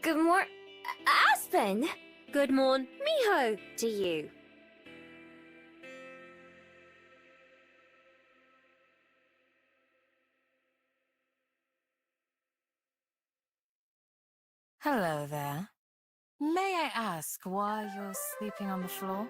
Good morn... Aspen! Good morn, Miho, to you. Hello there. May I ask why you're sleeping on the floor?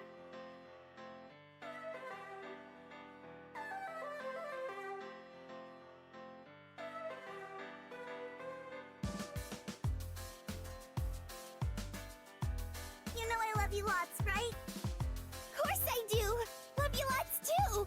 You know I love you lots, right? Of course I do! Love you lots too!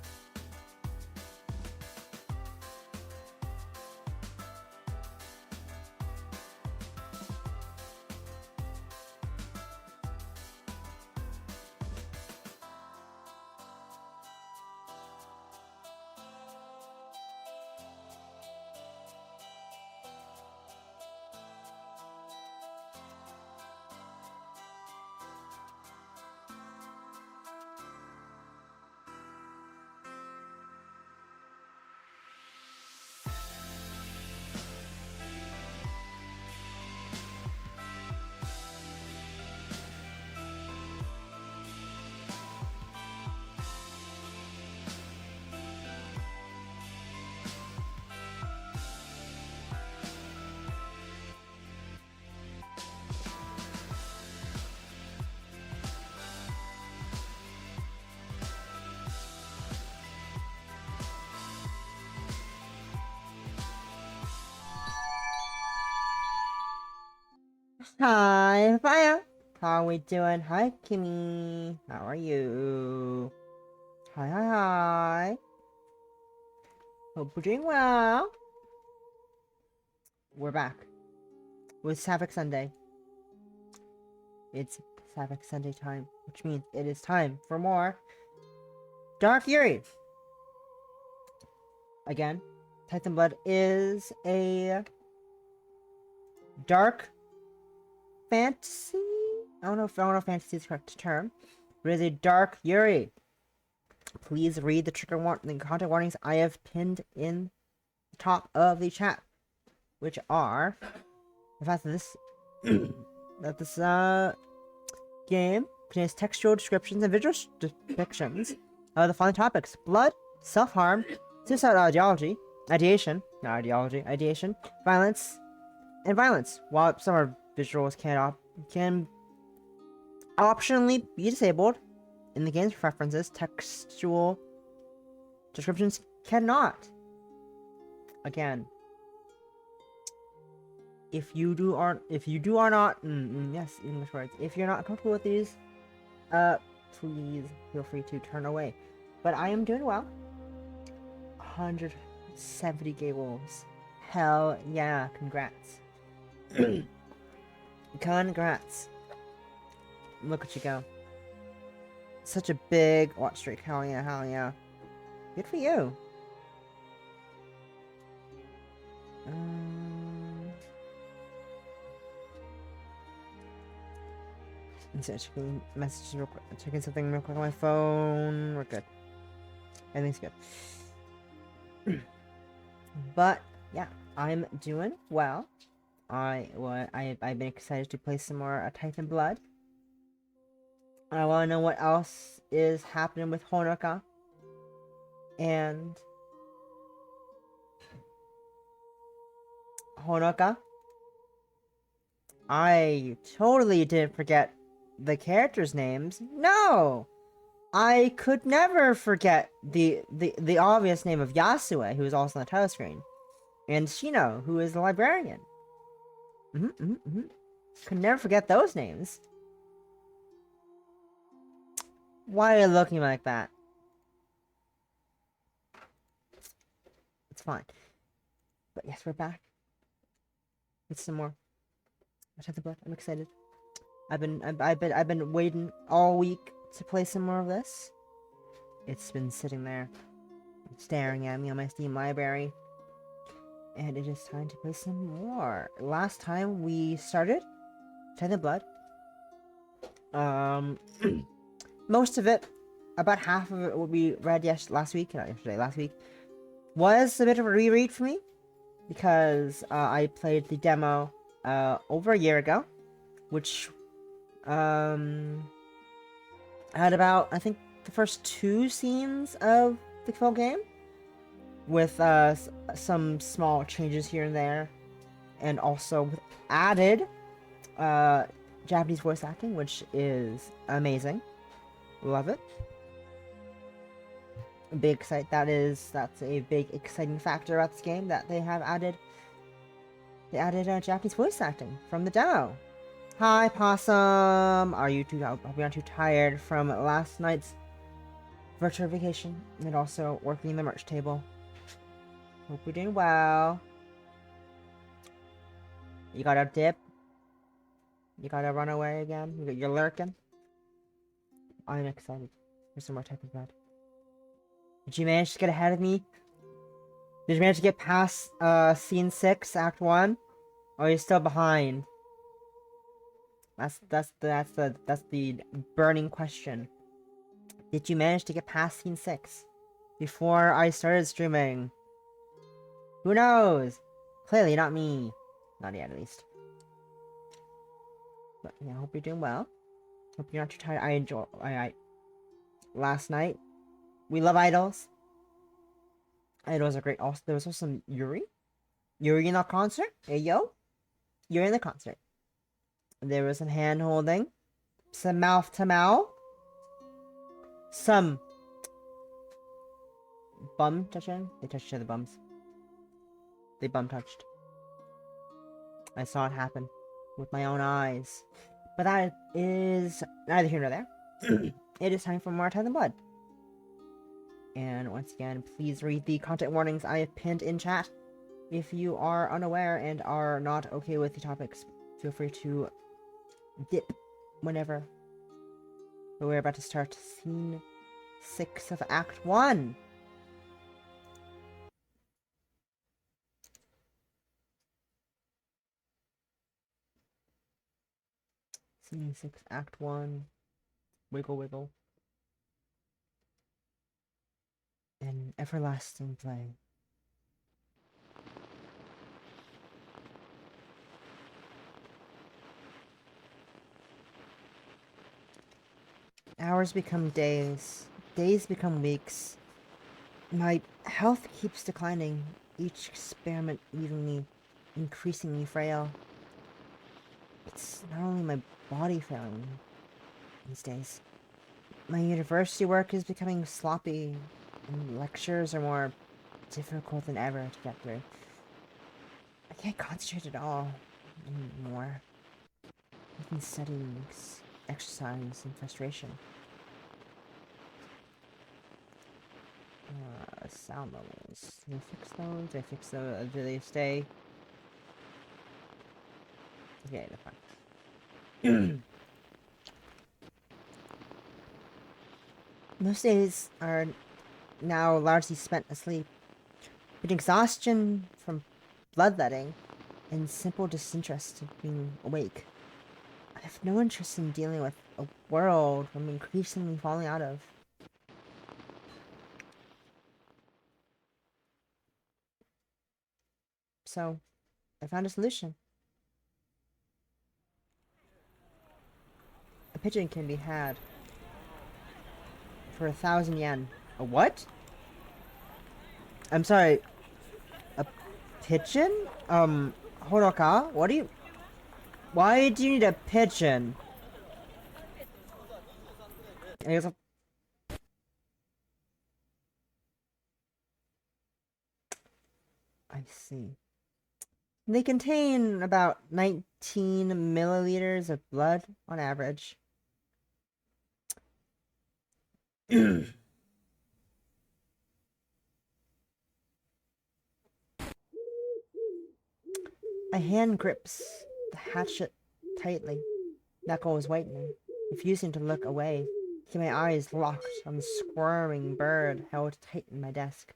Hi, Fire. How we doing? Hi, Kimmy. How are you? Hi. Hope we're doing well. We're back with Sapphic Sunday. It's Sapphic Sunday time, which means it is time for more Dark Yuri. Again, Tithe In Blood is a dark fantasy. I don't know if fantasy is the correct term, but it is a dark Yuri. Please read the the content warnings I have pinned in the top of the chat, which are the fact that this game contains textual descriptions and visual depictions of the following topics: blood, self-harm, suicidal ideation, violence, and violence. While some of visuals can optionally be disabled in the game's preferences, textual descriptions cannot. Again, if you are not, yes, English words. If you're not comfortable with these, please feel free to turn away. But I am doing well. 170 gay wolves. Hell yeah! Congrats. Congrats. Look at you go. Such a big watch streak. Hell yeah. Good for you. So checking messages real quick. Checking something real quick on my phone. We're good. Everything's good. But yeah, I'm doing well. I've been excited to play some more Tithe In Blood. I want to know what else is happening with Honoka. And Honoka. I totally didn't forget the characters' names. No! I could never forget the obvious name of Yasue, who is also on the title screen. And Shino, who is the librarian. Could never forget those names. Why are you looking like that? It's fine. But yes, we're back. With some more Tithe In Blood. I'm excited. I've been waiting all week to play some more of this. It's been sitting there, staring at me on my Steam library. And it is time to play some more. Last time we started Tithe In Blood. Most of it, about half of it, what we read last week, was a bit of a reread for me because I played the demo over a year ago, which had about, I think, the first 2 scenes of the full game, with some small changes here and there, and also with added Japanese voice acting, which is amazing. Love it. That's a big exciting factor about this game, that they added Japanese voice acting from the demo. Hi, Possum. Are you too? I hope you're not too tired from last night's virtual vacation and also working the merch table. Hope you're doing well. You got a dip? You gotta run away again? You're lurking? I'm excited for some more Tithe In Blood. Did you manage to get ahead of me? Did you manage to get past scene 6, act 1? Or are you still behind? That's the burning question. Did you manage to get past scene 6 before I started streaming? Who knows? Clearly not me. Not yet, at least. But yeah, I hope you're doing well. Hope you're not too tired. I last night, we love idols. Idols are great. Also, there was also some Yuri. Yuri in the concert. Hey yo, Yuri in the concert. There was some hand holding, some mouth to mouth, some bum touching. They touched each other bums. They bum touched. I saw it happen with my own eyes. But that is neither here nor there. It is time for more Tithe In Blood. And once again, please read the content warnings I have pinned in chat. If you are unaware and are not okay with the topics, feel free to dip whenever. But we're about to start scene 6 of Act 1. Scene 6, Act 1. Wiggle, wiggle. An everlasting play. Hours become days. Days become weeks. My health keeps declining, each experiment leaving me increasingly frail. It's not only my body failing these days. My university work is becoming sloppy, and lectures are more difficult than ever to get through. I can't concentrate at all anymore. Even studying exercise and frustration. Sound levels. Do I fix those? Do I fix those? Do they stay? Okay, they're fine. Most days are now largely spent asleep, but exhaustion from bloodletting and simple disinterest of being awake. I have no interest in dealing with a world I'm increasingly falling out of. So, I found a solution. A pigeon can be had for 1,000 yen. A what? I'm sorry. A pigeon? Horoka? What do you... Why do you need a pigeon? I guess I see. They contain about 19 milliliters of blood on average. A hand grips the hatchet tightly. Knuckle is whitening, refusing to look away. Keep my eyes locked on the squirming bird held tight in my desk.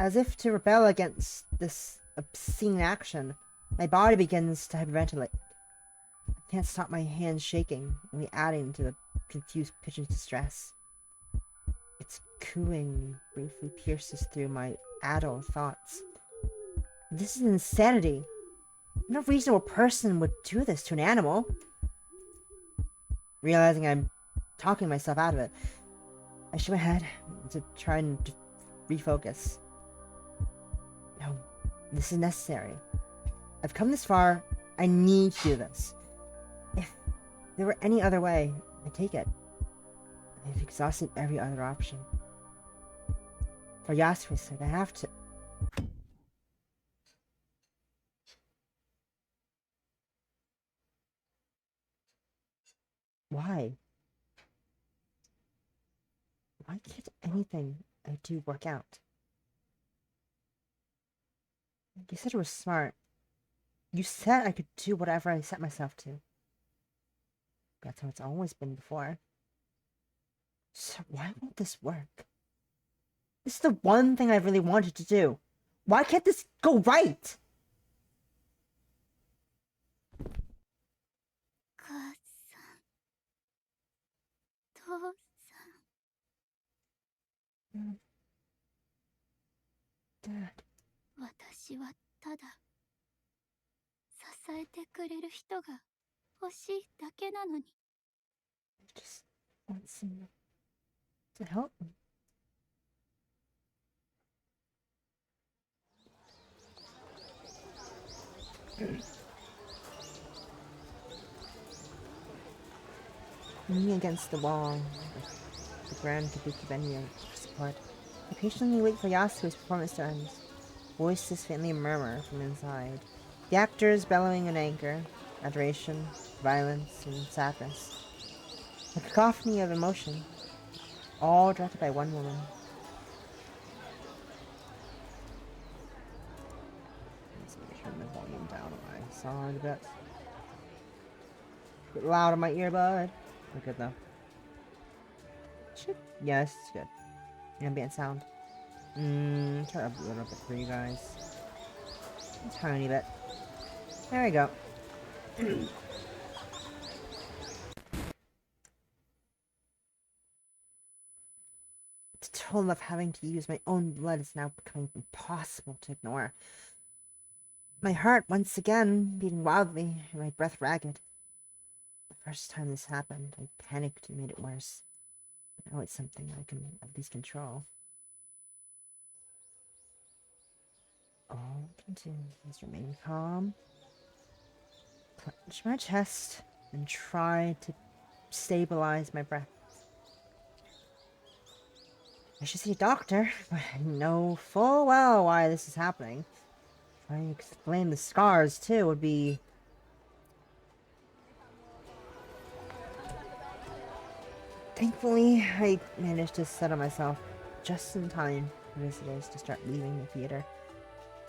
As if to rebel against this obscene action, my body begins to hyperventilate. I can't stop my hands shaking, only adding to the confused pitch of distress. Its cooing briefly pierces through my adult thoughts. This is insanity. No reasonable person would do this to an animal. Realizing I'm talking myself out of it, I shake my head to try and refocus. No, this is necessary. I've come this far. I need to do this. If there were any other way, I'd take it. I've exhausted every other option. For Yasuo's sake, I have to. Why? Why can't anything I do work out? You said it was smart. You said I could do whatever I set myself to. That's how it's always been before. So why won't this work? This is the one thing I really wanted to do. Why can't this go right? 母さん、父さん。 Dad. 私はただ支えてくれる人が欲しいだけなのに。 I just want someone to help me. Leaning against the wall, the grand kabuki venue for support, I patiently wait for Yasuo's performance to end. Voices faintly murmur from inside. The actors bellowing in anger, adoration, violence, and sadness. A cacophony of emotion, all directed by one woman. Let's turn the volume down on my sound a bit. A bit loud on my earbud. We're good though. Yes, it's good. Ambient sound. Turn it up a little bit for you guys. A tiny bit. There we go. The toll of having to use my own blood is now becoming impossible to ignore. My heart once again beating wildly and my breath ragged. The first time this happened, I panicked and made it worse. Now it's something I can at least control. All I can do is remain calm, clench my chest, and try to stabilize my breath. I should see a doctor, but I know full well why this is happening. If I explain the scars too, would be... Thankfully, I managed to settle myself just in time for visitors to start leaving the theater.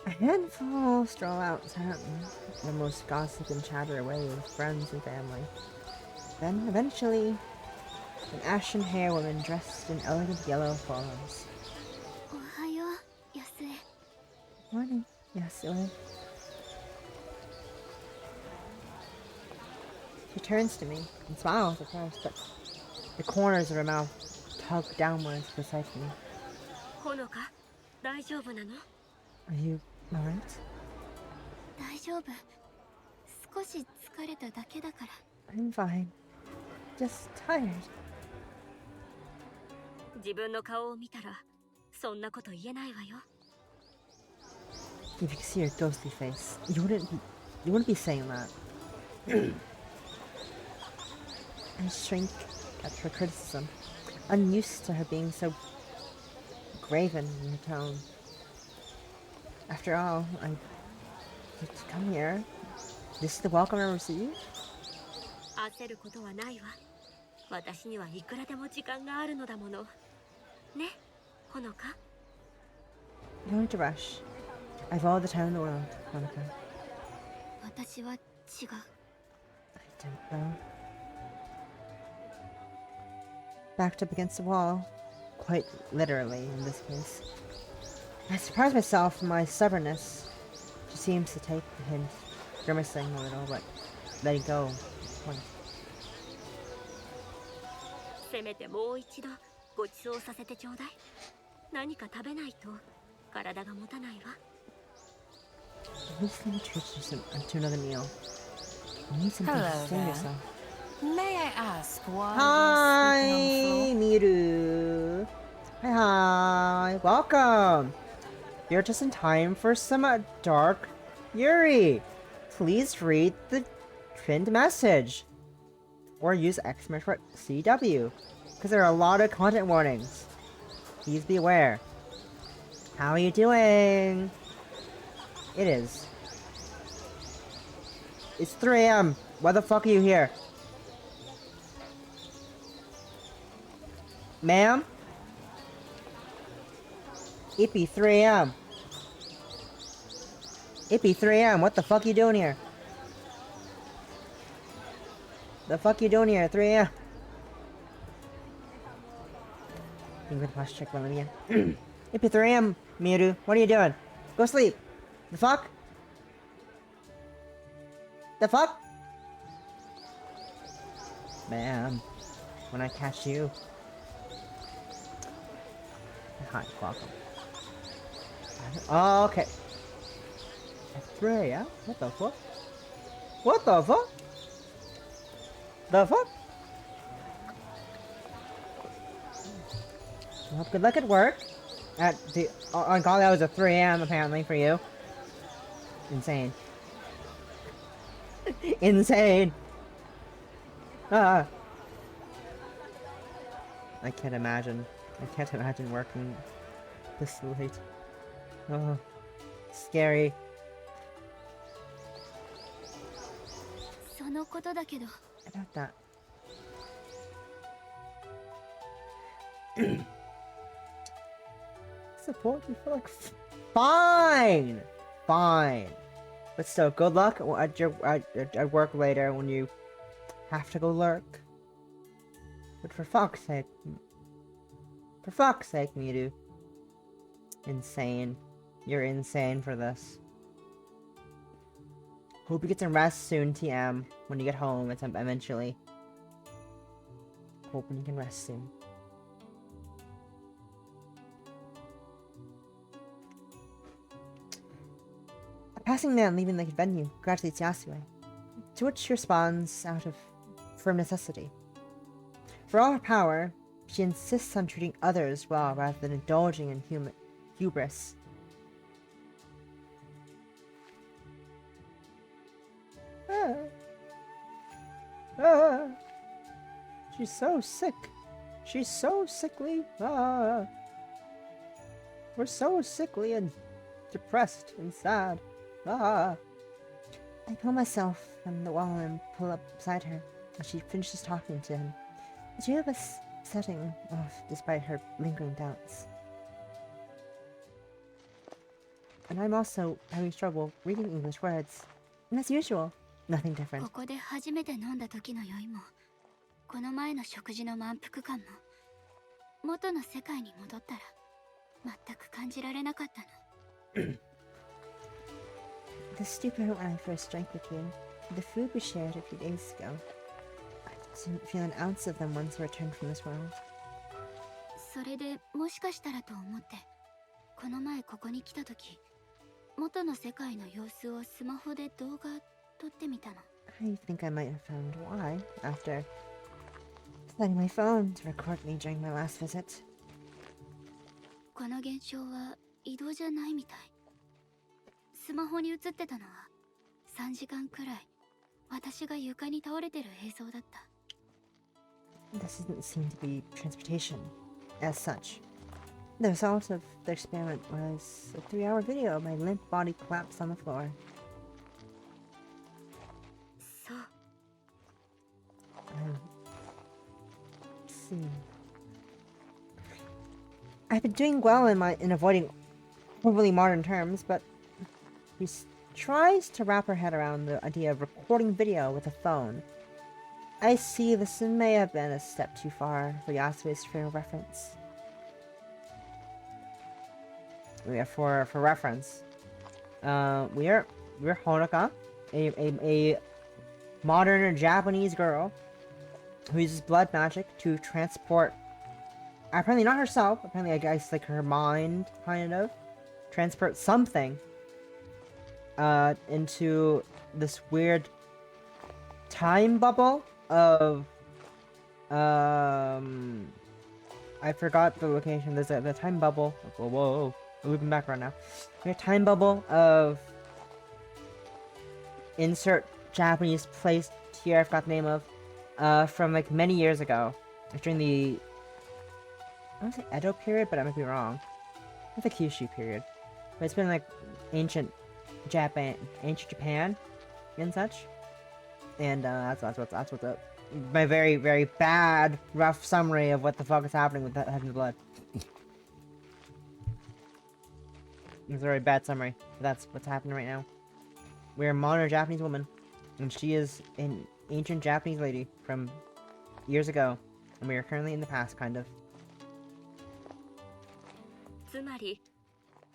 A handful stroll out silently, the most gossip and chatter away with friends and family. Then, eventually, an ashen-haired woman dressed in elegant yellow follows. おはよう、安江。 Morning, Yasuo. She turns to me and smiles at first, but the corners of her mouth tug downwards precisely. ほのか、大丈夫なの？ Are you alright? 大丈夫。少し疲れただけだから。 I'm fine. Just tired. 自分の顔を見たら、そんなこと言えないわよ。 If you could see her ghostly face, you wouldn't be saying that. I shrink at her criticism, unused to her being so graven in her tone. After all, I had to come here. This is the welcome I received? 焦ることはないわ。私にはいくらでも時間があるのだもの。ね、ほのか。 You don't need to rush. I've all the time in the world, Monica. 私は違う。 I don't know. Backed up against the wall, quite literally in this case. I surprise myself in my stubbornness. She seems to take the hint, grimacing a little, but letting go. Point. せめてもう一度ご馳走させてちょうだい。何か食べないと体が持たないわ。 Who's gonna treat you to another meal? You need something to Hello sustain there. yourself. May I ask why Hi, you're sleeping on the floor? Miru. Hi. Welcome. You're just in time for some dark Yuri. Please read the pinned message. Or use X for CW. Because there are a lot of content warnings. Please be aware. How are you doing? It is. It's 3 a.m. Why the fuck are you here? Ma'am? It be 3 a.m. It be 3 a.m. What the fuck you doing here? The fuck you doing here at 3 a.m.? I'm gonna watch check one again. It be 3 a.m. Miru. What are you doing? Go sleep. The fuck? The fuck? Ma'am. When I catch you. Hi, welcome. Oh, okay. At 3 a.m.? What the fuck? What the fuck? The fuck? Well, good luck at work. At the on God, that was a 3 a.m. apparently for you. Insane. Insane. Ah. I can't imagine. I can't imagine working this late. Oh, scary. そのことだけど About that. Support you for like fine, fine, but still, good luck at work later when you have to go lurk. But for fuck's sake, Miru, insane. You're insane for this. Hope you get some rest soon, TM. When you get home, it's eventually. Hoping you can rest soon. A passing man leaving the venue congratulates Yasue, to which she responds out of firm necessity. For all her power, she insists on treating others well rather than indulging in hubris. She's so sick. She's so sickly. We're so sickly and depressed and sad. I pull myself from the wall and pull up beside her as she finishes talking to him. The two of us setting off despite her lingering doubts. And I'm also having trouble reading English words. And as usual, nothing different. ここで初めて飲んだ時の酔いもこの前の食事の満腹感も元の世界に戻ったら全く感じられなかったの The stupor when I first drank with you, the food we shared a few days ago. I didn't feel an ounce of them once I returned from this world. それでもしかしたらと思ってこの前ここに来た時元の世界の様子をスマホで動画撮ってみたの I think I might have found why after setting my phone to record me during my last visit. この現象は移動じゃないみたいスマホに映ってたのは3時間くらい私が床に倒れてる映像だった This doesn't seem to be transportation, as such. The result of the experiment was a 3-hour video of my limp body collapsed on the floor. そう See. I've been doing well in avoiding overly modern terms, but she tries to wrap her head around the idea of recording video with a phone. I see this may have been a step too far for Yasue's frame of reference. Yeah, for reference, we're Honoka, a modern Japanese girl who uses blood magic to transport, apparently not herself, apparently I guess like her mind, kind of, transport something into this weird time bubble of I forgot the location. There's the time bubble. Whoa, I'm looping back right now. A time bubble of insert Japanese place here. I forgot the name of from like many years ago, like during the I don't say Edo period, but I might be wrong. Not the Kyushu period, but it's been like ancient Japan and such. And that's what's up. My very, very bad, rough summary of what the fuck is happening with Tithe In Blood. It's a very bad summary, but that's what's happening right now. We're a modern Japanese woman, and she is an ancient Japanese lady from years ago, and we are currently in the past, kind of. つまり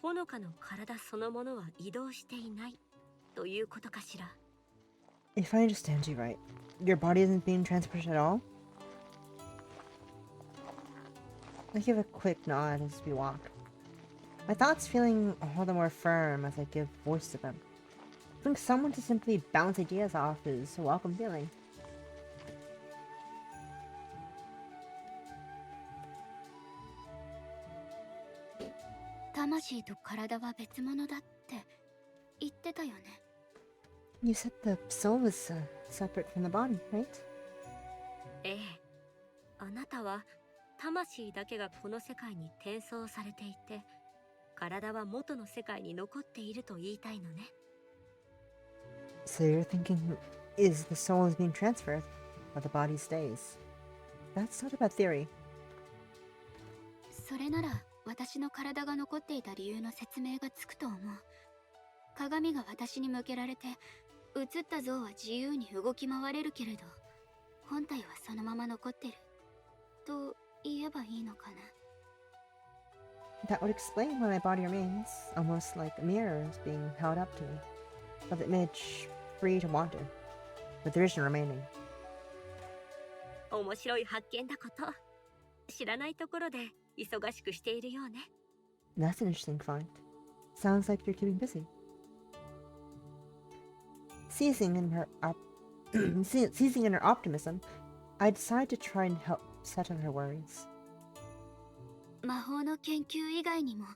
ほのかの体そのものは移動していないということかしら。 If I understand you right, your body isn't being transported at all? I give a quick nod as we walk. My thoughts feeling all the more firm as I give voice to them. I think someone to simply bounce ideas off is a welcome feeling. 魂と体は別物だって言ってたよね。You said the soul was separate from the body, right? ええ、あなたは魂だけがこの世界に転送されていて、体は元の世界に残っていると言いたいのね。So you're thinking, is the soul is being transferred, while the body stays? That's not a bad theory. それなら私の体が残っていた理由の説明がつくと思う。鏡が私に向けられて、映った像は自由に動き回れるけれど、本体はそのまま残ってると言えばいいのかな。That would explain why my body remains, almost like mirrors being held up to me, of the image free to wander, with the vision remaining. 面白い発見だこと。知らないところで忙しくしているようね。That's an interesting find. Sounds like you're keeping busy. Seizing in her optimism, I decide to try and help settle her worries. 魔法の研究以外にも、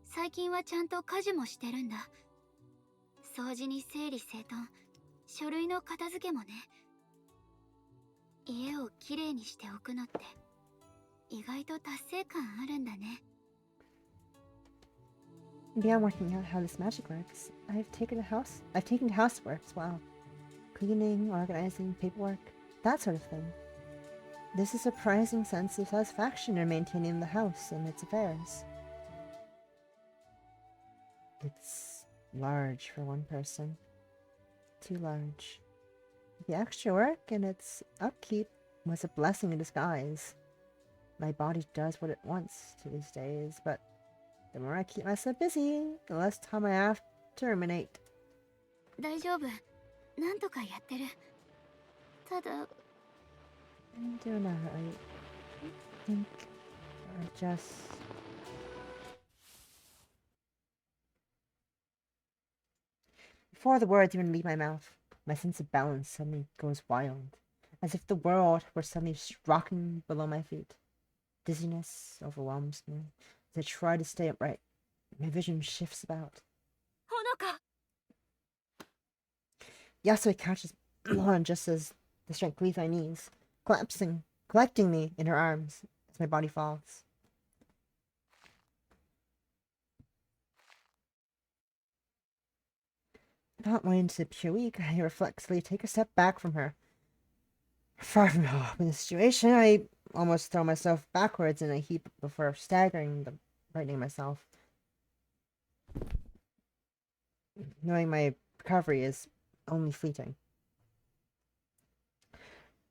最近はちゃんと家事もしてるんだ。掃除に整理整頓、書類の片付けもね。家をきれいにしておくのって意外と達成感あるんだね。Beyond working out how this magic works, I've taken to housework as well. Cleaning, organizing, paperwork, that sort of thing. There's a surprising sense of satisfaction in maintaining the house and its affairs. It's large for one person. Too large. The extra work and its upkeep was a blessing in disguise. My body does what it wants to these days, but the more I keep myself busy, the less time I have to ruminate. 大丈夫。なんとかやってる。ただ、I'm doing alright. I think I just... Before the words even leave my mouth, my sense of balance suddenly goes wild, as if the world were suddenly rocking below my feet. Dizziness overwhelms me. As I try to stay upright, my vision shifts about. ほのか。 Yasui catches on just as the strength leaves my knees, collecting me in her arms as my body falls. Not wanting to appear weak, I reflexively take a step back from her. Far from help in this situation, I almost throw myself backwards in a heap before staggering, frightening myself. Knowing my recovery is only fleeting.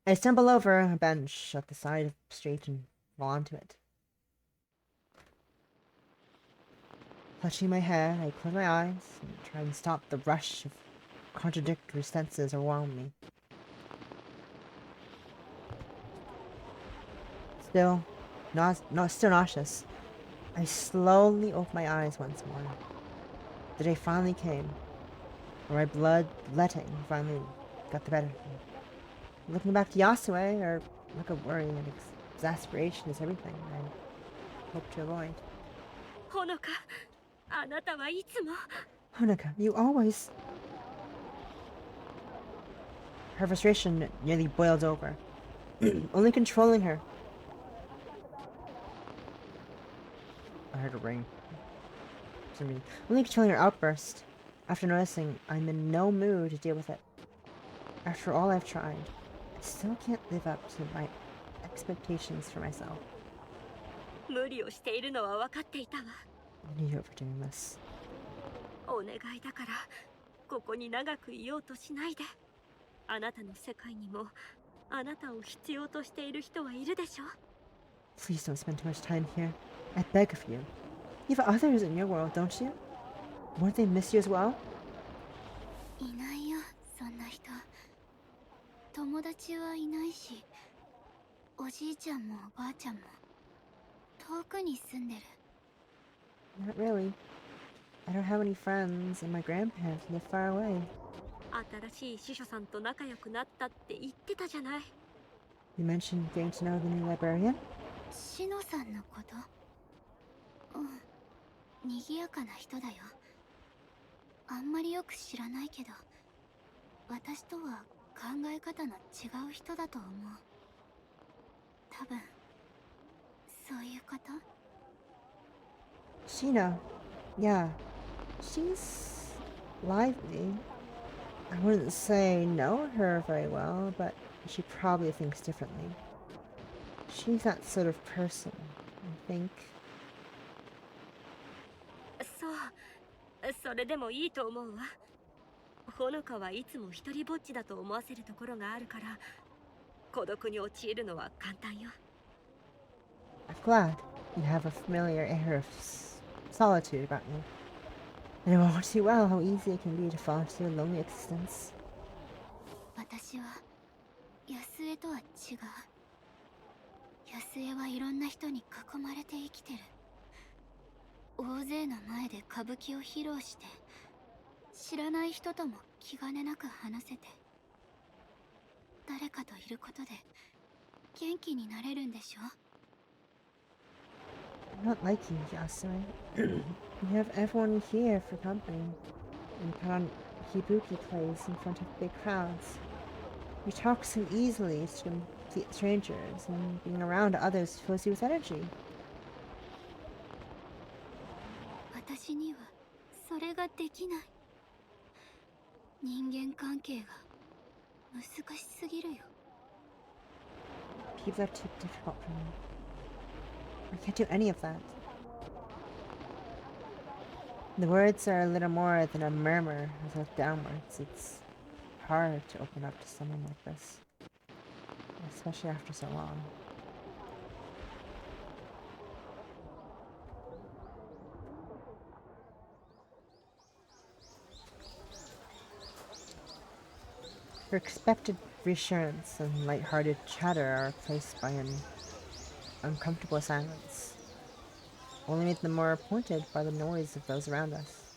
I stumble over a bench at the side of the street and fall onto it. Clutching my head, I close my eyes and try and stop the rush of contradictory senses overwhelming me. Still, still nauseous. I slowly opened my eyes once more. The day finally came, where my bloodletting finally got the better of me. Looking back to Yasue, or look of worry and exasperation is everything I hope to avoid. ほのか、あなたはいつも。 Honoka, you always... Her frustration nearly boiled over. Only controlling her. I heard a ring. For some reason. Only controlling her outburst. After noticing, I'm in no mood to deal with it. After all I've tried, I still can't live up to my expectations for myself. 無理をしているのは分かっていたわ。 I knew you were doing this. お願いだから、ここに長くいようとしないで。あなたの世界にも、あなたを必要としている人はいるでしょ。 Please don't spend too much time here. I beg of you. You have others in your world, don't you? Won't they miss you as well? いないよ、そんな人。友達はいないし、おじいちゃんもおばあちゃんも遠くに住んでる。 Not really. I don't have any friends, and my grandparents live far away. 新しい司書さんと仲良くなったって言ってたじゃない。 You mentioned getting to know the new librarian? シノさんのこと？うん、賑やかな人だよ。あんまりよく知らないけど、私とは考え方の違う人だと思う。多分、そういうこと？ Shino. Yeah. She's lively. I wouldn't say know her very well, but she probably thinks differently. She's that sort of person, I think. そう、それでもいいと思うわ。ほのかはいつも一人ぼっちだと思わせるところがあるから、孤独に陥るのは簡単よ。 I'm glad you have a familiar air of solitude about you. I know all too well how easy it can be to fall into a lonely existence. 私は安江とは違う。安江はいろんな人に囲まれて生きてる。大勢の前で歌舞伎を披露して、知らない人とも気兼ねなく話せて、誰かといることで元気になれるんでしょ？ I'm not like you, Yasue. You have everyone here for company, and put on hibuki plays in front of big crowds. You talk so easily to complete strangers, and being around others fills you with energy. 私にはそれができない。人間関係が難しすぎるよ。 People are too difficult for me. I can't do any of that. The words are a little more than a murmur as I look downwards. It's hard to open up to someone like this, especially after so long. Her expected reassurance and light-hearted chatter are replaced by an uncomfortable silence, only made them more pointed by the noise of those around us.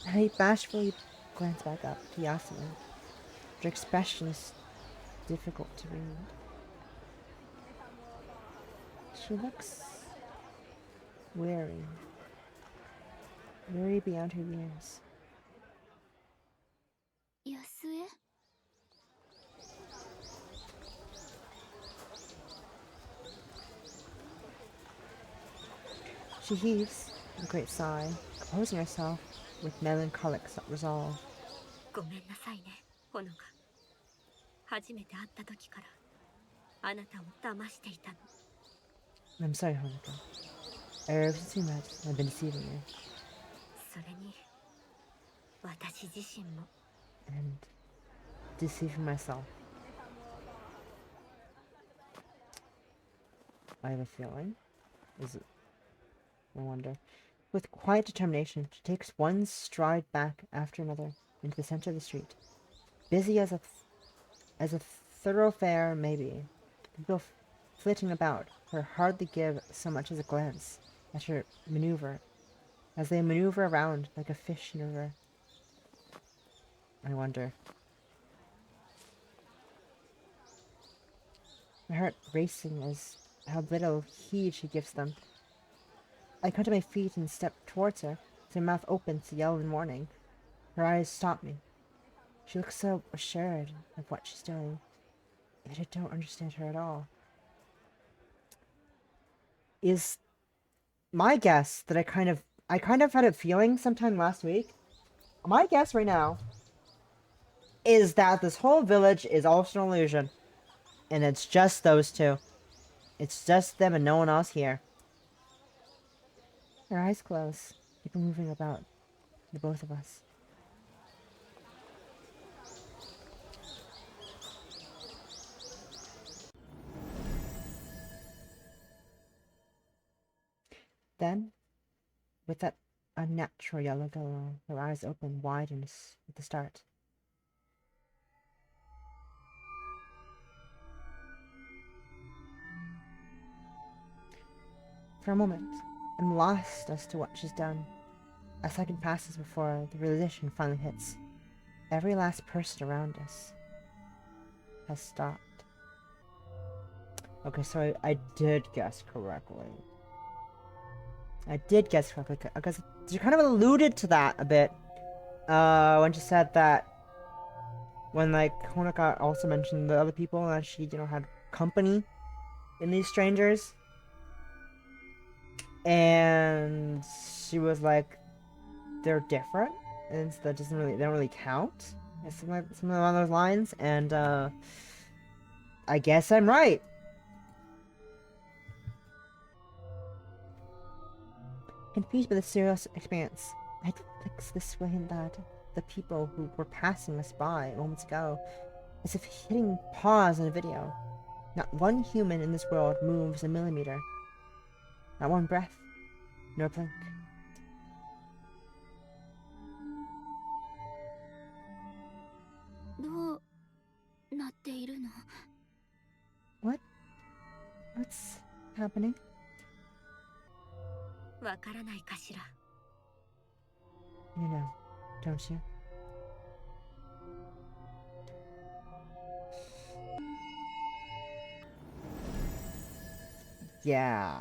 I bashfully glance back up to Yasue. Her expression is difficult to read. She looks weary beyond her years. 安江？ She heaves a great sigh, composing herself with melancholic resolve. ごめんなさいね、ほのか。初めて会った時から、あなたを騙していたの。 I'm sorry, Honoka. Ever since we met, I've been deceiving you. それに、私自身も。 And deceiving myself. I have a feeling. Is it? I wonder. With quiet determination, she takes one stride back after another, into the center of the street. Busy as a thoroughfare may be. People flitting about her hardly give so much as a glance at her maneuver, as they maneuver around like a fish in a river. I wonder. My heart racing as how little heed she gives them. I come to my feet and step towards her, as her mouth opens to yell in warning. Her eyes stop me. She looks so assured of what she's doing, yet I don't understand her at all. Is my guess that I kind of had a feeling sometime last week. My guess right now is that this whole village is also an illusion, and it's just those two. It's just them and no one else here. Her eyes close, keep moving about the both of us. Then, with that unnatural yellow glow, her eyes open wide at the start. For a moment, I'm lost as to what she's done. A second passes before the realization finally hits. Every last person around us has stopped. Okay, so I did guess correctly. Because she kind of alluded to that a bit. When she said that when like Honoka also mentioned the other people that she, had company in these strangers. And she was like, they're different, and that they don't really count. Something along those lines, and I guess I'm right. Confused by the serious experience, I fix this way and that. The people who were passing us by moments ago, as if hitting pause on a video. Not one human in this world moves a millimeter. Not one breath, nor blink. What's happening? わからないかしら。 You know, don't you? Yeah.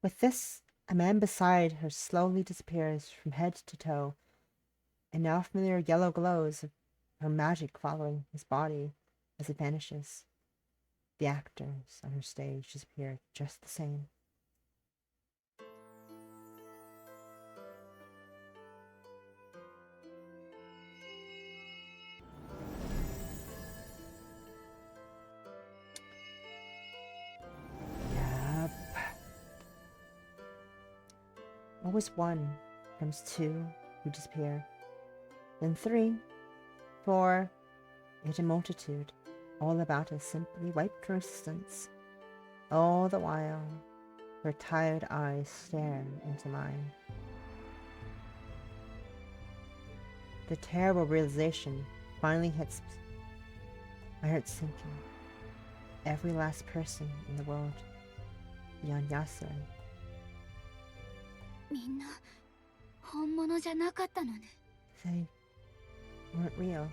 With this, a man beside her slowly disappears from head to toe, and now familiar yellow glows of her magic following his body as it vanishes. The actors on her stage disappear just the same. Yep. Always one, comes two, who disappear. Then 3, 4, yet a multitude, all about us simply wiped her existence. All the while, her tired eyes stare into mine. The terrible realization finally hits my heart sinking. Every last person in the world, beyond Yasser. みんな本物じゃなかったのね。 They weren't real.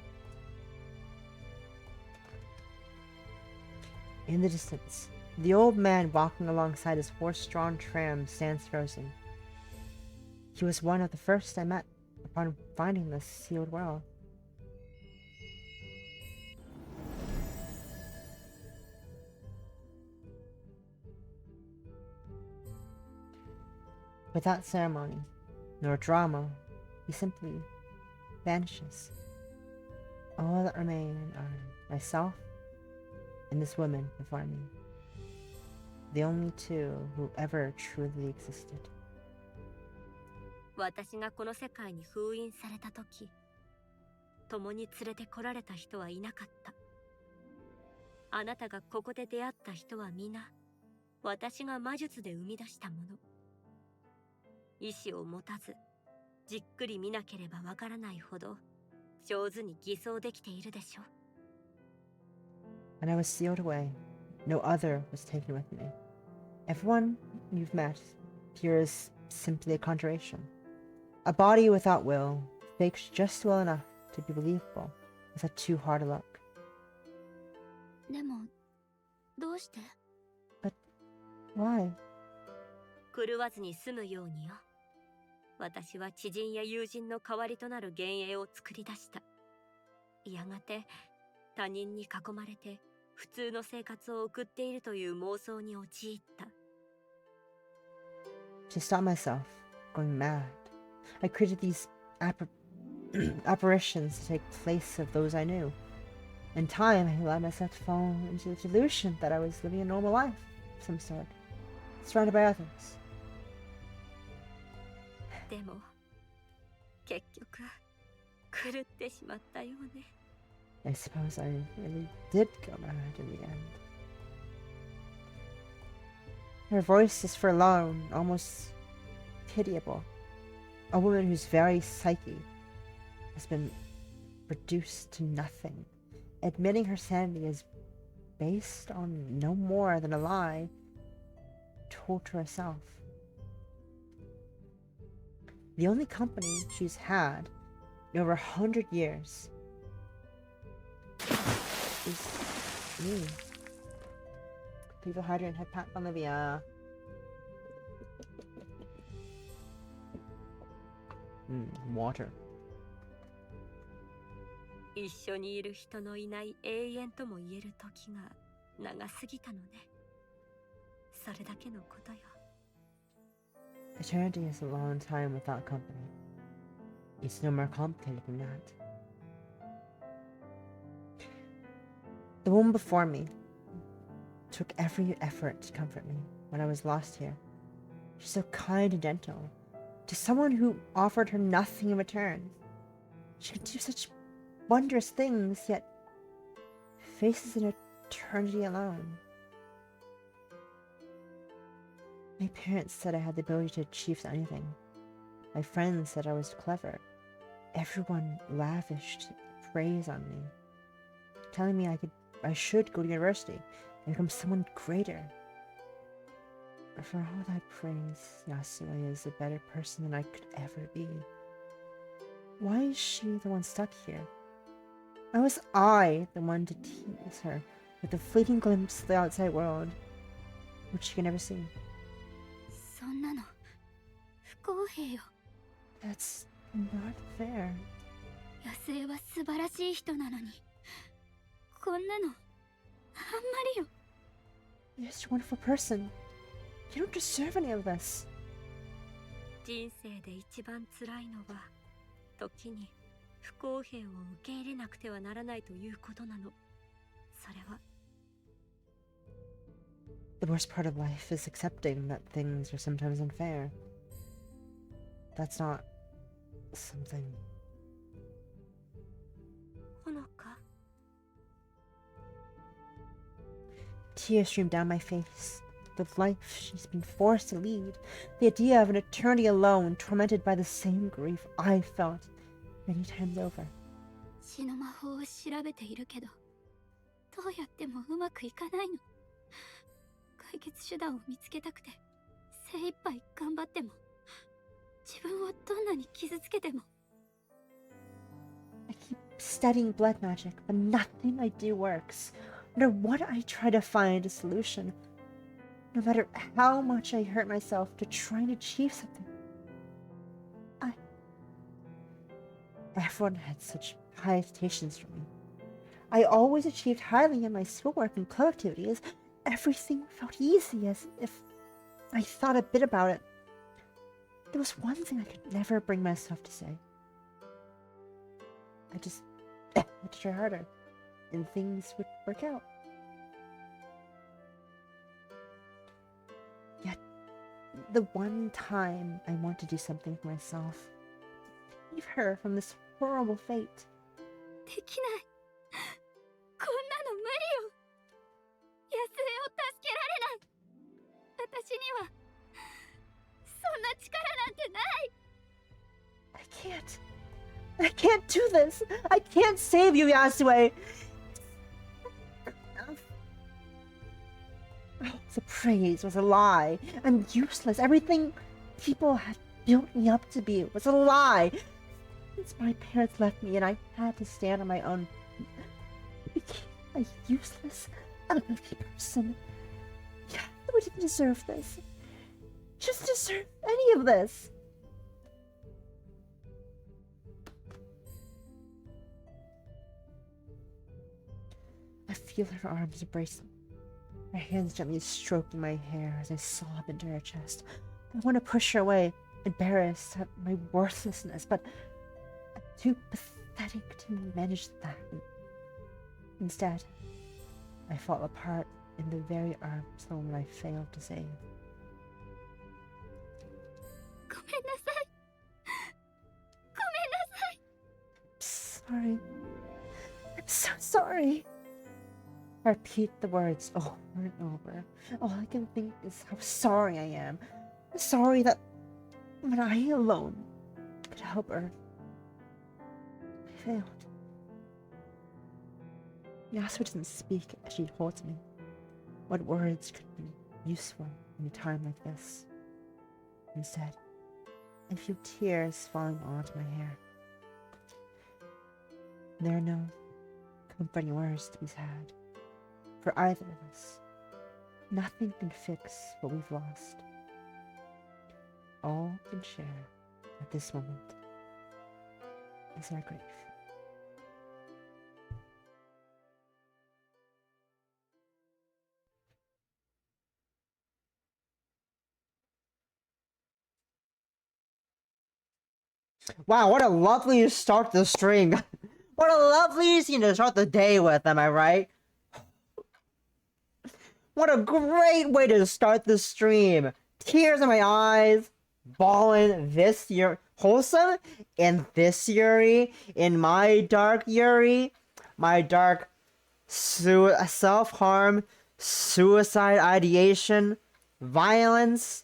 In the distance, the old man walking alongside his horse-drawn tram stands frozen. He was one of the first I met upon finding this sealed world. Without ceremony, nor drama, he simply vanishes. All that remain are myself and this woman before me. The only two who ever truly existed. 私がこの世界に封印された時、共に連れてこられた人はいなかった。あなたがここで出会った人は皆、私が魔術で生み出したもの。意志を持たず、じっくり見なければわからないほど上手に偽装できているでしょ。 And I was sealed away. No other was taken with me. Everyone you've met here is simply a conjuration. A body without will, faked just well enough to be believable, without too hard a look. でもどうして？ Why? 狂わずに済むようによ。私は知人や友人の代わりとなる幻影を作り出した。やがて他人に囲まれて普通の生活を送っているという妄想に陥った。To stop myself going mad, I created these apparitions to take place of those I knew. In time, I allowed myself to fall into the delusion that I was living a normal life of some sort, surrounded by others. でも結局狂ってしまったようね。I suppose I really did go mad in the end. Her voice is forlorn, almost pitiable. A woman whose very psyche has been reduced to nothing. Admitting her sanity is based on no more than a lie told to herself. The only company she's had in over 100 years is me. Leave a hydrant, head pat Olivia. Water. 一緒にいる人のいない永遠とも言える時が長すぎたのね。それだけのことよ。Eternity is a long time without company. It's no more complicated than that. The woman before me took every effort to comfort me when I was lost here. She's so kind and gentle. To someone who offered her nothing in return. She could do such wondrous things, yet faces an eternity alone. My parents said I had the ability to achieve anything. My friends said I was clever. Everyone lavished praise on me, telling me I should go to university and become someone greater. But for all that praise, Yasue is a better person than I could ever be. Why is she the one stuck here? Why was I the one to tease her with a fleeting glimpse of the outside world, which she could never see? そんなの不公平よ。 That's not fair. 野生は素晴らしい人なのに、こんなのあんまりよ。 You're such a wonderful person. You don't deserve any of this. 人生で一番辛いのは時に不公平を受け入れなくてはならないということなの。それは The worst part of life is accepting that things are sometimes unfair. That's not something. ほのか。 Tears stream down my face. The life she's been forced to lead. The idea of an eternity alone, tormented by the same grief I felt many times over. 死の魔法を調べているけど、どうやってもうまくいかないの。解決手段を見つけたくて精一杯頑張っても、自分をどんなに傷つけても。 I keep studying blood magic, but nothing I do works. No matter what I try to find a solution, no matter how much I hurt myself to try and achieve something, everyone had such high expectations for me. I always achieved highly in my schoolwork and co-activities. Everything felt easy, as if I thought a bit about it. There was one thing I could never bring myself to say. I just had to try harder, and things would work out. Yet, the one time I want to do something for myself, save her from this horrible fate. できない。こんなの無理よ。野生を助けられない。私にはそんな力なんてない。 I I can't do this. I can't save you, Yasue. Oh, the praise was a lie. I'm useless. Everything people had built me up to be was a lie. Since my parents left me and I had to stand on my own, I became a useless, unhappy person. Yeah, I didn't deserve this. Just deserve any of this. I feel her arms embrace me, her hands gently stroking my hair as I sob into her chest. I want to push her away, embarrassed at my worthlessness, but I'm too pathetic to manage that. Instead, I fall apart in the very arms of the woman I failed to save. ごめんなさい。ごめんなさい。 Sorry. I'm so sorry. I repeat the words over and over. All I can think is how sorry I am. Sorry that when I alone could help her, I failed. Yasuo doesn't speak as she holds me. What words could be useful in a time like this? Instead, I feel tears falling onto my hair. There are no comforting words to be had. For either of us, nothing can fix what we've lost. All we can share at this moment is our grief. Wow, what a lovely start to the stream. What a lovely scene to start the day with, am I right? What a great way to start the stream. Tears in my eyes, bawling this Yuri, wholesome, and this Yuri, in my dark Yuri, my dark self-harm, suicide ideation, violence.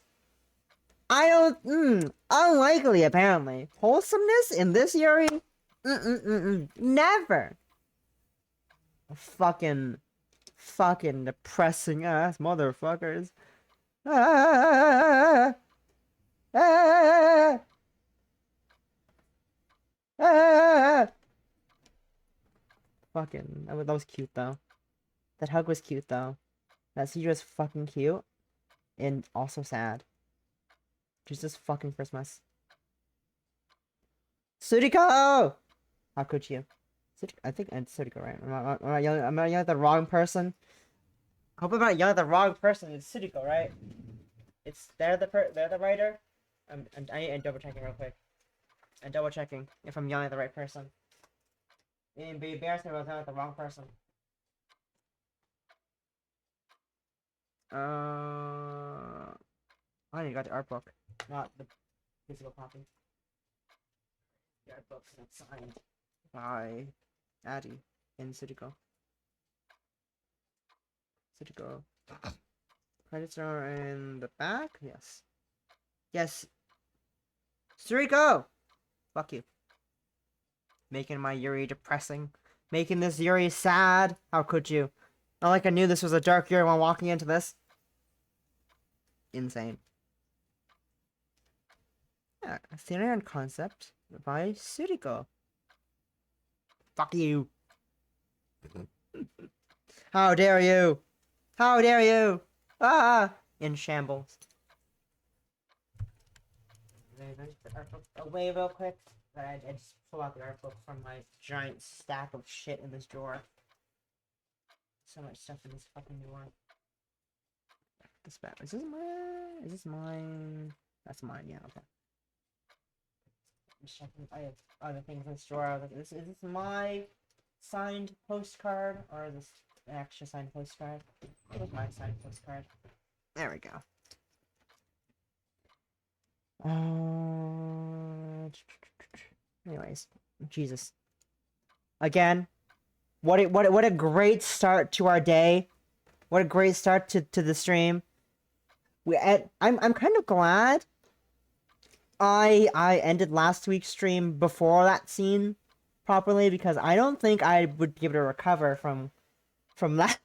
Unlikely apparently. Wholesomeness in this Yuri? Never. Fucking depressing ass motherfuckers. Ah, ah, ah. Fucking, that was cute though. That hug was cute though. That seizure was fucking cute. And also sad. Jesus fucking Christmas. Suriko! How could you? I think it's Suriko, right? Am I yelling at the wrong person? I hope I'm not yelling at the wrong person. It's Suriko, right? They're the writer. I need double checking real quick. I'm double checking if I'm yelling at the right person. It'd be embarrassing if I was yelling at the wrong person. I need to got the art book, not the physical copy. The art book's not signed by Addie in Suriko. Suriko. Credits are in the back? Yes. Yes. Suriko! Fuck you. Making my Yuri depressing. Making this Yuri sad. How could you? Not like I knew this was a dark Yuri when walking into this. Insane. Yeah, a theory and concept by Suriko. Fuck you. How dare you? How dare you? Ah! In shambles. Away real quick. I just pull out the art book from my giant stack of shit in this drawer. So much stuff in this fucking drawer. This bad. Is this mine? Is this mine? That's mine. Yeah. Okay. I'm just checking. I have other things in this drawer. I was like, is this my signed postcard or is this an extra signed postcard? It was my signed postcard. There we go. Anyways, Jesus. Again, what a great start to our day. What a great start to the stream. I'm kind of glad I ended last week's stream before that scene properly because I don't think I would be able to recover from that.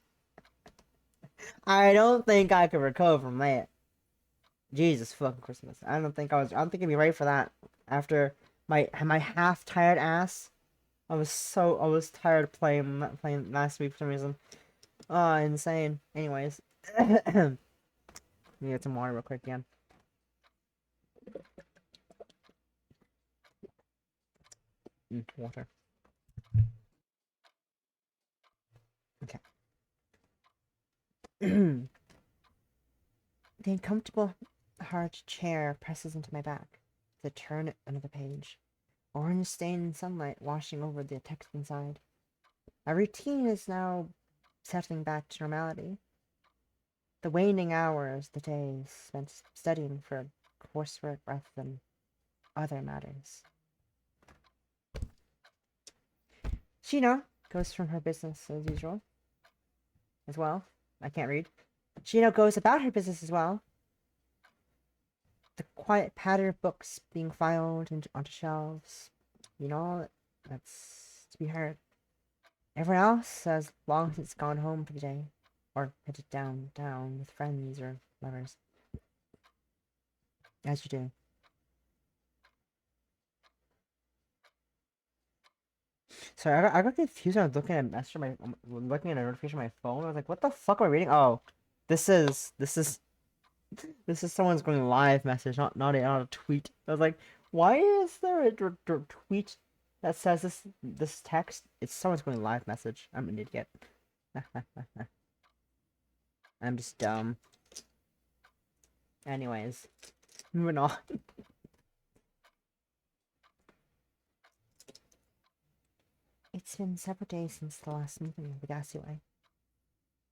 I don't think I could recover from that. Jesus fucking Christmas. I don't think I'd be ready for that after my half tired ass. I was tired of playing last week for some reason. Oh, insane. Anyways. Let me get some water real quick again. Water. Okay. The uncomfortable hard chair presses into my back. To turn another page. Orange stained sunlight washing over the text inside. My routine is now settling back to normality. The waning hours, the days spent studying for coursework rather than other matters. Shino goes from her business as usual. As well. I can't read. Shino goes about her business as well. The quiet patter of books being filed onto shelves. You know, that's to be heard. Everyone else has long since gone home for the day. Or headed down with friends or lovers. As you do. Sorry, I got confused when I was looking at a message on looking at a notification on my phone. I was like, what the fuck am I reading? Oh, this is someone's going live message, not a tweet. I was like, why is there a tweet that says this text? It's someone's going live message. I'm an idiot. I'm just dumb. Anyways, moving on. It's been several days since the last meeting with Yasue.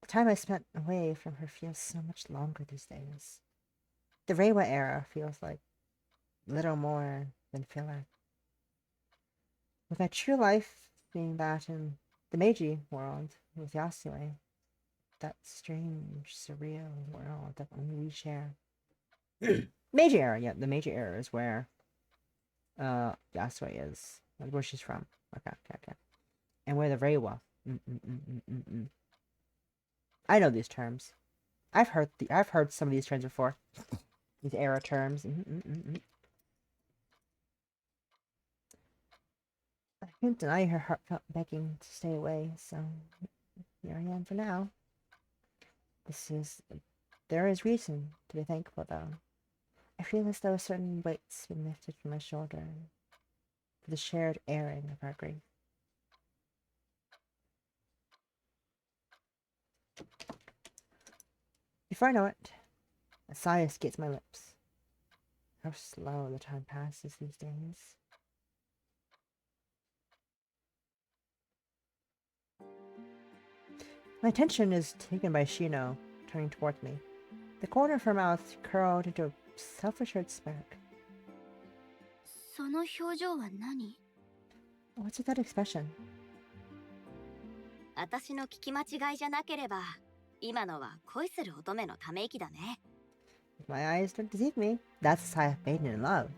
The time I spent away from her feels so much longer these days. The Reiwa era feels like little more than filler. With my true life being that in the Meiji world with Yasue, that strange, surreal world that only we share. Meiji era, yeah, the Meiji era is where Yasue is, where she's from. Okay. And where the Reiwa. I know these terms. I've heard some of these terms before. These era terms. I couldn't deny her heartfelt begging to stay away, so here I am for now. There is reason to be thankful, though. I feel as though a certain weight's been lifted from my shoulder for the shared airing of our grief. Before I know it, a sigh escapes my lips. How slow the time passes these days. My attention is taken by Shino, turning towards me. The corner of her mouth curled into a self-assured smirk. その表情は何？ What's with that expression? 私の聞き間違いじゃなければ、今のは恋する乙女のため息だね。If my eyes don't deceive me, that's a sigh of maiden in love.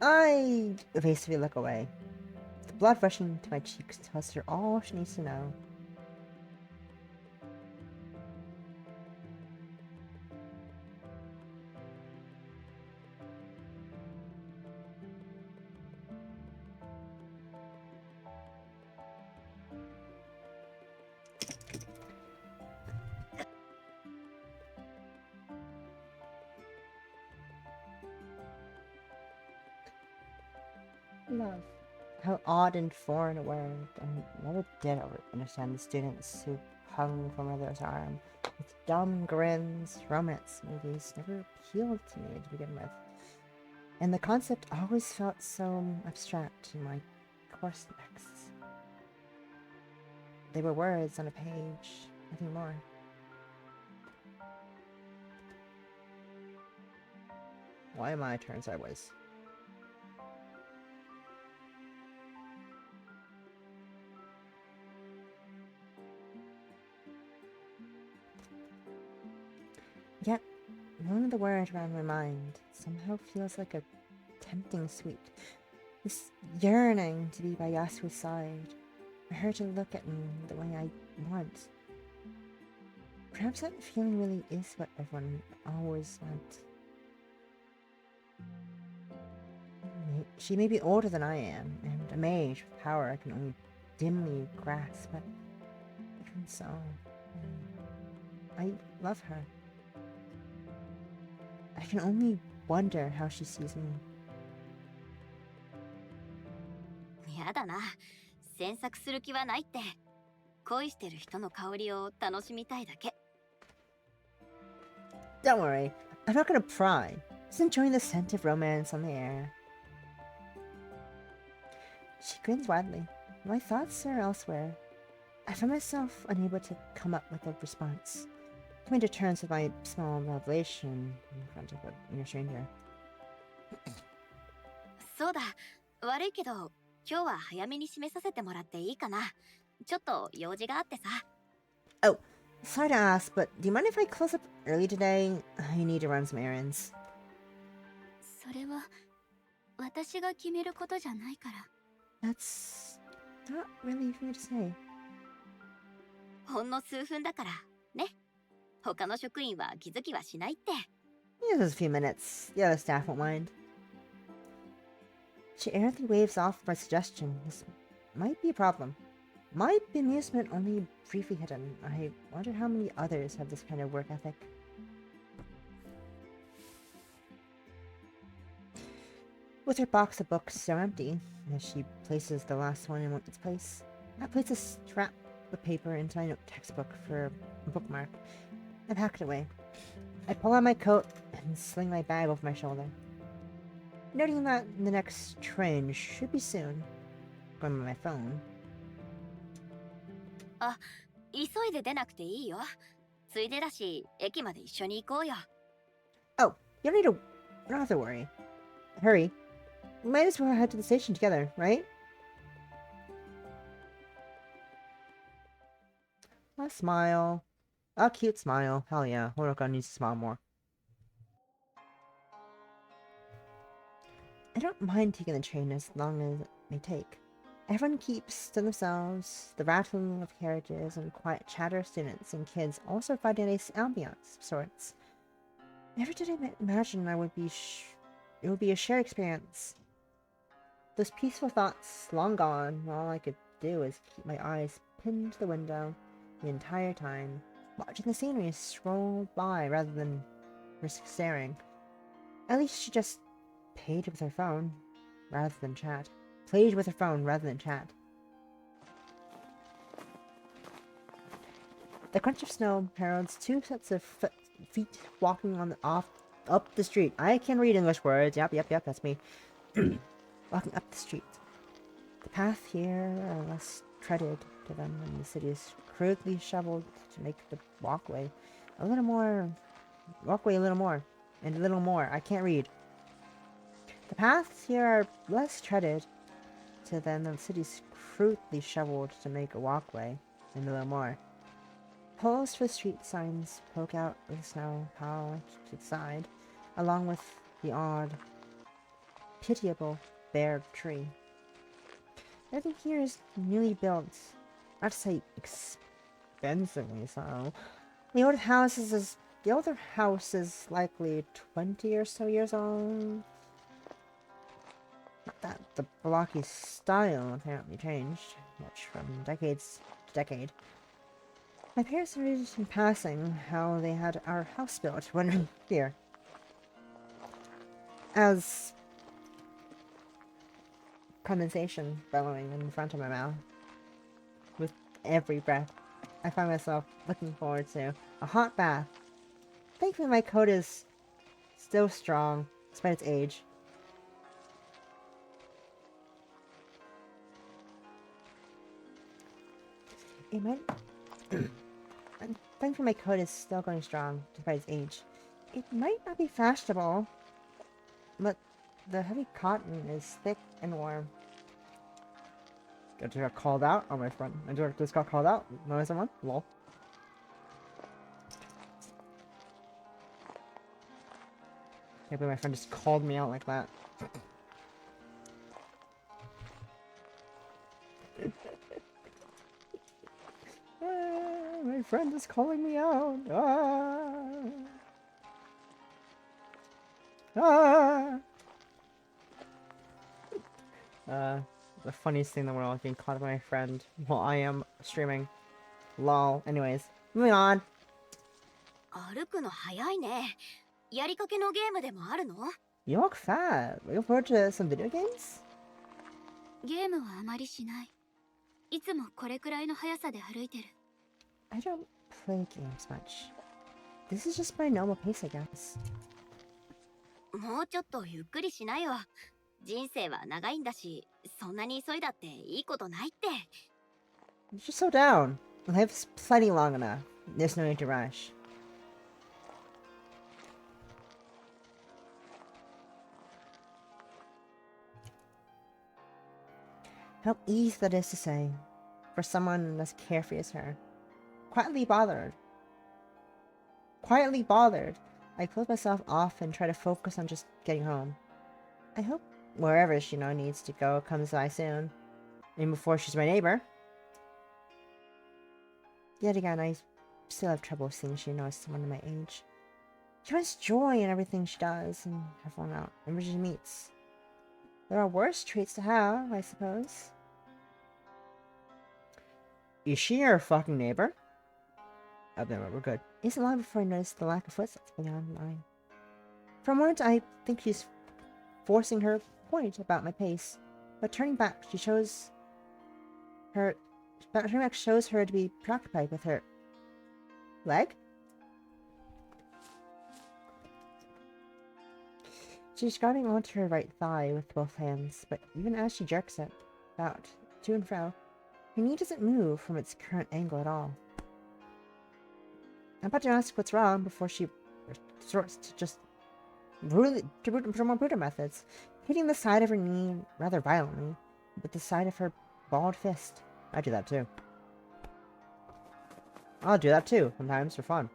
I evasively look away. The blood rushing to my cheeks tells her all she needs to know. Love. How odd and foreign a word. I never did understand the students who hung from others' arm with dumb grins. Romance movies never appealed to me to begin with. And the concept always felt so abstract in my course texts. They were words on a page, nothing more. Why am I turned sideways? Yet, none of the word around my mind somehow feels like a tempting sweet. This yearning to be by Yasuo's side, for her to look at me the way I want. Perhaps that feeling really is what everyone always wants. She may be older than I am, and a mage with power I can only dimly grasp, but even so, I love her. I can only wonder how she sees me. やだな。詮索する気はないって。恋してる人の香りを楽しみたいだけ。Don't worry, I'm not gonna pry. Just enjoying the scent of romance on the air. She grins widely. My thoughts are elsewhere. I find myself unable to come up with a response. Coming to terms with my small revelation in front of a near stranger. そうだ。悪いけど、今日は早めに締めさせてもらっていいかな。ちょっと用事があってさ。Oh, sorry to ask, but do you mind if I close up early today? I need to run some errands. それは私が決めることじゃないから。 That's not really for me to say. ほんの数分だからね。他の職員は気づきはしないって。Just a few minutes. The other staff won't mind. She airily waves off my suggestion. This might be a problem. My bemusement only briefly hidden. I wonder how many others have this kind of work ethic. With her box of books so empty, as she places the last one in its place, I place a scrap of paper into my textbook for a bookmark. I pack it away. I pull out my coat and sling my bag over my shoulder. Noting that the next train should be soon. Going by my phone. あ、急いで出なくていいよ。ついでだし、駅まで一緒に行こうよ。Oh, you don't need to... You don't have to worry. Hurry. We might as well head to the station together, right? A smile. A cute smile. Hell yeah. Horoko needs to smile more. I don't mind taking the train as long as it may take. Everyone keeps to themselves. The rattling of carriages and quiet chatter of students and kids also provide a nice ambiance of sorts. Never did I imagine it would be a shared experience. Those peaceful thoughts long gone, all I could do is keep my eyes pinned to the window the entire time, watching the scenery scroll by rather than risk staring. At least she just played with her phone rather than chat. Played with her phone rather than chat. The crunch of snow heralds two sets of feet walking up the street. I can read English words. Yep, that's me. Walking up the street. The path here are less treaded to them, and the city is crudely shoveled to make the walkway a little more. Walkway a little more. And a little more. I can't read. The paths here are less treaded to them, and the city's crudely shoveled to make a walkway and a little more. Poles for street signs poke out of the snow piled to the side, along with the odd, pitiable bare tree. Everything here is newly built, not to say expensively so. The older house is likely 20 or so years old. Not that the blocky style apparently changed much from decades to decade. My parents noted in passing how they had our house built when here. As condensation bellowing in front of my mouth. With every breath, I find myself looking forward to a hot bath. Thankfully my coat is still strong, despite its age. It might... Thankfully my coat is still going strong, despite its age. It might not be fashionable, but the heavy cotton is thick and warm. I just got called out on my front. I just got called out by someone? Lol. Can't believe my friend just called me out like that. My friend is calling me out. The funniest thing in the world, getting caught by my friend while I am streaming. Lol. Anyways, moving on. 歩くの早いね。やりかけのゲームでもあるの？ You look fat. Looking forward to some video games? ゲームはあまりしない。いつもこれくらいの速さで歩いてる。I don't play games much. This is just my normal pace, I guess. もうちょっとゆっくりしなよ。人生は長いんだし、そんなに急いだっていいことないって。You should slow down. Life's plenty long enough. There's no need to rush. How easy that is to say, for someone as carefree as her. Quietly bothered. I close myself off and try to focus on just getting home. I hope wherever she needs to go comes by soon. Even before she's my neighbor. Yet again, I still have trouble seeing she knows someone my age. She finds joy in everything she does and everyone she meets. There are worse traits to have, I suppose. Is she your fucking neighbor? Oh, no, we're good. It isn't long before I notice the lack of footsteps beyond mine. For a moment, I think she's forcing her point about my pace, but turning back shows her to be preoccupied with her leg. She's grabbing onto her right thigh with both hands, but even as she jerks it about to and fro, her knee doesn't move from its current angle at all. I'm about to ask what's wrong before she resorts to just more brutal methods, hitting the side of her knee rather violently with the side of her balled fist. I do that too. I'll do that too, sometimes for fun.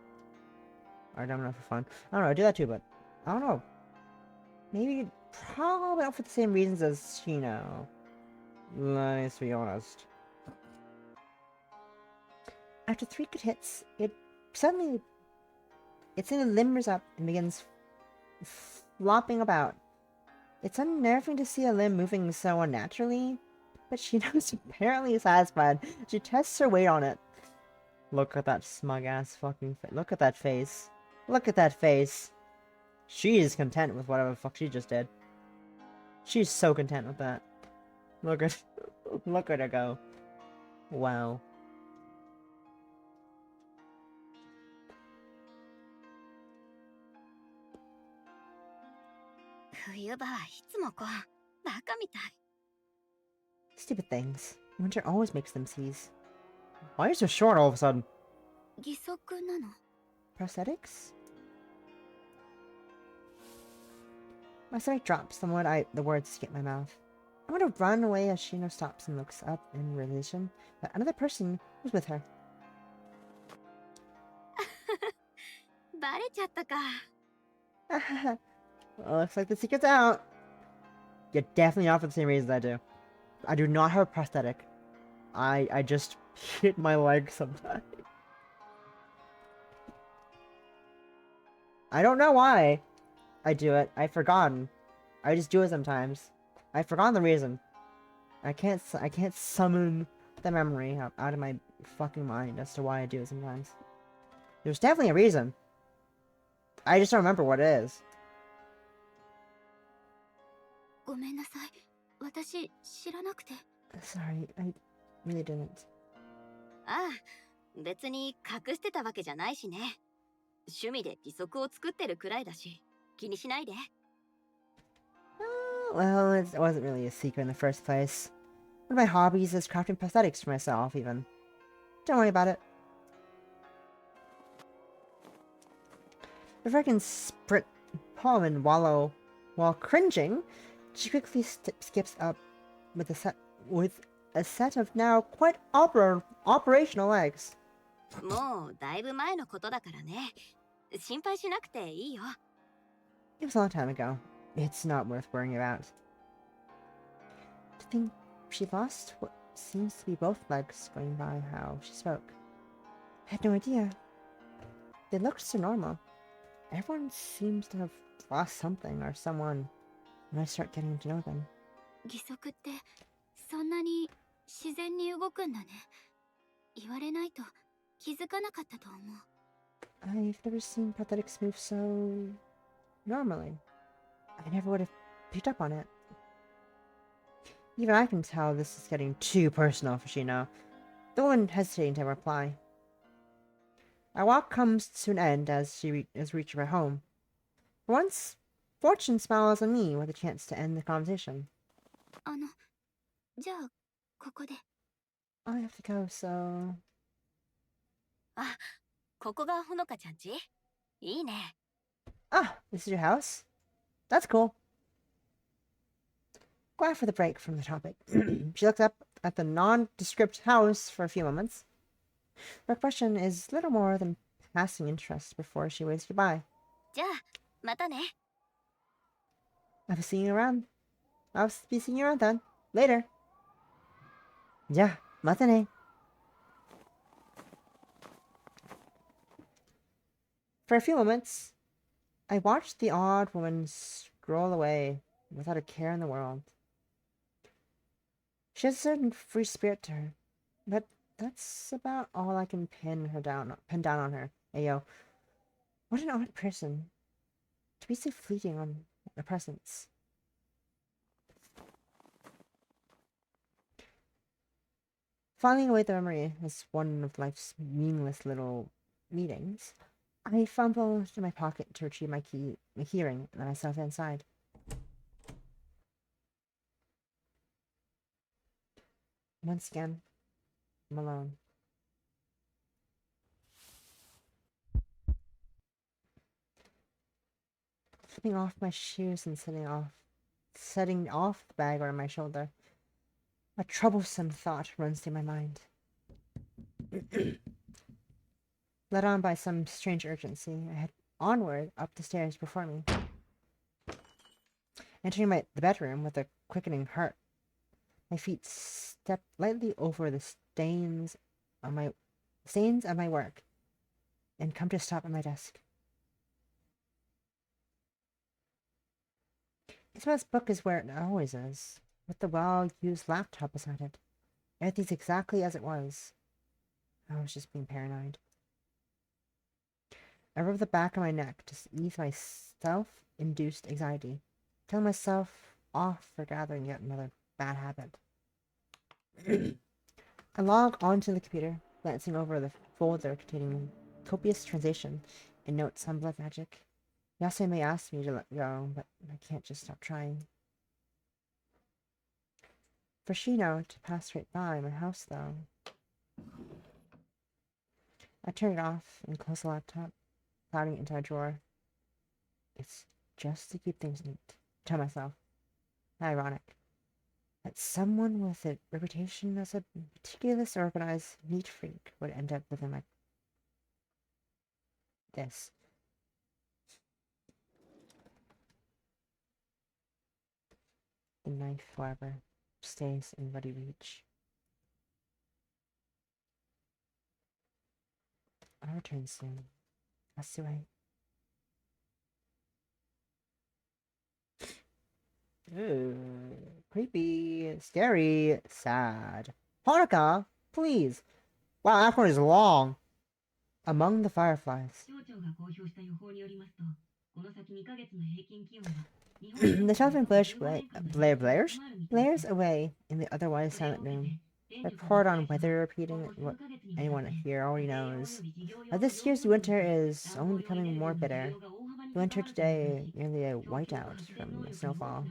Or I don't know, for fun. I don't know, I do that too, but I don't know. Maybe, probably not for the same reasons as Chino. Let's be honest. After 3 good hits, it suddenly limbers up and begins flopping about. It's unnerving to see a limb moving so unnaturally, but Shino's apparently satisfied. She tests her weight on it. Look at that smug-ass fucking face. Look at that face. Look at that face. She is content with whatever the fuck she just did. She's so content with that. Look at her go. Wow. Stupid things. Winter always makes them seize. Why are you so short all of a sudden? 義足なの？ Prosthetics? My stomach drops the moment the words skip my mouth. I want to run away as Shino stops and looks up in realization that another person was with her. バレちゃったか。 Well, looks like the secret's out. You're definitely not for the same reasons I do. I do not have a prosthetic. I just hit my leg sometimes. I don't know why I do it. I've forgotten. I just do it sometimes. I've forgotten the reason. I can't summon the memory out of my fucking mind as to why I do it sometimes. There's definitely a reason. I just don't remember what it is. ごめんなさい。私知らなくて。 Sorry, I really didn't. ああ、別に隠してたわけじゃないしね。趣味で義足を作ってるくらいだし、気にしないで。Well, it wasn't really a secret in the first place. One of my hobbies is crafting prosthetics for myself, even. Don't worry about it. Before I can sprint home and wallow while cringing, she quickly skips up with a set of now quite operational legs. もうだいぶ前のことだからね。心配しなくていいよ。It was a long time ago. It's not worth worrying about. To think she lost what seems to be both legs going by how she spoke. I had no idea. They looked so normal. Everyone seems to have lost something or someone when I start getting to know them. 義足ってそんなに自然に動くんだね。言われないと気づかなかったと思う。I've never seen prosthetics move so normally. I never would have picked up on it. Even I can tell this is getting too personal for Shino. The woman hesitating to reply. Our walk comes to an end as she is reaching her home. For once, fortune smiles on me with a chance to end the conversation. じゃあここで。I have to go, so... あ、ここがほのかちゃんち？いいね。Ah, this is your house? That's cool. Glad for the break from the topic. She looked up at the nondescript house for a few moments. Her expression is little more than passing interest before she waves goodbye. じゃあ、またね。I'll be seeing you around. I'll be seeing you around then. Later. じゃあ、またね. For a few moments, I watched the odd woman stroll away without a care in the world. She has a certain free spirit to her, but that's about all I can pin down on her. Ayo, what an odd person to be so fleeting on a presence. Filing away the memory as one of life's meaningless little meetings, I fumbled in my pocket to retrieve my keyring, and then I stepped inside. Once again, I'm alone. Flipping off my shoes and setting off the bag on my shoulder. A troublesome thought runs through my mind. Led on by some strange urgency, I head onward up the stairs before me. Entering the bedroom with a quickening heart, my feet step lightly over the stains of my work and come to a stop at my desk. Isabel's book is where it always is, with the well-used laptop beside it. Everything's exactly as it was. I was just being paranoid. I rub the back of my neck to ease my self-induced anxiety, telling myself off for gathering yet another bad habit. I log onto the computer, glancing over the folder containing copious translation and notes on blood magic. Yase may ask me to let go, but I can't just stop trying. For Shino to pass right by my house, though. I turn it off and close the laptop, clouding it into a drawer. It's just to keep things neat. Tell myself. Ironic. That someone with a reputation as a meticulous, organized, neat freak would end up living like this. The knife, however, stays in ready reach. I'll return soon. Asue. Ooh, creepy, scary, sad. Hanukkah, please. Wow, that one is long. Among the fireflies. The telephone blares away in the otherwise silent room. Report on weather repeating what anyone here already knows. This year's winter is only becoming more bitter. The winter today nearly a whiteout from the snowfall.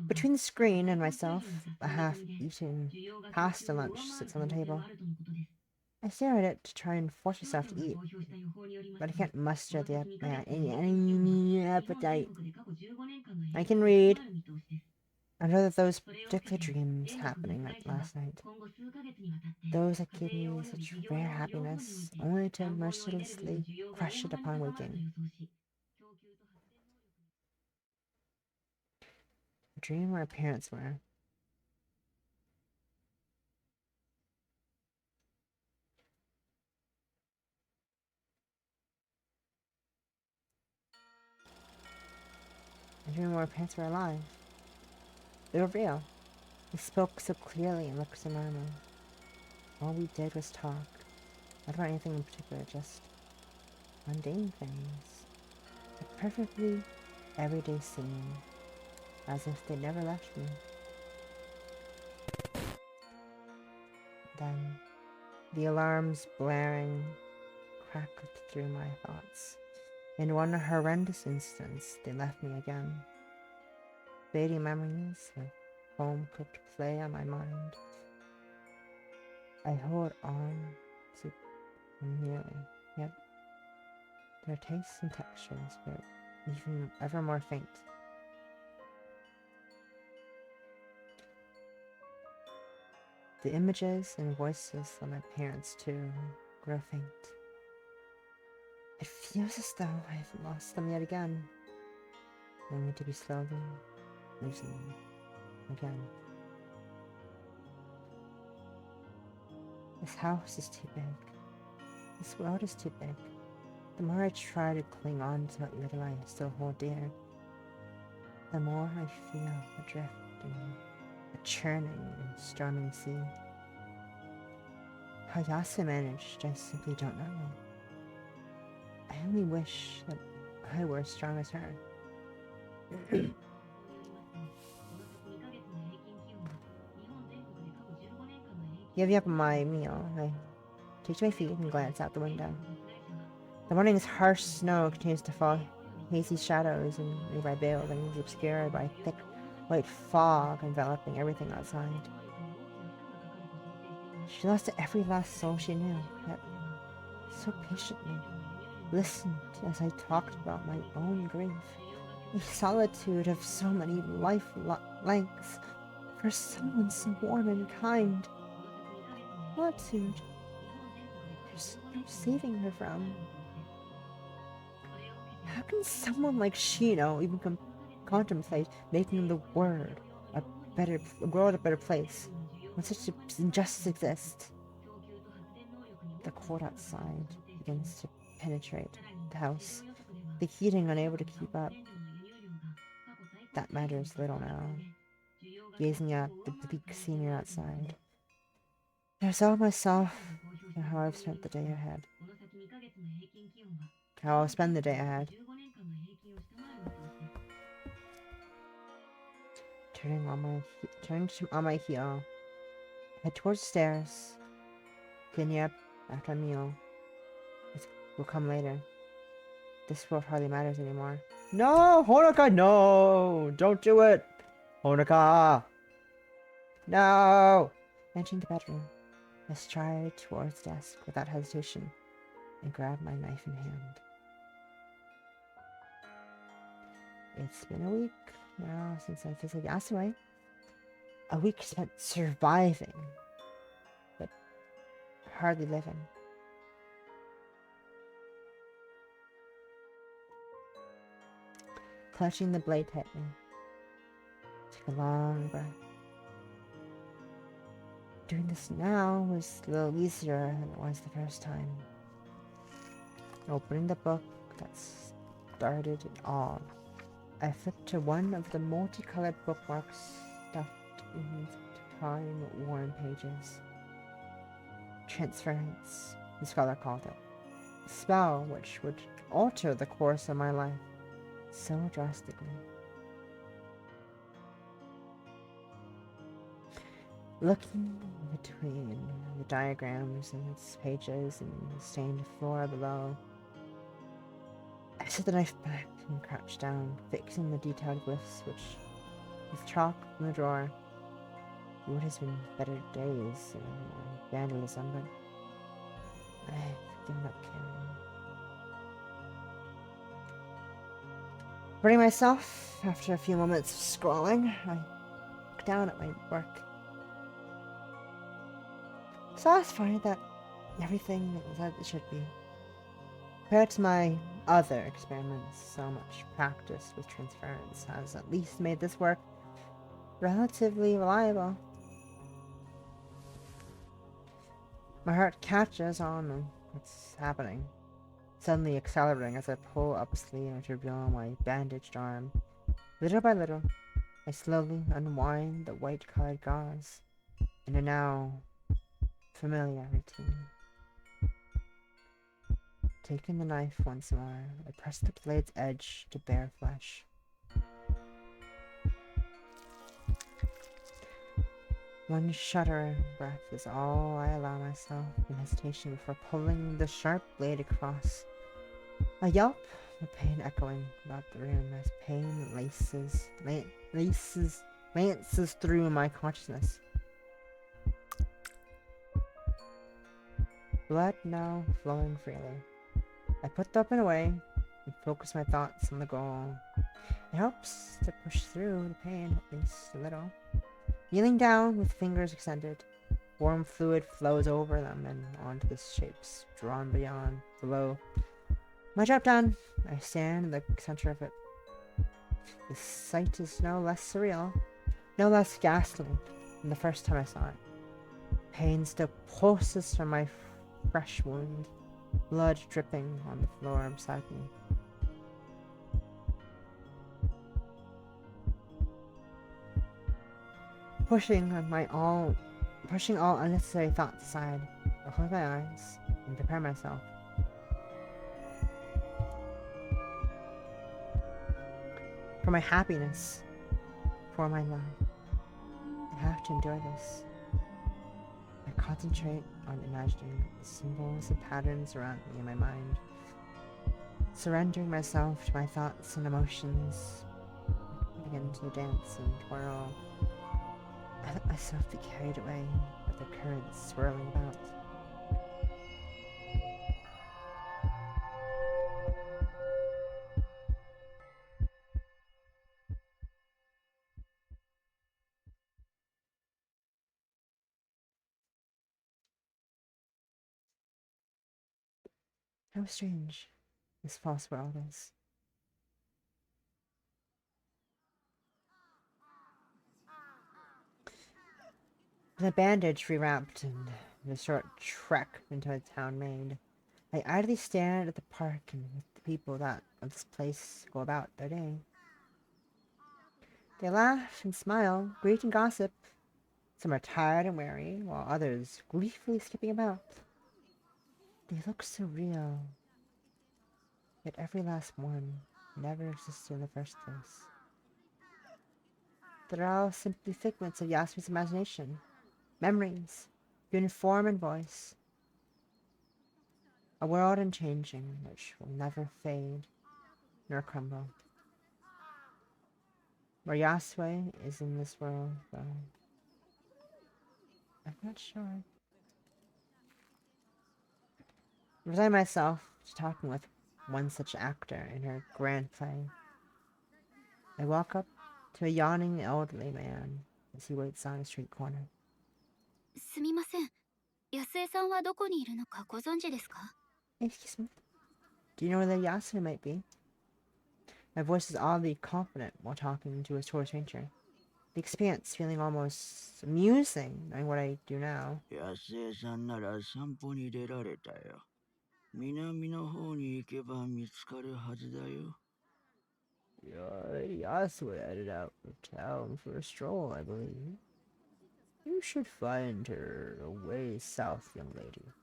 Between the screen and myself, a half-eaten pasta lunch sits on the table. I stare at it to try and force myself to eat, but I can't muster any appetite. I can read. I know that those particular dreams happening last night, those that give me such rare happiness, only to mercilessly crush it upon waking. A dream where our parents were. A dream where our parents were alive. They were real. They spoke so clearly and looked so normal. All we did was talk. Not about anything in particular, just mundane things. A perfectly everyday scene, as if they never left me. Then, the alarms blaring crackled through my thoughts. In one horrendous instance, they left me again. Fading memories of home-cooked play on my mind. I hold on to them nearly, yet their tastes and textures were even ever more faint. The images and voices of my parents, too, grow faint. It feels as though I've lost them yet again, only to be slowly losing them again. This house is too big. This world is too big. The more I try to cling on to what little I still hold dear, the more I feel adrift in a churning and storming sea. How Yasa managed, I simply don't know. I only wish that I were as strong as her. Give up my meal. I take to my feet and glance out the window. The morning's harsh snow continues to fall, hazy shadows in nearby buildings obscured by thick white fog enveloping everything outside. She lost every last soul she knew, yet so patiently listened as I talked about my own grief, a solitude of so many life lengths for someone so warm and kind. Solitude there's no saving her from. How can someone like Shino even contemplate making the world a better place when such injustice exists? The cold outside begins to penetrate the house, the heating unable to keep up. That matters little now. Gazing at the bleak scenery outside, I resolve myself to how I've spent the day ahead. How I'll spend the day ahead. Turning on my heel, head towards the stairs. Cleaning up after a meal. It will come later. This world hardly matters anymore. No! Honoka, no! Don't do it! Honoka! No! Entering the bedroom, I stride towards the desk without hesitation and grab my knife in hand. It's been a week now since I physically passed away. A week spent surviving, but hardly living. Clutching the blade tightly, take a long breath. Doing this now was a little easier than it was the first time. Opening the book that started it all, I flipped to one of the multicolored bookmarks stuffed into time-worn pages. Transference, the scholar called it. A spell which would alter the course of my life so drastically. Looking between the diagrams and its pages and the stained floor below, I set the knife back and crouched down, fixing the detailed glyphs which, with chalk in the drawer, would have been better days of vandalism, but I've given up caring. Burning myself, after a few moments of scrolling, I down at my work. Satisfying that everything is as it should be. Compared to my other experiments, so much practice with transference has at least made this work relatively reliable. My heart catches on what's happening, suddenly accelerating as I pull up a sleeve to reveal my bandaged arm. Little by little, I slowly unwind the white-colored gauze in a now familiar routine. Taking the knife once more, I press the blade's edge to bare flesh. One shuddering breath is all I allow myself in hesitation before pulling the sharp blade across. A yelp, the pain echoing about the room as pain lances through my consciousness. Blood now flowing freely. I put the weapon away and focus my thoughts on the goal. It helps to push through the pain at least a little. Kneeling down with fingers extended, warm fluid flows over them and onto the shapes drawn below. My job done, I stand in the center of it. The sight is no less surreal, no less ghastly than the first time I saw it. Pain still pulses from my fresh wound, blood dripping on the floor beside me. Pushing all unnecessary thoughts aside, I close my eyes and prepare myself. For my happiness, for my love, I have to endure this. I concentrate on imagining the symbols and patterns around me in my mind, surrendering myself to my thoughts and emotions. I begin to dance and twirl. I let myself be carried away with the currents swirling about. How strange this false world is. The bandage rewrapped and the short trek into a town made, I idly stand at the park and with the people that of this place go about their day. They laugh and smile, greet and gossip. Some are tired and weary, while others gleefully skipping about. They look so real, yet every last one never existed in the first place. They're all simply figments of Yasmin's imagination, memories, given form and voice. A world unchanging, which will never fade nor crumble. Where Yasue is in this world, though, I'm not sure. I resign myself to talking with one such actor in her grand play. I walk up to a yawning elderly man as he waits on a street corner. すみません。安江さんはどこにいるのかご存知ですか? Excuse me. Do you know where the Yasue might be? My voice is oddly confident while talking to a tour stranger. The experience feeling almost amusing knowing what I do now. 安江さんなら散歩に出られたよ。南の方に行けば見つかるはずだよ。Yasue headed out of town for a stroll, I believe. You should find her away south, young lady.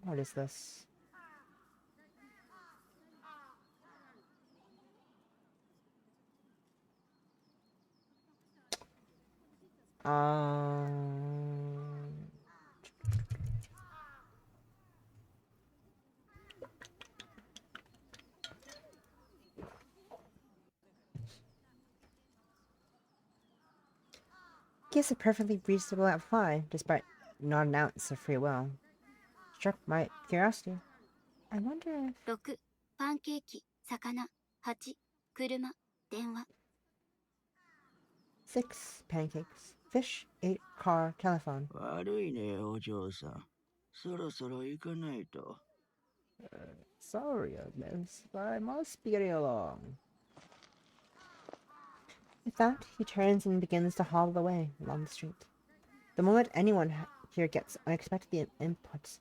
What is this? Gives a perfectly reasonable reply, despite not an ounce of free will. Struck my curiosity. I wonder if... 6、パンケーキ、魚。8、車、電話。 6 pancakes, fish, 8 car, telephone. 悪いね、お嬢さん。そろそろ行かないと。Sorry, Agnes, but I must be getting along. With that, he turns and begins to hobble away along the street. The moment anyone here gets unexpected inputs,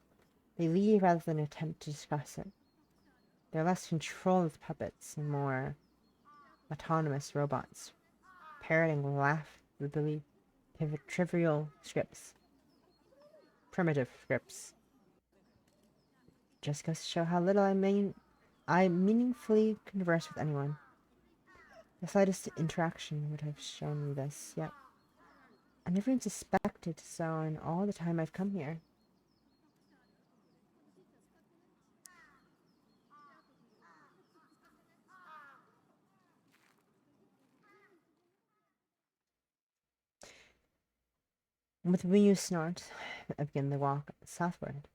they leave rather than attempt to discuss it. They're less controlled with puppets and more autonomous robots, parroting laughably trivial scripts. Primitive scripts. Just goes to show how little I meaningfully converse with anyone. The slightest interaction would have shown me this, yet I never even suspected so in all the time I've come here. With a wee snort, I begin the walk southward.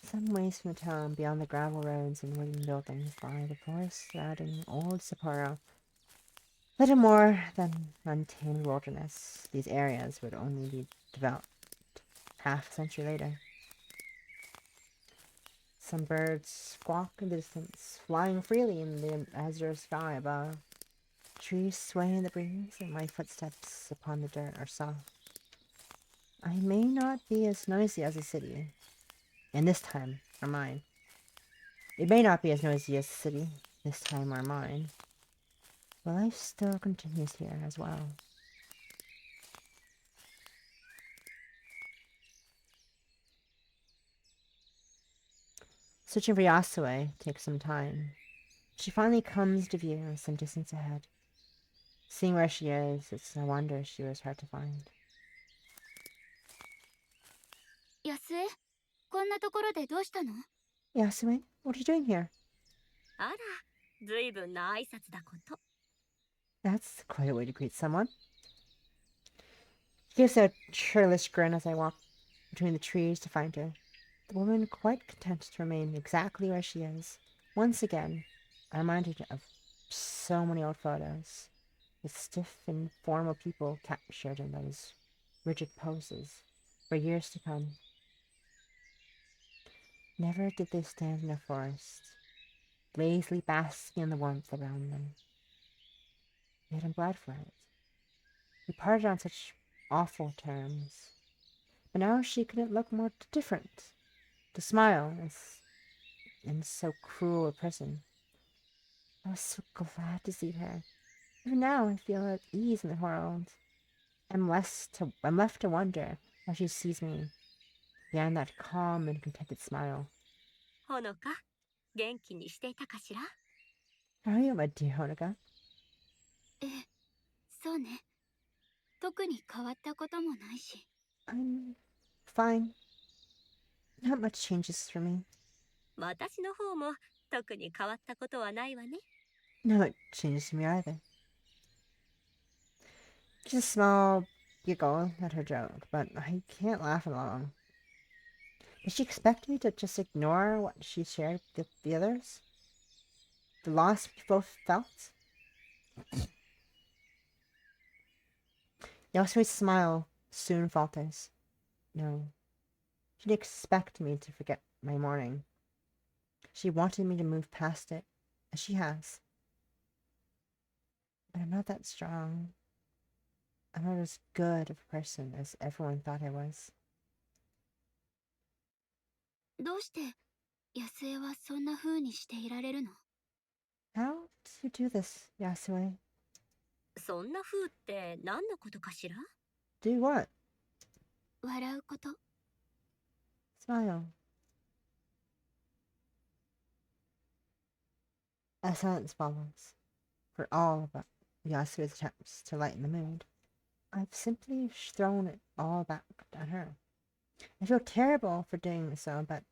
Some ways from the town, beyond the gravel roads and wooden buildings, lie the forest surrounding old Sapporo. Little more than untamed wilderness, these areas would only be developed half a century later. Some birds squawk in the distance, flying freely in the azure sky above. Trees sway in the breeze, and my footsteps upon the dirt are soft. I may not be as noisy as the city, and this time are mine. It may not be as noisy as the city, this time are mine. But life still continues here as well. Searching for Yasue takes some time. She finally comes to view some distance ahead. Seeing where she is, it's no wonder she was hard to find. 安江、こんなところでどうしたの？ Yasue, what are you doing here? あら、ずいぶんな挨拶だこと。 That's quite a way to greet someone. He gives a churlish grin as I walk between the trees to find her. The woman quite content to remain exactly where she is. Once again, I'm reminded of so many old photos, with stiff and formal people captured in those rigid poses for years to come. Never did they stand in a forest, lazily basking in the warmth around them. Yet I'm glad for it. We parted on such awful terms, but now she couldn't look more different. To smile is in so cruel a prison. I was so glad to see her. Even now I feel at ease in the world. I'm left to wonder how she sees me behind that calm and contented smile. ほのか、元気にしていたかしら？ How are you, my dear Honoka? ええ、そうね。特に変わったこともないし。 I'm fine. Not much changes for me. 私の方も特に変わったことはないわね。 Not much changes to me either. Just a small giggle at her joke, but I can't laugh along. Did she expect me to just ignore what she shared with the others? The loss we both felt? Yasue's smile soon falters. No, she didn't expect me to forget my mourning. She wanted me to move past it, as she has. But I'm not that strong. I'm not as good of a person as everyone thought I was. どうして安江はそんな風にしていられるの？ How do you do this, Yasue? そんな風って何のことかしら？ Do what? 笑うこと。 Smile. A silence follows. For all of Yasue's attempts to lighten the mood, I've simply thrown it all back on her. I feel terrible for doing so, but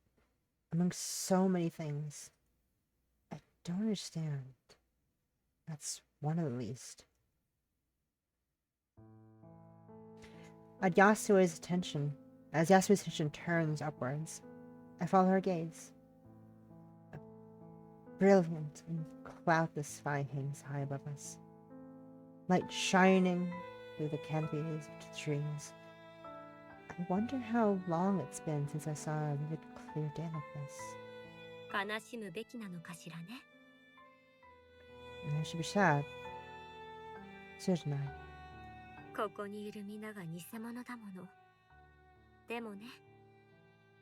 among so many things, I don't understand. That's one at least. As Yasuo's attention turns upwards, I follow her gaze. A brilliant and cloudless sky hangs high above us. Light shining through the canopies of the trees. I wonder how long it's been since I saw a vivid, clear day like this. 悲しむべきなのかしらね。 And I should be sad. Shouldn't I? ここにいる皆が偽物だもの。でもね、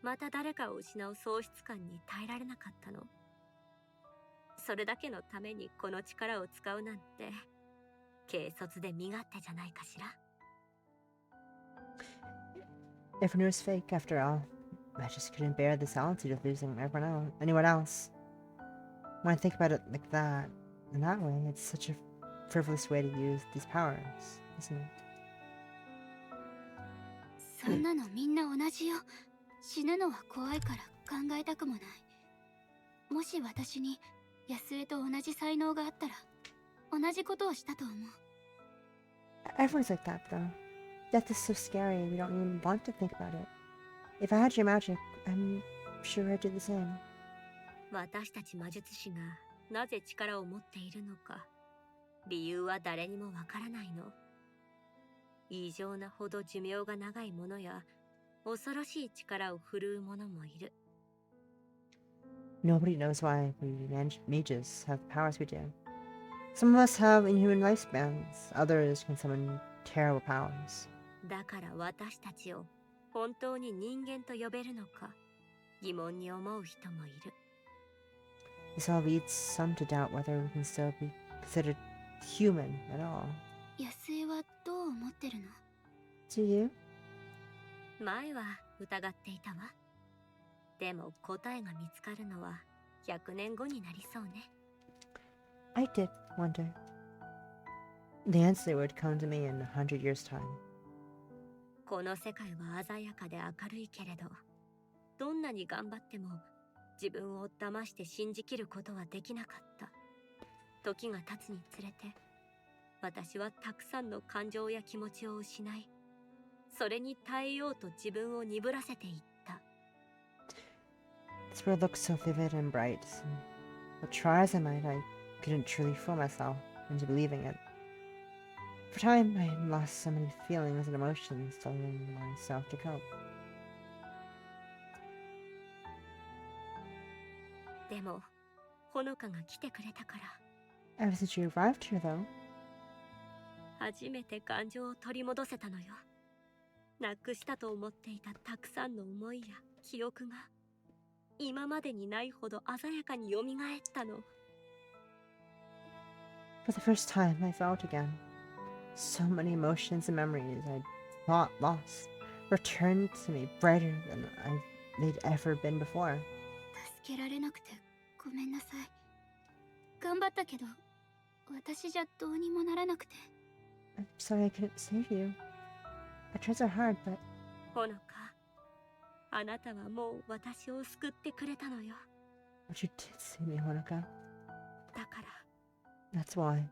また誰かを失う喪失感に耐えられなかったの。それだけのためにこの力を使うなんて、軽率で身勝手じゃないかしら。 If it was fake, after all, I just couldn't bear the solitude of losing anyone else. When I think about it like that, in that way, it's such a frivolous way to use these powers, isn't it? そんなのみんな同じよ。死ぬのは怖いから考えたくもない。もし私に安江と同じ才能があったら、同じことをしたと思う。Everyone's like that, though. Death is so scary, we don't even want to think about it. If I had your magic, I'm sure I'd do the same. 私たち魔術師がなぜ力を持っているのか、理由は誰にもわからないの。異常なほど寿命が長いものや、恐ろしい力を振るう者もいる。Nobody knows why we mages have the powers we do. Some of us have inhuman lifespans, others can summon terrible powers. だから私たちを本当に人間と呼べるのか、疑問に思う人もいる。This all leads some to doubt whether we can still be considered human at all. 安江はどう思ってるの？ Do you? 前は疑っていたわ。でも答えが見つかるのは100年後になりそうね。I did wonder. The answer would come to me in 100 years' time. この世界は鮮やかで明るいけれど、どんなに頑張っても自分を騙して信じきることはできなかった。時が経つにつれて、私はたくさんの感情や気持ちを失い、それに耐えようと自分を鈍らせていった。This world looks so vivid and bright, but try as I might, I couldn't truly fool myself into believing it. For time, I had lost so many feelings and emotions, telling myself to cope. でも、ほのかが来てくれたから。 Ever since you arrived here, though, 初めて感情を取り戻せたのよ。なくしたと思っていたたくさんの思いや記憶が今までにないほど鮮やかに蘇ったの。 for the first time, I felt again. So many emotions and memories I'd thought lost returned to me brighter than they'd ever been before. 助けられなくてごめんなさい。頑張ったけど、私じゃどうにもならなくて。I'm sorry I couldn't save you. I tried so hard, but ほのか、あなたはもう私を救ってくれたのよ。 but you did save me, Honoka. だから That's why.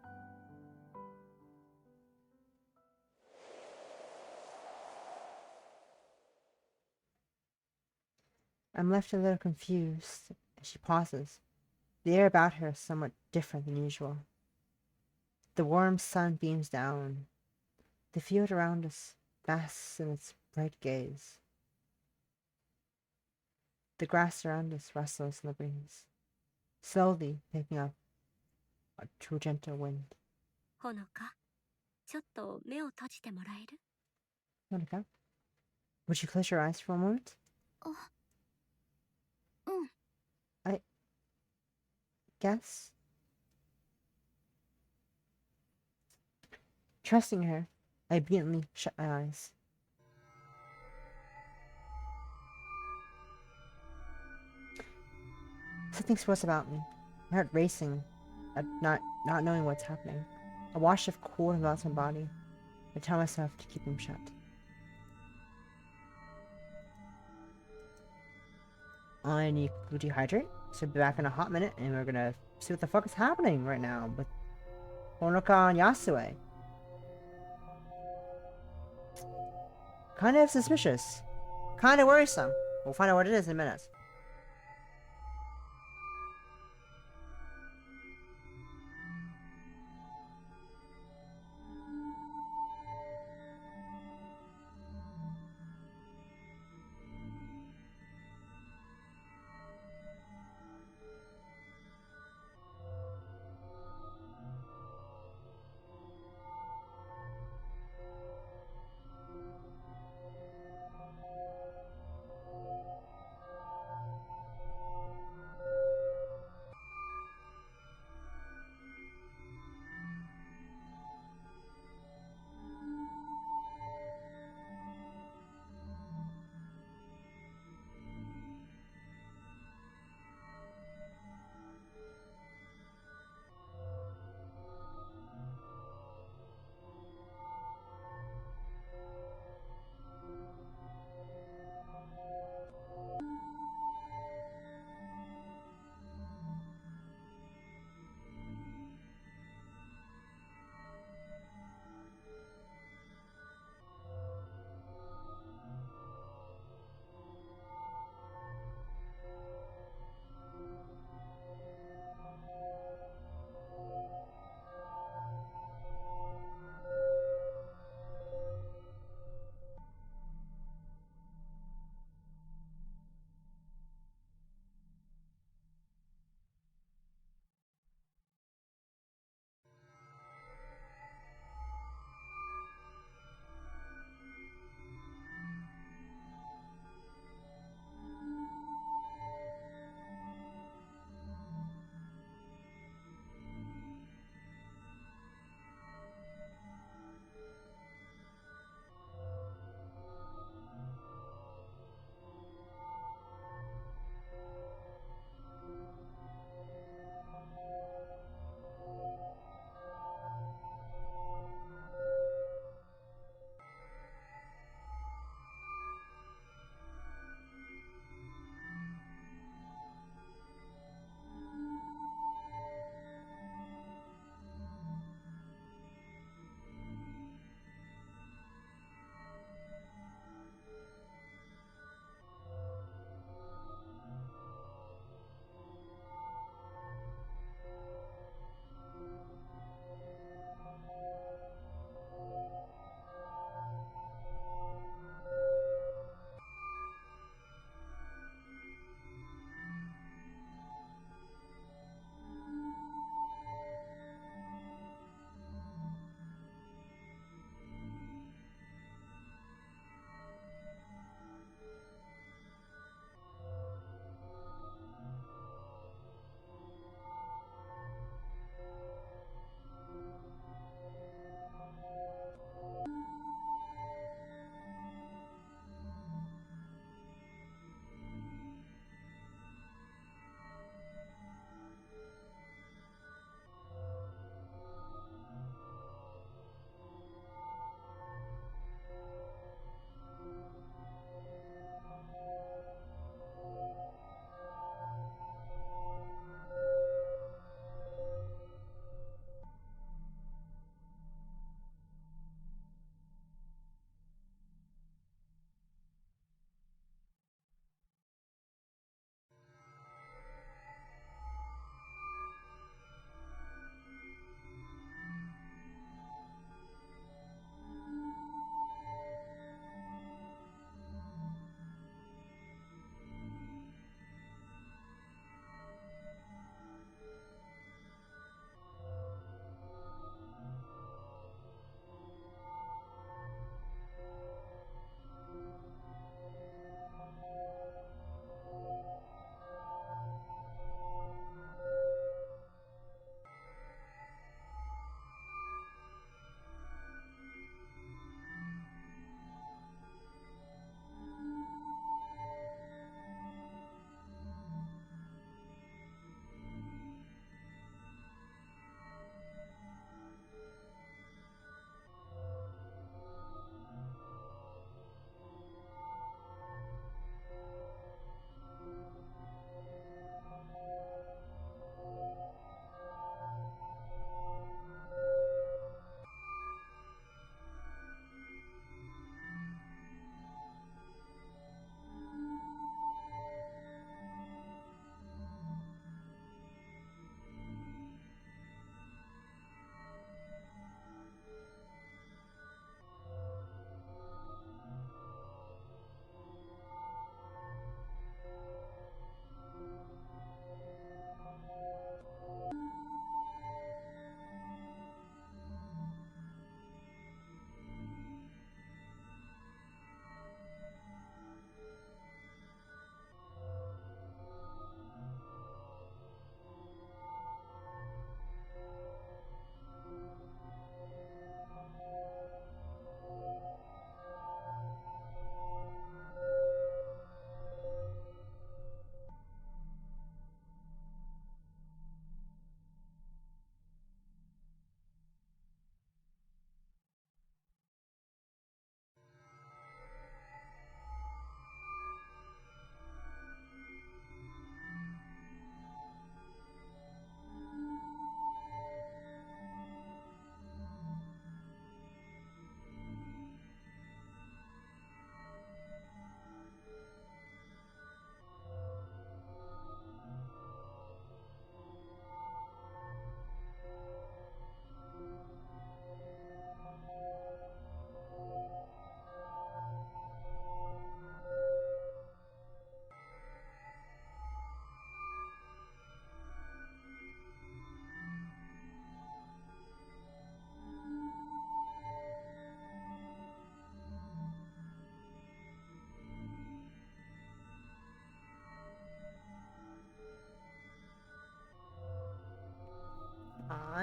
I'm left a little confused as she pauses. The air about her is somewhat different than usual. The warm sun beams down. The field around us basks in its bright gaze. The grass around us rustles in the breeze, slowly picking up to a gentle wind. ほのか、ちょっと目を閉じてもらえる？ Monica, would you close your eyes for a moment? あ、うん。 Guess? Trusting her, I obediently shut my eyes. Something swirls about me, my heart racing, not knowing what's happening. A wash of cold melts my body. I tell myself to keep them shut. I need to dehydrate, so be back in a hot minute, and we're gonna see what the fuck is happening right now with Honoka and Yasue. Kind of suspicious. Kind of worrisome. We'll find out what it is in a minute.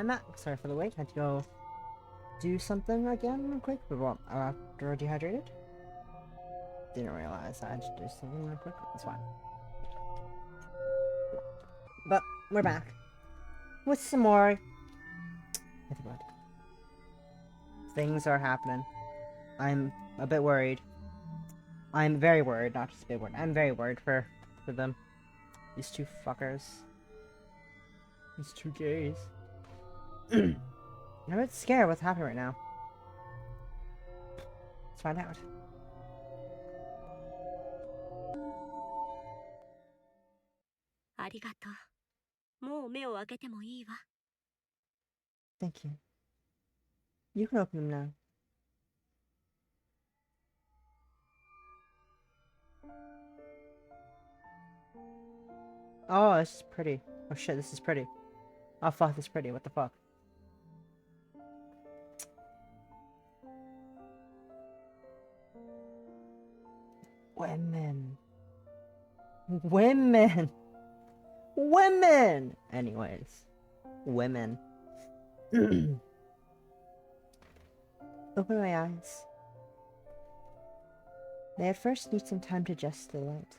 I'm at. Sorry for the wait. Had to go do something again real quick. But well, after dehydrated. Didn't realize I had to do something real quick. It's fine. But we're back with some more. Things are happening. I'm a bit worried. I'm very worried, not just a bit worried. I'm very worried for them. These two fuckers. These two gays. I'm a bit scared what's happening right now. Let's find out. Thank you. You can open them now. Oh, this is pretty. Oh shit, this is pretty. Oh fuck, this is pretty. What the fuck? Women. Women. Women. Anyways. Women. Open my eyes. They at first need some time to adjust to the light.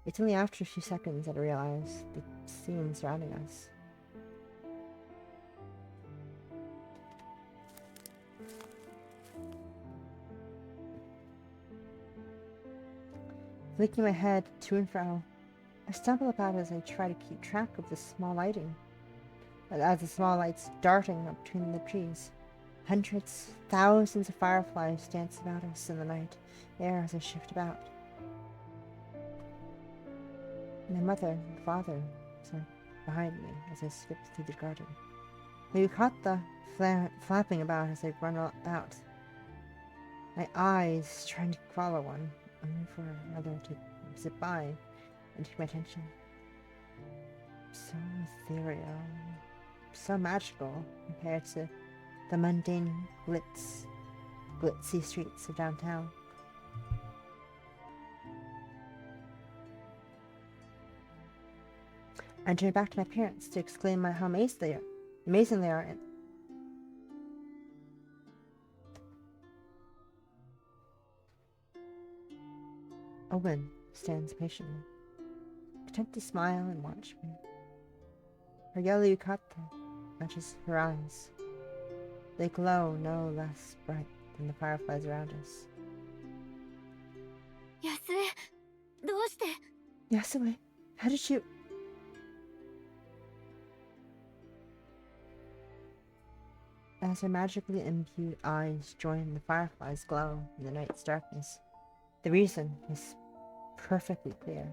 It's only after a few seconds that I realize the scene surrounding us. Flicking my head to and fro, I stumble about as I try to keep track of the small lighting. As the small lights darting up between the trees. Hundreds, thousands of fireflies dance about us in the night air as I shift about. My mother and father are behind me as I skip through the garden. You caught the flapping about as I run about. My eyes trying to follow one, only for another to zip by and take my attention. So ethereal, so magical compared to the mundane glitzy streets of downtown. I turn back to my parents to exclaim how amazing they are. Owen stands patiently, content to smile and watch me. Her yellow yukata matches her eyes. They glow no less bright than the fireflies around us. Yasue, how did you... As her magically imbued eyes join the fireflies' glow in the night's darkness, the reason is perfectly clear.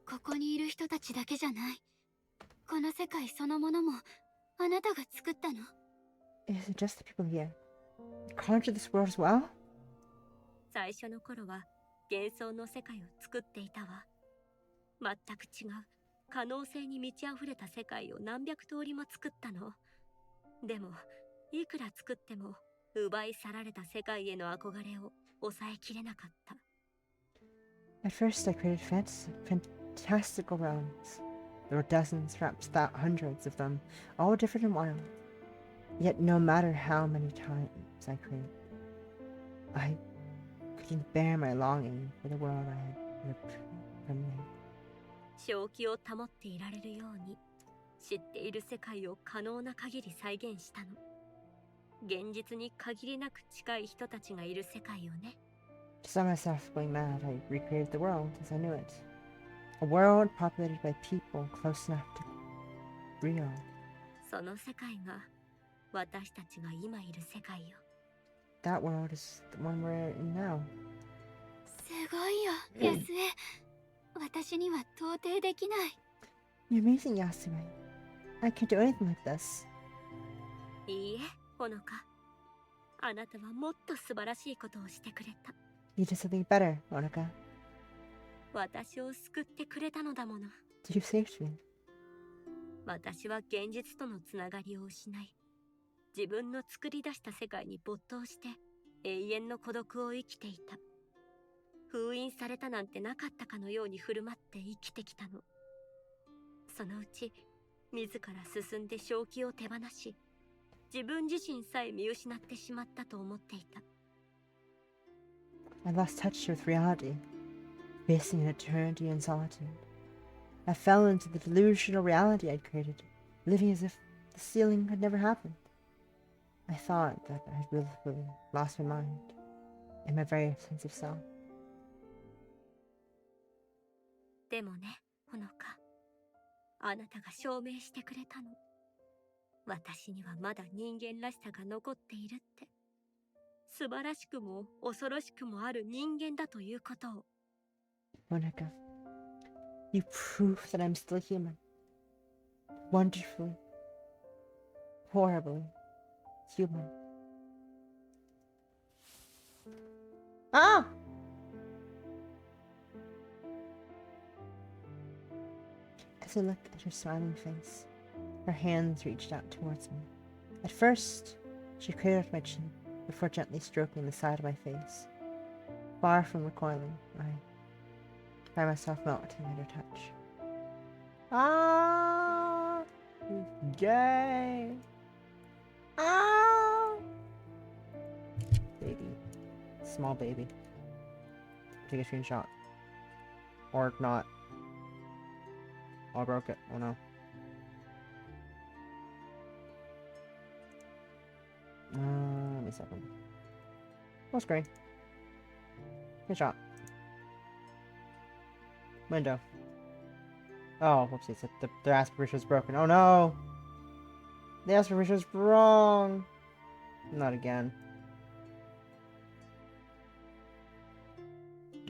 ここにいる人たちだけじゃない。この世界そのものもあなたが作ったの？ It isn't just the people here. You conjured this world as well? 最初の頃は幻想の世界を作っていたわ。全く違う可能性に満ち溢れた世界を何百通りも作ったの。でもいくら作っても奪い去られた世界への憧れを抑えきれなかった。At first I created fantastical realms. There were dozens, perhaps hundreds of them, all different and wild. Yet no matter how many times I created, I couldn't bear my longing for the world I had ripped from me. 正気を保っていられるように知っている世界を可能な限り再現したの。現実に限りなく近い人たちがいる世界をね。To stop myself going mad, I recreated the world as I knew it. A world populated by people close enough to real. その世界が私たちが今いる世界よ。That world is the one we're in now. すごいよ、ヤスエ。私には到底できない。You're amazing, Yasue. I can't do anything like this. いいえ、ほのか。あなたはもっと素晴らしいことをしてくれた。You did something better, Monica. 私を救ってくれたのだもの。You saved me. 私は現実とのつながりを失い、自分の作り出した世界に没頭して永遠の孤独を生きていた。封印されたなんてなかったかのように振る舞って生きてきたの。そのうち自ら進んで正気を手放し、自分自身さえ見失ってしまったと思っていた。I lost touch with reality, facing an eternity in solitude. I fell into the delusional reality I'd created, living as if the ceiling had never happened. I thought that I had really lost my mind, and my very sense of self. でもね、ほのか、あなたが証明してくれたの。私にはまだ人間らしさが残っているって。素晴らしくも恐ろしくもある人間だということを。Monica, you prove that I'm still human. Wonderfully, horribly human. Ah! As I looked at her smiling face, her hands reached out towards me. At first, she cradled my chin before gently stroking the side of my face. Far from recoiling, I found myself melting at her touch. Ah! Gay! Ah! Baby. Small baby. Take a screenshot. Or not. Oh, I broke it. Oh no. Let me a second. Full screen. Good shot. Window. Oh, whoopsies. The aspect ratio is broken. Oh no! The aspect ratio is wrong! Not again.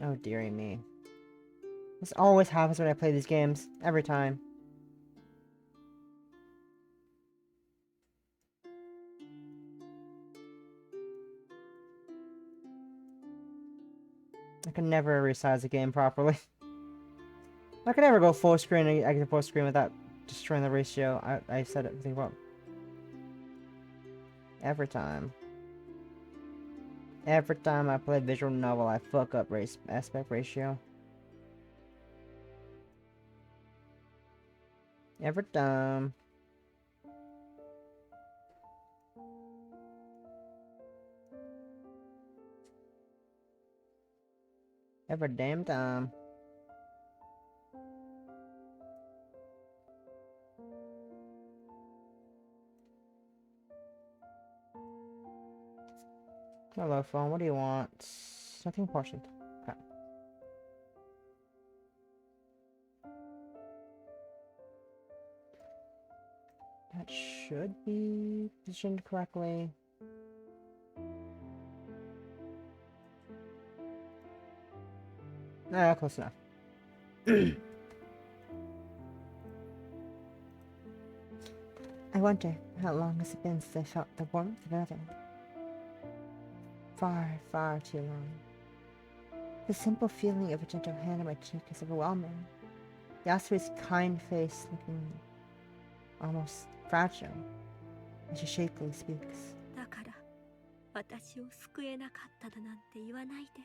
Oh dearie me. This always happens when I play these games. Every time. I can never resize a game properly. I can never go full screen and exit full screen without destroying the ratio. I said it really well. Every time. Every time I play visual novel, I fuck up aspect ratio. Every time. Every damn time. Hello, phone. What do you want? Nothing important. Okay. That should be positioned correctly. Ah, close enough. I wonder how long has it been since I felt the warmth of another. Far, far too long. The simple feeling of a gentle hand on my cheek is overwhelming. Yasui's kind face looking almost fragile as she shakily speaks. だから私を救えなかっただなんて言わないで。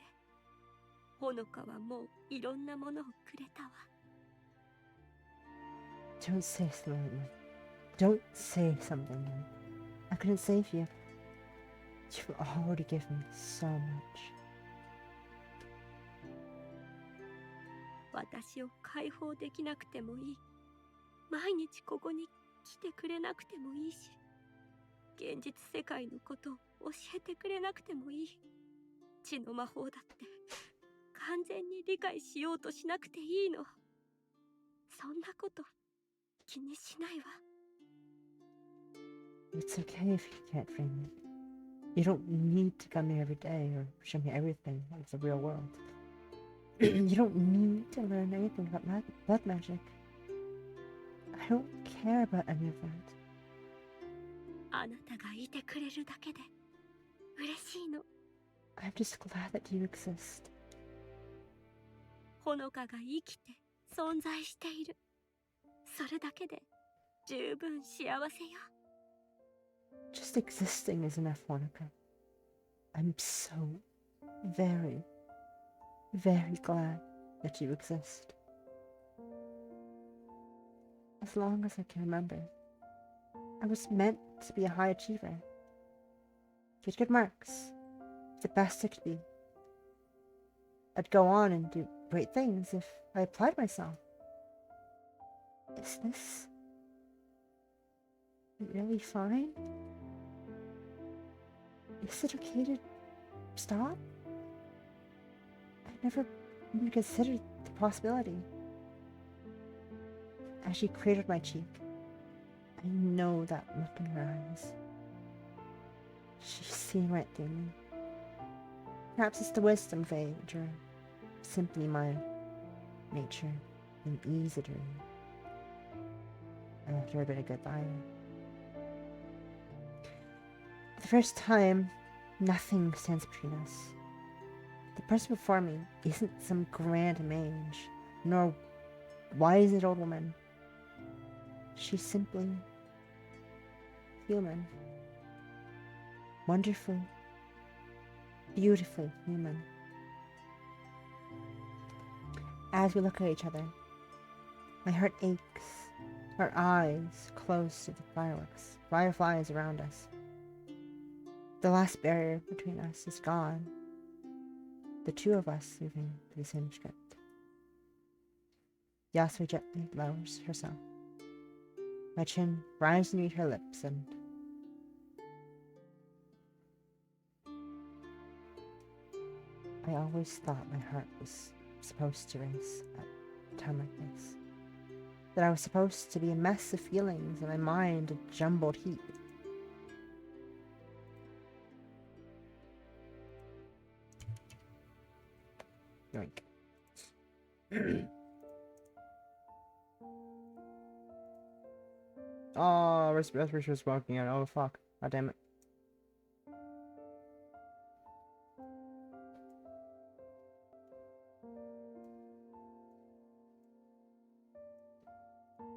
ほのかはもういろんなものをくれたわ。Don't say something. Don't say something. I couldn't save you. You've already given me so much. 私を解放できなくてもいい。毎日ここに来てくれなくてもいいし、現実世界のことを教えてくれなくてもいい。血の魔法だって完全に理解しようとしなくていいの。そんなこと気にしないわ。It's okay if you can't frame me. You don't need to come here every day or show me everything of the real world. You don't need to learn anything about blood magic. I don't care about any of that. あなたがいてくれるだけで嬉しいの。I'm just glad that you exist. ほのかが生きて存在している。それだけで十分幸せよ。Just existing is enough, Monica. I'm so very, very glad that you exist. as long as I can remember. I was meant to be a high achiever. Get good marks. The best I could be. I'd go on and do great things if I applied myself. Is this really fine? Is it okay to stop? I never even considered the possibility. As she cradled my cheek, I know that look in her eyes. She's seen right through me. Perhaps it's the wisdom of age, or simply my nature and easy to read. I left her a bit of goodbye. For the first time, nothing stands between us. The person before me isn't some grand mage, nor wizened old woman. She's simply human. Wonderfully, beautifully human. As we look at each other, my heart aches, our eyes close to the fireflies around us. The last barrier between us is gone, the two of us moving to the same script. Yasui gently lowers herself. My chin rises to meet her lips, and I always thought my heart was supposed to race at a time like this. That I was supposed to be a mess of feelings and my mind a jumbled heap. Yoink. Oh, respiration was smoking out. Oh, fuck. God damn it.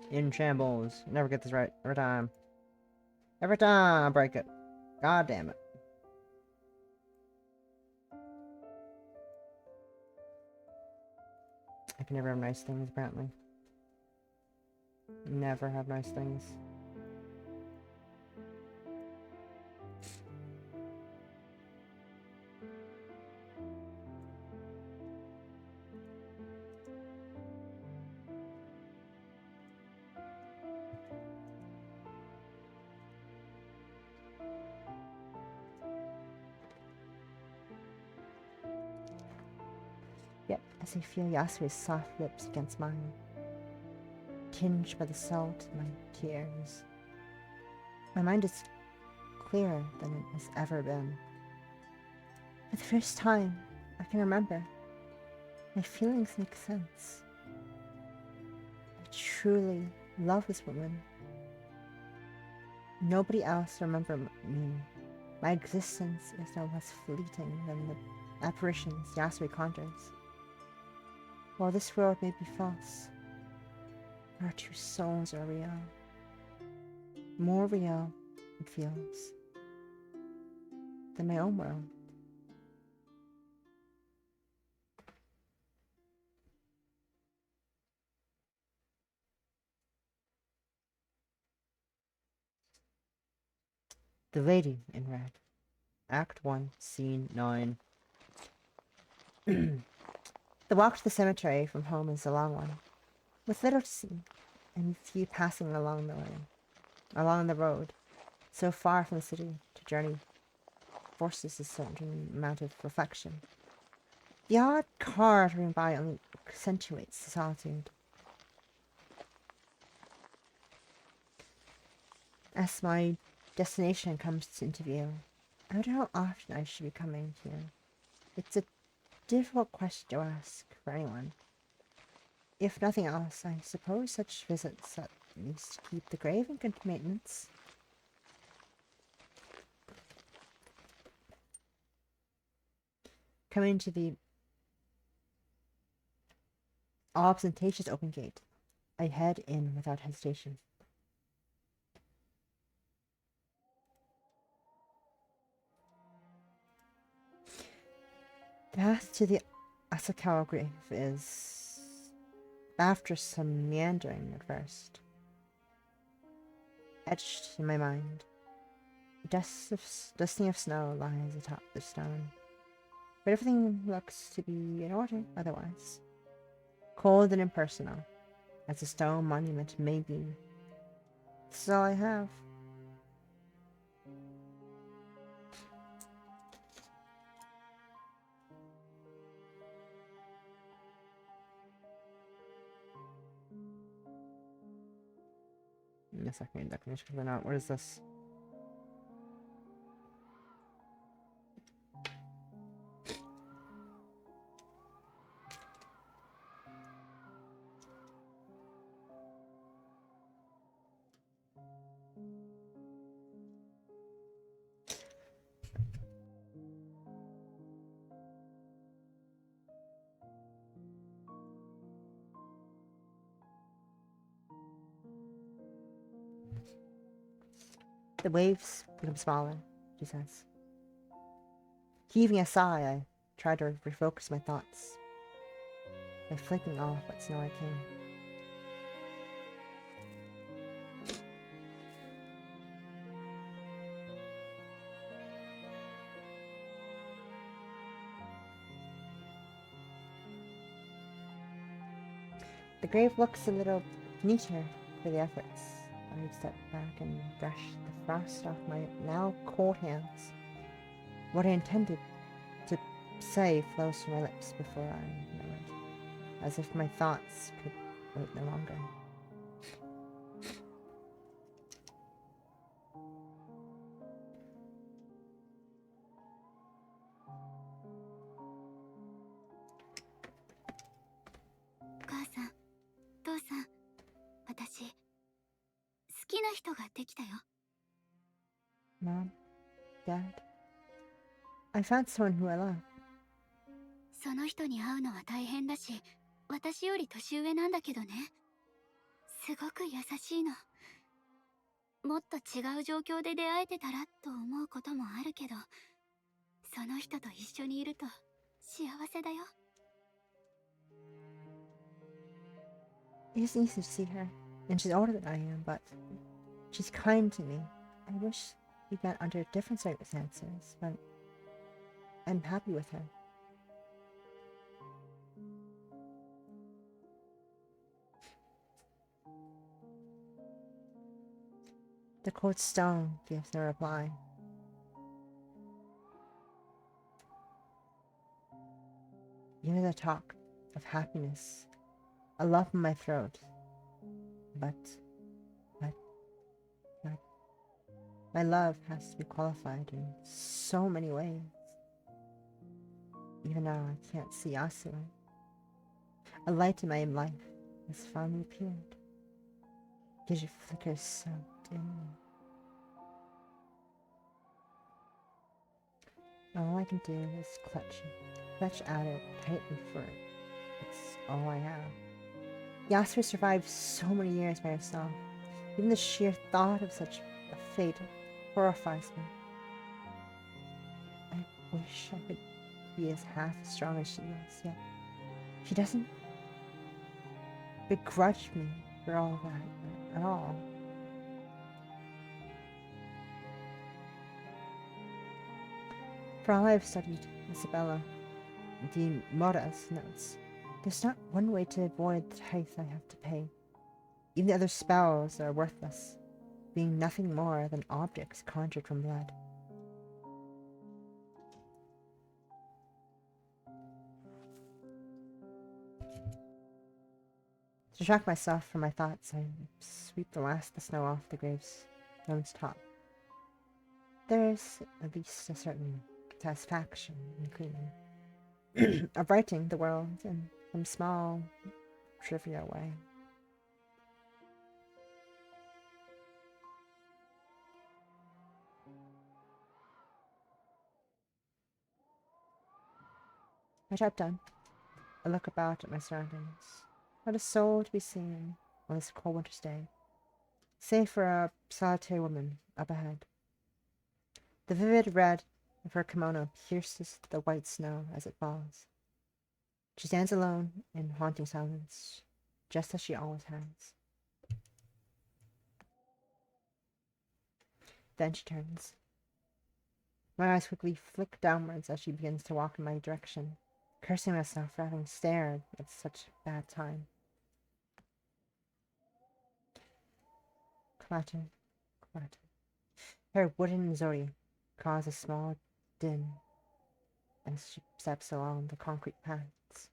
In shambles. I never get this right. Every time. Every time I break it. God damn it. I can never have nice things, apparently. Never have nice things. Yet, as I feel Yasui's soft lips against mine, tinged by the salt of my tears, my mind is clearer than it has ever been. For the first time I can remember, my feelings make sense. I truly love this woman. Nobody else will remember me. My existence is no less fleeting than the apparitions Yasui conjures. While this world may be false, our two souls are real. More real, it feels, than my own world. The Lady in Red. Act 1, Scene 9. The walk to the cemetery from home is a long one, with little to see, and few passing along the road. So far from the city, to journey forces a certain amount of reflection. The odd car driving by only accentuates the solitude. As my destination comes into view, I wonder how often I should be coming here. It's a difficult question to ask for anyone. If nothing else, I suppose such visits at least keep the grave in good maintenance. Coming to the ostentatious open gate, I head in without hesitation. The path to the Asakawa grave is, after some meandering at first, etched in my mind. A dusting of snow lies atop the stone, but everything looks to be in order otherwise. Cold and impersonal, as a stone monument may be. This is all I have. Yes, I can read that definition or not. What is this? The waves become smaller, she says. Heaving a sigh, I try to refocus my thoughts by flicking off what snow I can. The grave looks a little neater for the efforts. I step back and brush the frost off my now cold hands. What I intended to say flows from my lips before I know it, as if my thoughts could wait no longer. Mom, Dad, I found someone who I love. その人に会うのは大変だし、私より年上なんだけどね。すごく優しいの。もっと違う状況で出会えてたらと思うこともあるけど、その人と一緒にいると幸せだよ。It isn't easy to see her, and she's older than I am, but she's kind to me. I wish we met under different circumstances, but I'm happy with her. The cold stone gives no reply. You know the talk of happiness, a lump in my throat, but my love has to be qualified in so many ways. Even now I can't see Asura. A light in my life has finally appeared. Yet it flickers so dimly. All I can do is clutch at it tightly, for it's all I have. Yasura survived so many years by herself. Even the sheer thought of such a fate horrifies me. I wish I could be as half as strong as she is, yet she doesn't begrudge me for all that at all. For all I've studied Isabella de Mora's notes, there's not one way to avoid the tithe I have to pay. Even the other spells are worthless, being nothing more than objects conjured from blood. To distract myself from my thoughts, I sweep the last of the snow off the gravestone's top. There is at least a certain satisfaction in cleaning, of righting the world in some small, trivial way. My job done, I look about at my surroundings. Not a soul to be seen on this cold winter's day, save for a solitary woman up ahead. The vivid red of her kimono pierces the white snow as it falls. She stands alone in haunting silence, just as she always has. Then she turns. My eyes quickly flick downwards as she begins to walk in my direction, cursing myself for having stared at such bad time. Clatter, clatter. Her wooden zori causes a small din as she steps along the concrete paths.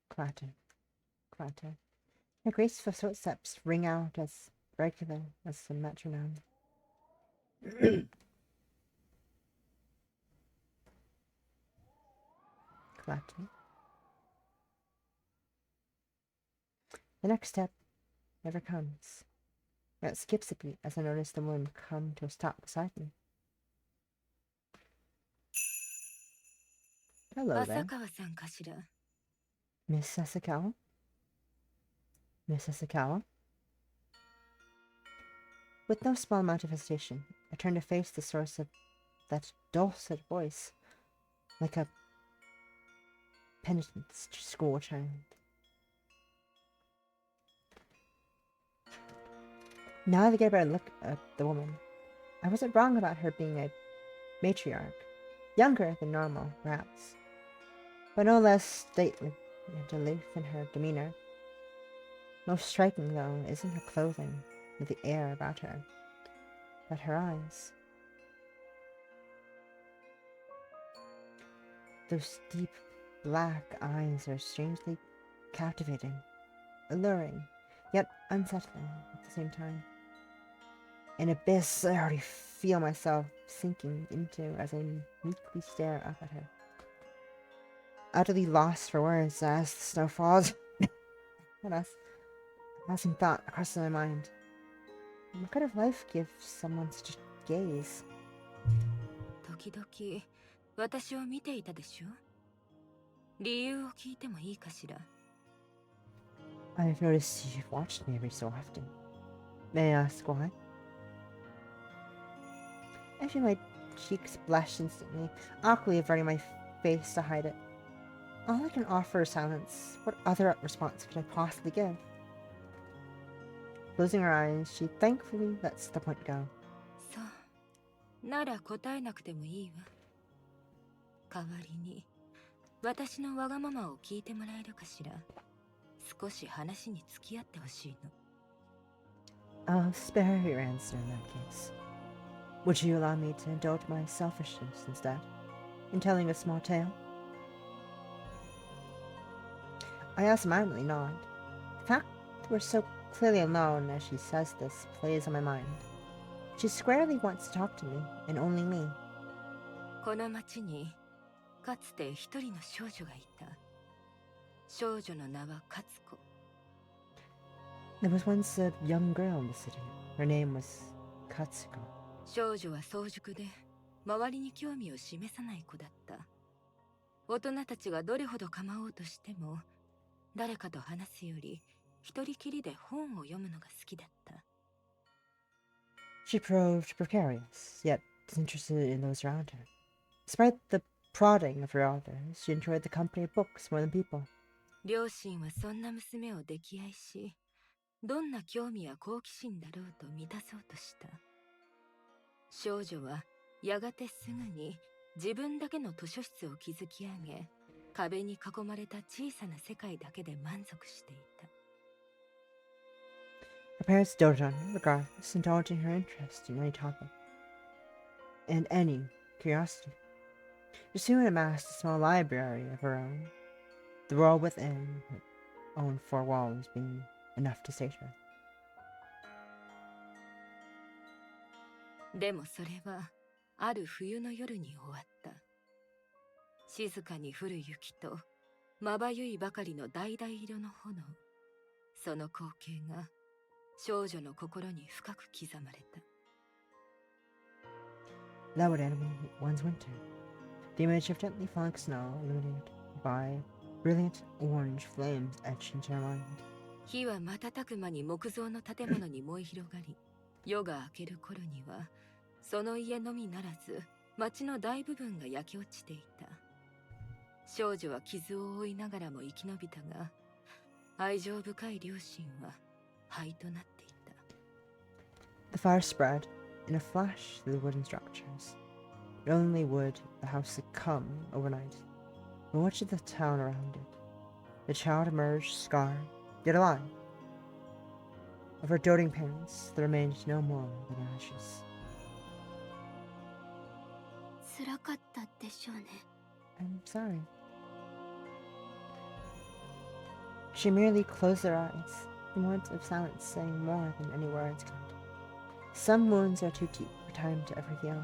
Clatter, clatter. Her graceful footsteps ring out as regular as the metronome. Clatter. The next step never comes. It skips a beat as I notice the woman come to a stop beside me. Hello there. 浅川さんかしら。 Miss Sasakawa? Miss Sasakawa? With no small amount of hesitation, I turn to face the source of that dulcet voice, like a penitent school child. Now I get a better look at the woman. I wasn't wrong about her being a matriarch, younger than normal, perhaps, but no less stately and aloof in her demeanor. Most striking, though, isn't her clothing, or the air about her, but her eyes. Those deep black eyes are strangely captivating, alluring, yet unsettling at the same time. An abyss I already feel myself sinking into as I meekly stare up at her. Utterly lost for words as the snow falls, and as a passing thought crosses my mind. What kind of life gives someone such a gaze? 時々私を見ていたでしょ。理由を聞いてもいいかしら。 I've noticed you've watched me every so often. May I ask why? I feel my cheeks blush instantly, awkwardly averting my face to hide it. All I can offer is silence. What other response could I possibly give? Closing her eyes, she thankfully lets the point go. そうなら答えなくてもいいわ。代わりに私のわがままを聞いてもらえるかしら。少し話に付き合ってほしいの。 I'll spare your answer in that case. Would you allow me to indulge my selfishness instead, in telling a small tale? I absentmindedly nod. The fact that we're so clearly alone as she says this plays on my mind. She squarely wants to talk to me, and only me. この町にかつて一人の少女がいた。少女の名はカツコ。 There was once a young girl in the city. Her name was Katsuko. 少女は早熟で周りに興味を示さない子だった。大人たちがどれほど構おうとしても誰かと話すより一人きりで本を読むのが好きだった。 She proved precarious, yet disinterested in those around her. Despite the prodding of her elders, she enjoyed the company of books more than people. 両親はそんな娘を溺愛し、どんな興味や好奇心だろうと満たそうとした。少女はやがてすぐに自分だけの図書室を築き上げ、壁に囲まれた小さな世界だけで満足していた。 Her parents doted on her, regardless, indulging her interest in any topic and any curiosity. She soon amassed a small library of her own, the world within her own four walls being enough to sate her. でもそれはある冬の夜に終わった。静かに降る雪とまばゆいばかりの橙色の炎。その光景が少女の心に深く刻まれた。 That would end one's winter. The image of gently falling snow, illuminated by brilliant orange flames, etched into her mind. 火は瞬く間に木造の建物に燃え広がり、夜が明ける頃にはその家のみならず町の大部分が焼け落ちていた。少女は傷を負いながらも生き延びたが、愛情深い両親は灰となっていた。 The fire spread in a flash through the wooden structures. Not only would the house succumb overnight, but much of the town around it. The child emerged scarred, yet alive. Of her doting parents, there remained no more than ashes. 辛かったでしょうね。 I'm sorry. She merely closed her eyes, in moments of silence saying more than any words could. Some wounds are too deep for time to ever heal.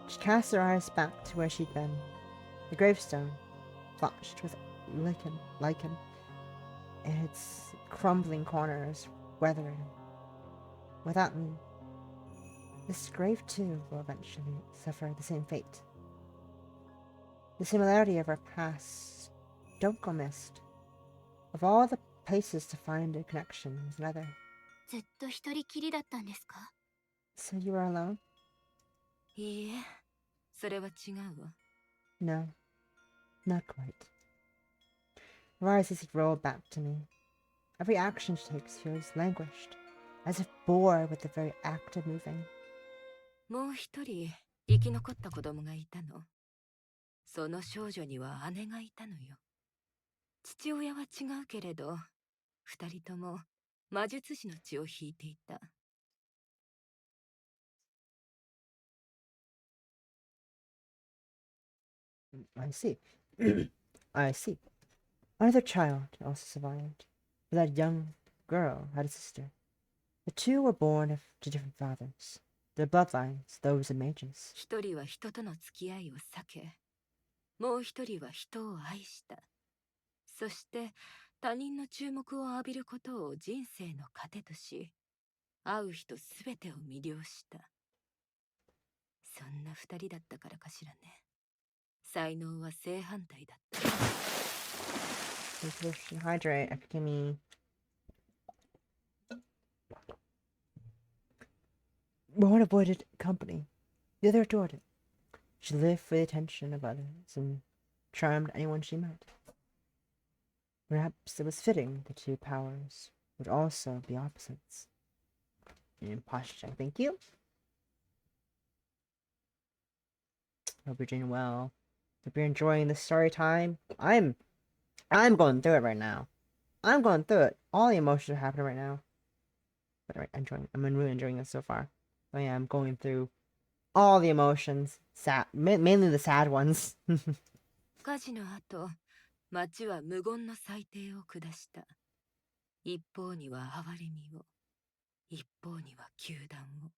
She cast her eyes back to where she'd been. The gravestone, blotched with lichen, its crumbling corners weathering. Without me, this grave too will eventually suffer the same fate. The similarity of our past don't go missed. Of all the places to find a connection with another. ずっと一人きりだったんですか？ So you were alone? いいえ、それは違うわ。 No, not quite. Her eyes as he rolled back to me. Every action she takes feels languished, as if bored with the very act of moving. もう一人生き残った子供がいたの。その少女には姉がいたのよ。父親は違うけれど、二人とも魔術師の血を引いていた。 I see. I see. Another child also survived, but that young girl had a sister. The two were born to different fathers. Their bloodlines, those of mages. 一人は人との付き合いを避け、もう一人は人を愛した。そして他人の注目を浴びることを人生の糧とし、会う人すべてを魅了した。そんな二人だったからかしらね。才能は正反対だった。 Nutrition, hydrate, alchemy. One avoided company. The other adored it. She lived for the attention of others and charmed anyone she met. Perhaps it was fitting the two powers would also be opposites. Imposture, thank you. Hope you're doing well. Hope you're enjoying the story time. I'm going through it right now. I'm going through it. All the emotions are happening right now. But I'm really enjoying this so far. Oh yeah, I'm going through all the emotions. Mainly the sad ones. 火事の後、町は無言の裁定を下した。一方には哀れみを、一方には糾弾を。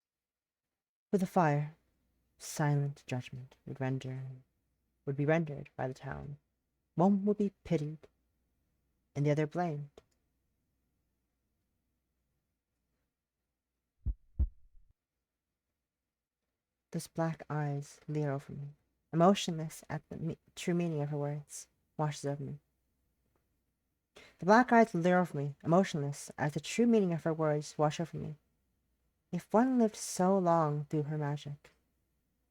With the fire, silent judgment would be rendered by the town. One would be pitied, and the other blamed. Those black eyes leer over me, emotionless at the true meaning of her words, washes over me. The black eyes leer over me, emotionless as the true meaning of her words wash over me. If one lived so long through her magic,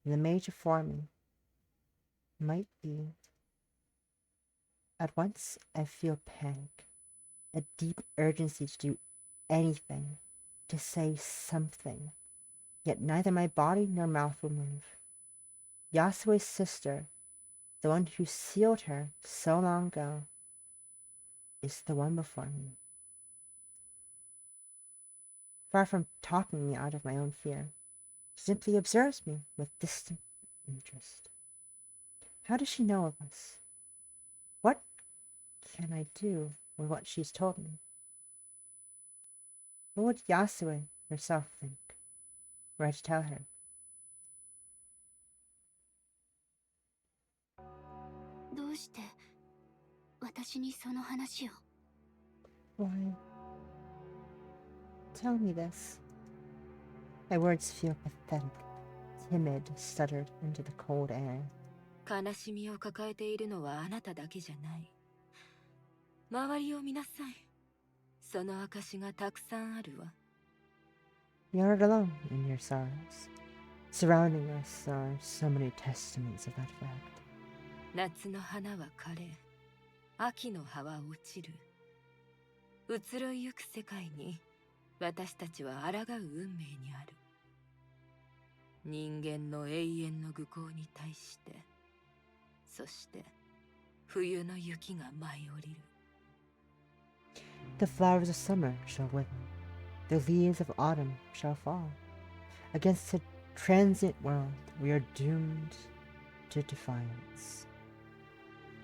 then the mage before me might be. At once I feel panic, a deep urgency to do anything, to say something. Yet neither my body nor mouth will move. Yasue's sister, the one who sealed her so long ago, is the one before me. Far from talking me out of my own fear, she simply observes me with distant interest. How does she know of us? What can I do with what she's told me? What would Yasue herself think were I to tell her? どうして私にその話を？ Why? Tell me this. My words feel pathetic, timid, stuttered into the cold air. 悲しみを抱えているのはあなただけじゃない。周りを見なさい。その証がたくさんあるわ。 You're not alone in your sorrows. Surrounding us are so many testaments of that fact. 夏の花は枯れ、秋の葉は落ちる。移ろいゆく世界に私たちは抗う運命にある。人間の永遠の愚行に対して、そして冬の雪が舞い降りる。The flowers of summer shall wither, the leaves of autumn shall fall. Against a transient world we are doomed to defiance,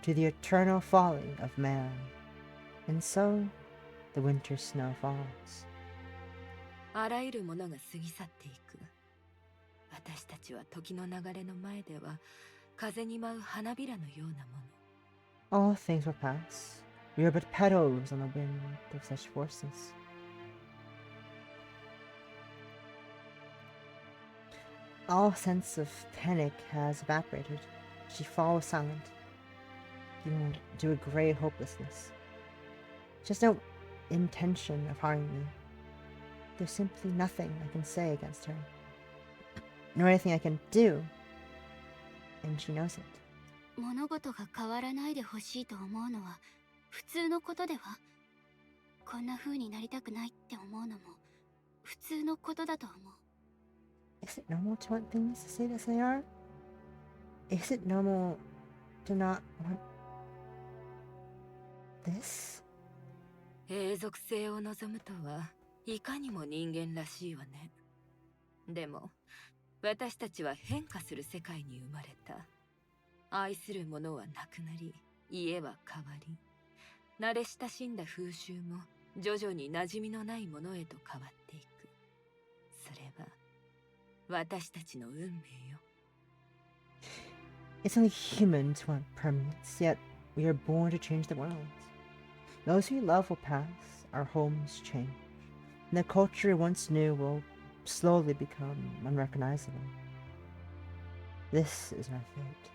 to the eternal folly of man, and so the winter snow falls. あらゆるものが過ぎ去っていく。私たちは時の流れの前では風に舞う花びらのようなもの。 All things will pass. We are but petals on the wind of such forces. All sense of panic has evaporated. She falls silent, given to a grey hopelessness. She has no intention of harming me. There's simply nothing I can say against her, nor anything I can do, and she knows it. 物事が変わらないでほしいと思うのは普通のことでは。こんな風になりたくないって思うのも普通のことだと思う。 Is it normal to want things to stay as they are? Is it normal to not want this? 永続性を望むとはいかにも人間らしいわね。でも私たちは変化する世界に生まれた。愛するものはなくなり、家は変わり、慣れ親しんだ風習も徐々に馴染みのないものへと変わっていく。それは私たちの運命よ。 It's only human to want permanence, yet we are born to change the world. Those we love will pass, our homes change, and the culture we once knew will slowly become unrecognizable. This is our fate.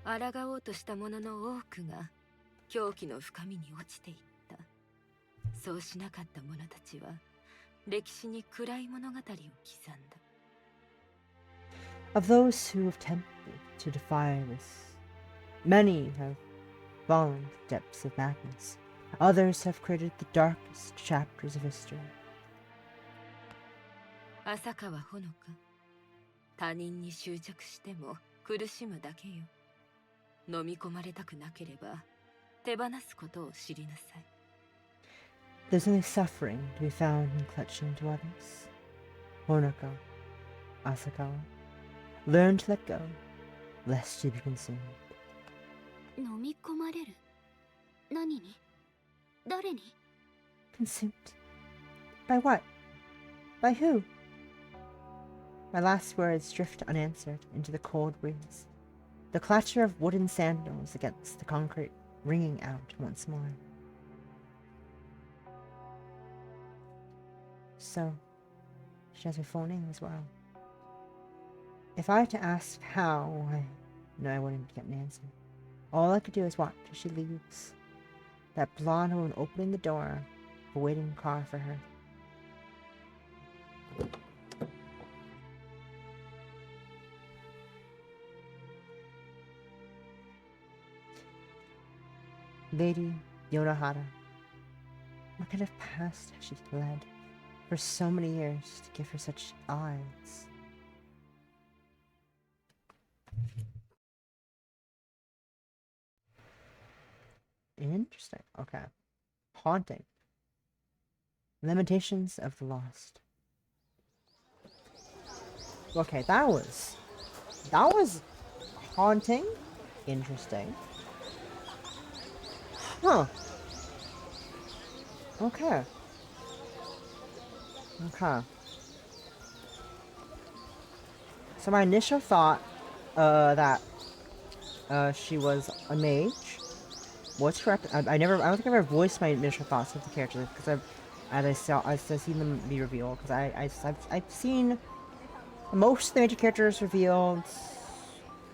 抗おうとしたものの多くが狂気の深みに落ちていった。そうしなかった者たちは歴史に暗い物語を刻んだ。 Of those who have tempted to defy this, many have fallen to the depths of madness. Others have created the darkest chapters of history. 浅川ほのか、他人に執着しても苦しむだけよ。飲み込まれたくなければ手放すことを知りなさい。 There's only suffering to be found in clutching to others. Honoka, Asakawa, learn to let go, lest you be consumed. 飲み込まれる？何に？誰に？ Consumed? By what? By who? My last words drift unanswered into the cold breeze, the clatter of wooden sandals against the concrete ringing out once more. So, she has her phone in as well. If I had to ask how, I know I wouldn't get an answer. All I could do is watch as she leaves, that blonde woman opening the door, a waiting car for her. Lady Yonohara, what kind of past has she led for so many years to give her such eyes? Interesting. Okay. Haunting. Lamentations of the Lost. Okay, that was haunting. Interesting. Huh. Okay. Okay. So my initial thought that she was a mage was correct. I don't think I've ever voiced my initial thoughts of the character because I've seen them be revealed, because I've seen most of the major characters revealed,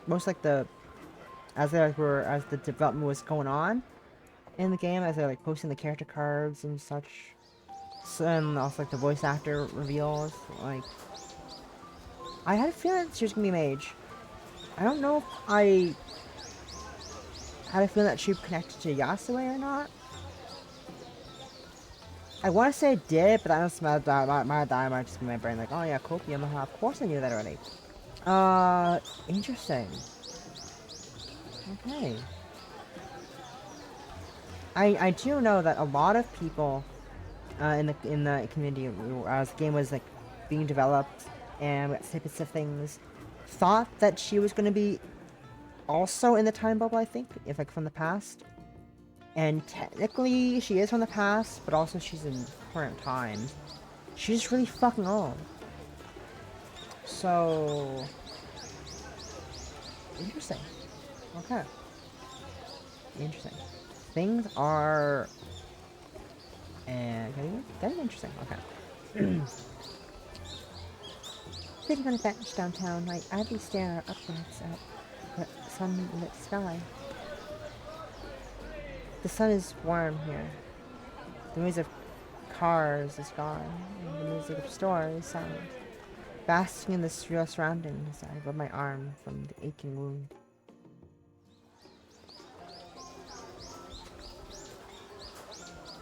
most like as the development was going on in the game, as they're like posting the character cards and such. So, and also like the voice actor reveals. Like, I had a feeling she was gonna be a mage. I don't know if had a feeling that she connected to Yasue or not. I want to say it did, but I don't smell might just be my brain like, oh yeah, copium, of course I knew that already. Interesting. Okay. I do know that a lot of people in the community as the game was like being developed and types of things thought that she was going to be also in the time bubble, I think, if like from the past. And technically she is from the past, but also she's in current times. She's really fucking old. So interesting. Okay. Interesting. Things are getting interesting. Okay. Sitting on a bench downtown, I idly stare upwards at the sunlit sky. The sun is warm here. The noise of cars is gone, and the music of stores is silent. Basking in the surreal surroundings, I rub my arm from the aching wound.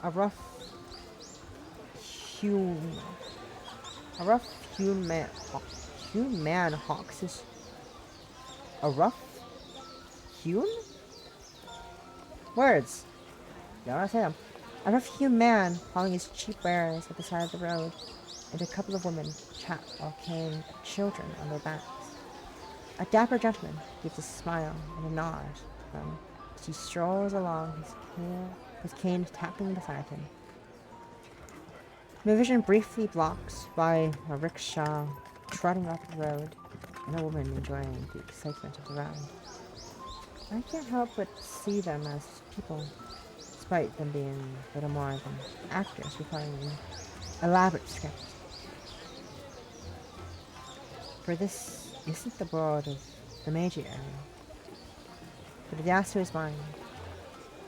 A rough hewn man hawks his... A rough hewn? Words! You don't want to say them. A rough hewn man hauling his cheap wares at the side of the road, and a couple of women chat while carrying children on their backs. A dapper gentleman gives a smile and a nod to them as he strolls along, his cane tapping beside him. My vision briefly blocked by a rickshaw trotting up the road and a woman enjoying the excitement of the ride. I can't help but see them as people, despite them being little more than actors requiring an elaborate script. For this isn't the world of the Meiji era, but of Yasuo's mind,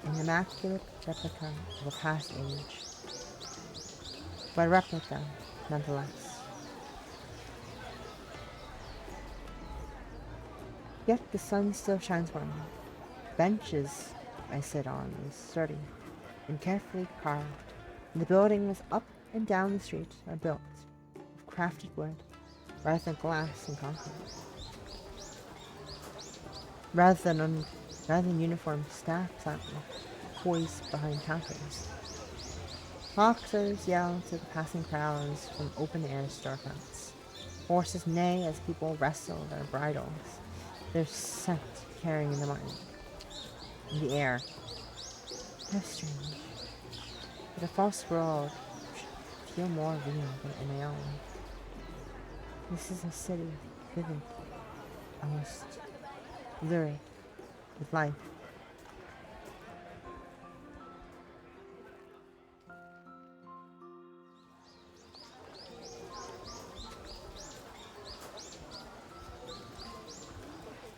an immaculate replica of a past age. But a replica, nonetheless. Yet the sun still shines warm. Benches I sit on is sturdy and carefully carved, and the buildings up and down the street are built of crafted wood rather than glass and concrete. Rather than uniform staff silently poised behind counters. Boxers yell to the passing crowds from open-air storefronts. Horses neigh as people wrestle their bridles, their scent carrying in in the air. How strange. But a false world should feel more real than my own. This is a city vivid, almost lurid with life.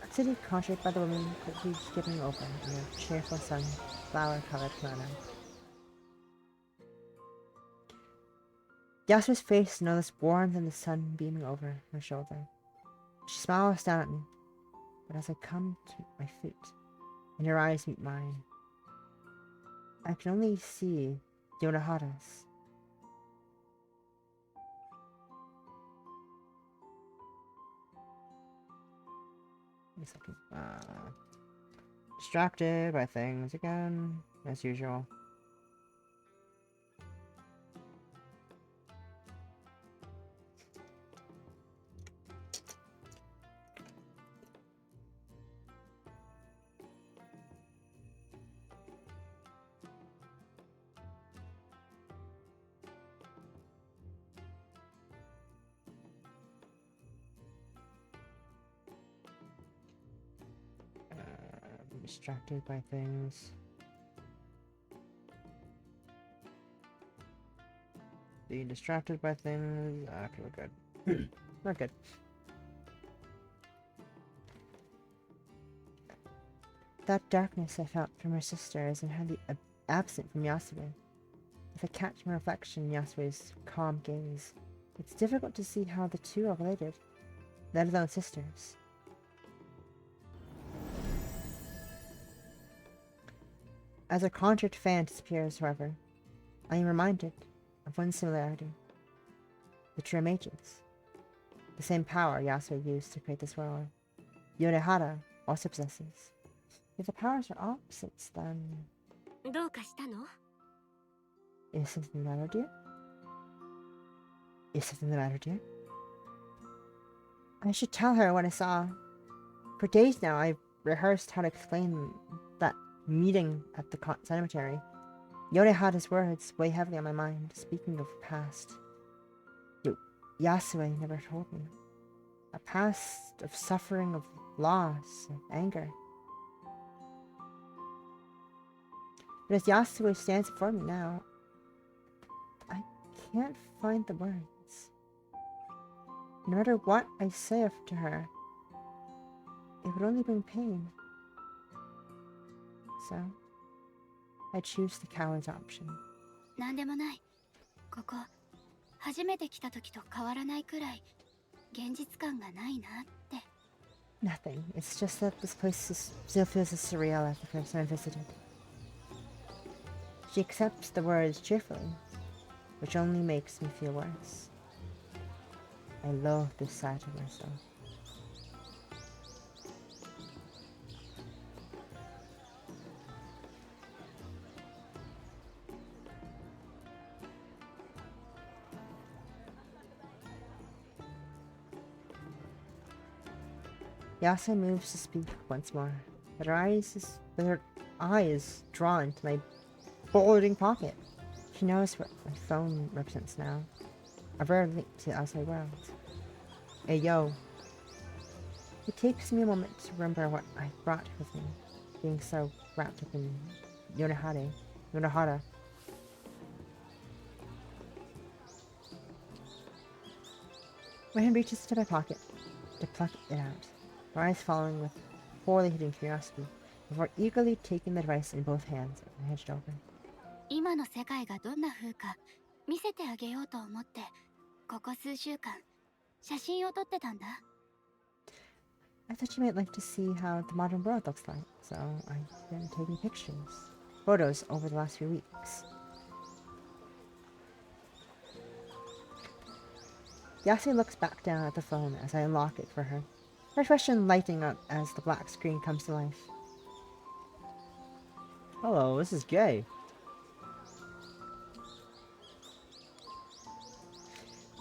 A city conjured by the woman quickly skipping over in a cheerful flower-colored kimono. Yasuo's face no less warm than the sun beaming over her shoulder. She smiles down at me, but as I come to my feet, and her eyes meet mine, I can only see Yonaharas. Wait a second. Distracted by things again, as usual. Distracted by things. Being distracted by things. Okay, we're good. We're good. That darkness I felt from her sister is entirely absent from Yasue. If I catch my reflection in Yasue's calm gaze, it's difficult to see how the two are related, let alone sisters. As a conjured fan disappears, however, I am reminded of one similarity. The true mages. The same power Yasuo used to create this world. Yorihara also possesses. If the powers are opposites, then どうかしたの？ is something the matter, dear? Is something the matter, dear? I should tell her what I saw. For days now, I've rehearsed how to explain that meeting at the cemetery. Yorihara's words weigh heavily on my mind, speaking of past. Yasue never told me. A past of suffering, of loss, of anger. But as Yasue stands before me now, I can't find the words. No matter what I say to her, it would only bring pain. So, I choose the coward's option. なんでもない。ここ、初めて来た時と変わらないくらい、現実感がないなって。Nothing. It's just that this place still feels as surreal as the first time I visited. She accepts the words cheerfully, which only makes me feel worse. I loathe this side of myself. Yasa moves to speak once more, but her eye is drawn to my bulging pocket. She knows what my phone represents now. A rare link to the outside world. Hey yo. It takes me a moment to remember what I brought with me, being so wrapped up in Yorihara. My hand reaches to my pocket to pluck it out, my eyes following with poorly hidden curiosity, before eagerly taking the device in both hands and hedged over. 今の世界がどんな風か見せてあげようと思って、ここ数週間写真を撮ってたんだ。I thought you might like to see how the modern world looks like, so I've been taking photos over the last few weeks. Yasue looks back down at the phone as I unlock it for her, her expression lighting up as the black screen comes to life. Hello, this is Gay.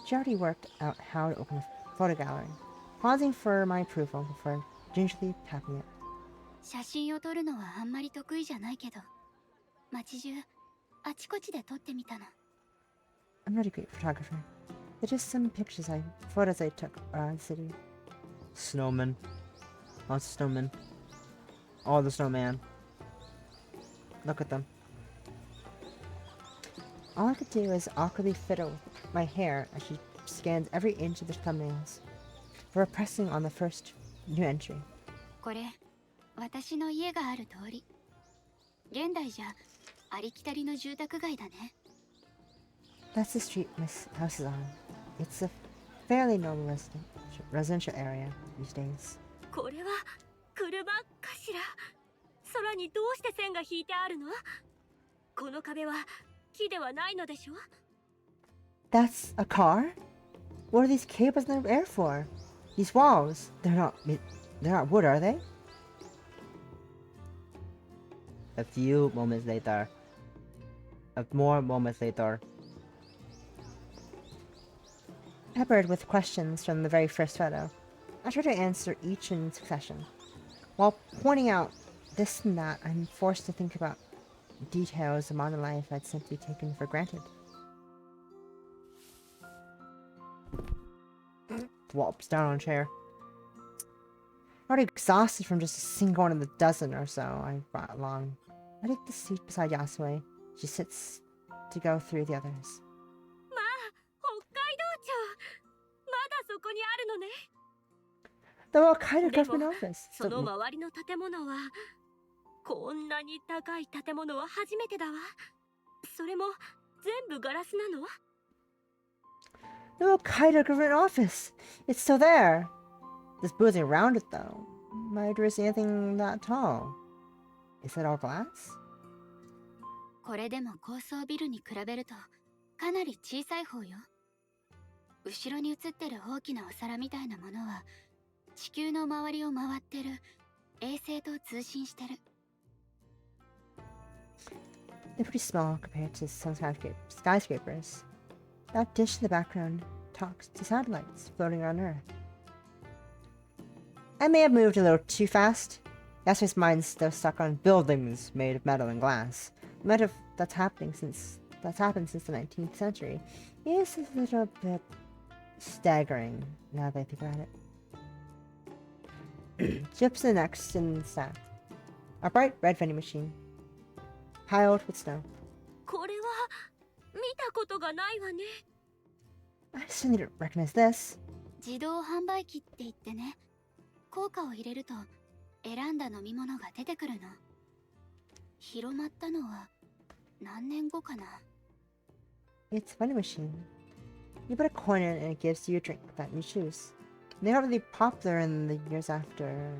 She already worked out how to open a photo gallery, pausing for my approval before gingerly tapping it. 写真を撮るのはあんまり得意じゃないけど、街中あちこちで撮ってみたの。I'm not a great photographer. They're just some photos I took around the city. Snowmen. Lots of snowmen. All the snowman. Look at them. All I could do is awkwardly fiddle my hair as she scans every inch of the thumbnails, before pressing on the first new entry. これ、私の家がある通り。現代じゃありきたりの住宅街だね。That's the street my house is on. It's a fairly normal residential area these days. これは車かしら？空にどうして線が引いてあるの？この壁は木ではないのでしょ？ That's a car? What are these cables in the air for? These walls, they're not wood, are they? A few moments later. More moments later. Peppered with questions from the very first photo, I try to answer each in succession. While pointing out this and that, I'm forced to think about details of modern life I'd simply taken for granted. Flops down on a chair. Already exhausted from just seeing one of the dozen or so I brought along. I take the seat beside Yasue. She sits to go through the others. まあ、北海道庁。まだそこにあるのね。 The Hokkaido でも government office. その周りの建物はこんなに高い建物は初めてだわ。それも全部ガラスなの？ The Hokkaido government office. It's still there. There's building around it though. Might there is anything that tall? Is that all glass? これでも高層ビルに比べるとかなり小さい方よ。後ろに映ってる大きなお皿みたいなものは地球の周りを回ってる衛星と通信してる。 They're pretty small compared to some skyscrapers. That dish in the background talks to satellites floating around Earth. I may have moved a little too fast. Yasuo's mind's still stuck on buildings made of metal and glass. No matter if that's happened since the 19th century. It's a little bit staggering now that I think about it. Chips the next in the stack. A bright red vending machine. Piled with snow. これは見たことがないわね。 I certainly don't recognize this. 自動販売機って言ってね、硬貨を入れると選んだ飲み物が出てくるの。広まったのは何年後かな。 It's a vending machine. You put a coin in and it gives you a drink that you choose. They got really popular in the years after.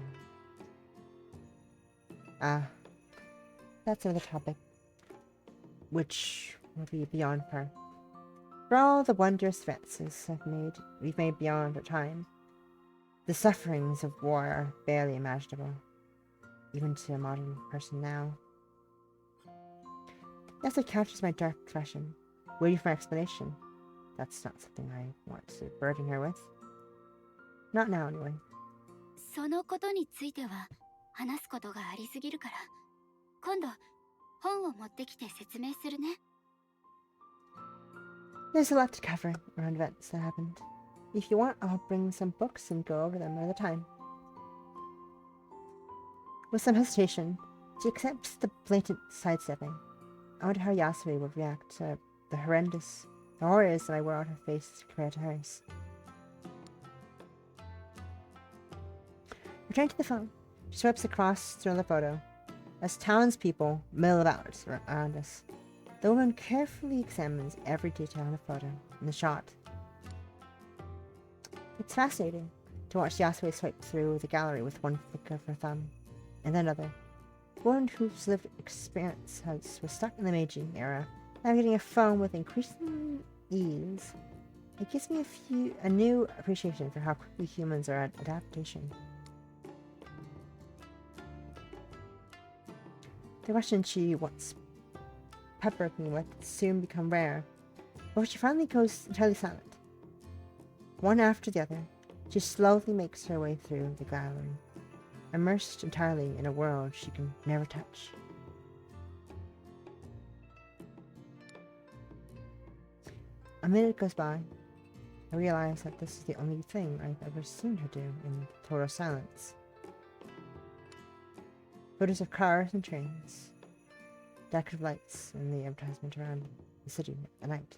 That's another topic, which will be beyond her. For all the wondrous advances we've made beyond our time, the sufferings of war are barely imaginable, even to a modern person now. Yasuo captures my dark expression, waiting for an explanation. That's not something I want to burden her with. Not now, anyway. そのことについては話すことがありすぎるから、今度本を持ってきて説明するね。 There's a lot to cover around events that happened. If you want, I'll bring some books and go over them another time. With some hesitation, she accepts the blatant sidestepping. I wonder how Yasui would react to the horrors that I wear on her face compared to hers. Returning to the phone, she swipes across through the photo. As townspeople mill about around us, the woman carefully examines every detail in the photo, in the shot. It's fascinating to watch Yasui swipe through the gallery with one flick of her thumb, and then another. A woman whose lived experience was stuck in the Meiji era, navigating a phone with increasing ease. It gives me a new appreciation for how quickly humans are at adaptation. The question she once peppered me with soon become rare, but she finally goes entirely silent. One after the other, she slowly makes her way through the gallery, immersed entirely in a world she can never touch. A minute goes by. I realize that this is the only thing I've ever seen her do in total silence. Photos of cars and trains, decorative lights and the advertisement around the city at night,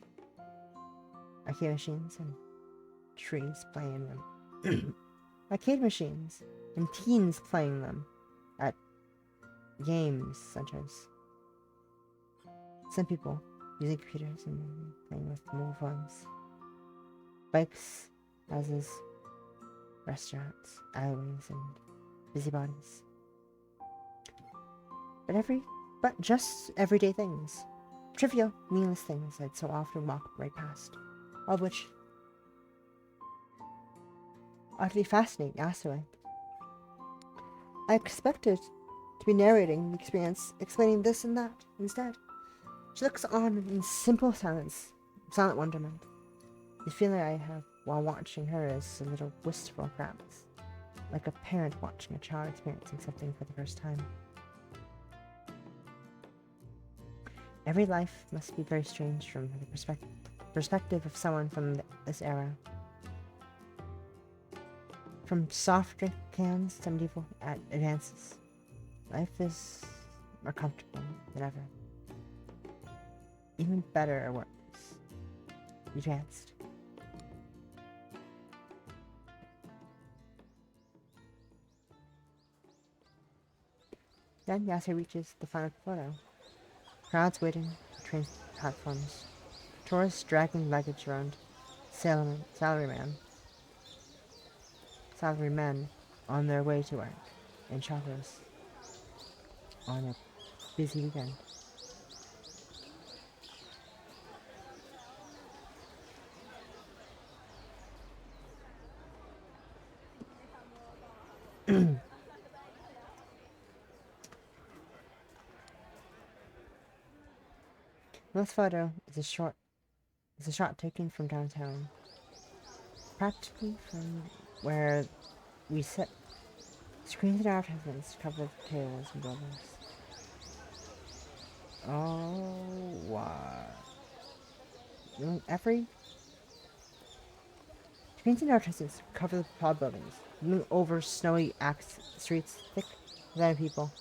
arcade machines and trees playing them, arcade machines and teens playing them at games centers. Some people using computers and playing with mobile phones, bikes, houses, restaurants, alleyways, and busybodies. But just everyday things. Trivial, meaningless things I'd so often walk right past. All of which utterly fascinate Yasue. I expected to be narrating the experience, explaining this and that. Instead, she looks on in simple silence, silent wonderment. The feeling I have while watching her is a little wistful, perhaps, like a parent watching a child experiencing something for the first time. Every life must be very strange from the perspective of someone from this era. From soft drink cans to medieval advances, life is more comfortable than ever. Even better or worse. Advanced. Then Yasser reaches the final photo. Crowds waiting for train platforms. Tourists dragging luggage around. Salarymen on their way to work. And shoppers on a busy weekend. This photo is a shot taken from downtown, practically from where we sit. Screens and advertisements cover the tables and buildings. Oh, what? Every screens and advertisements cover the tall buildings, looming over snowy streets thick with other people.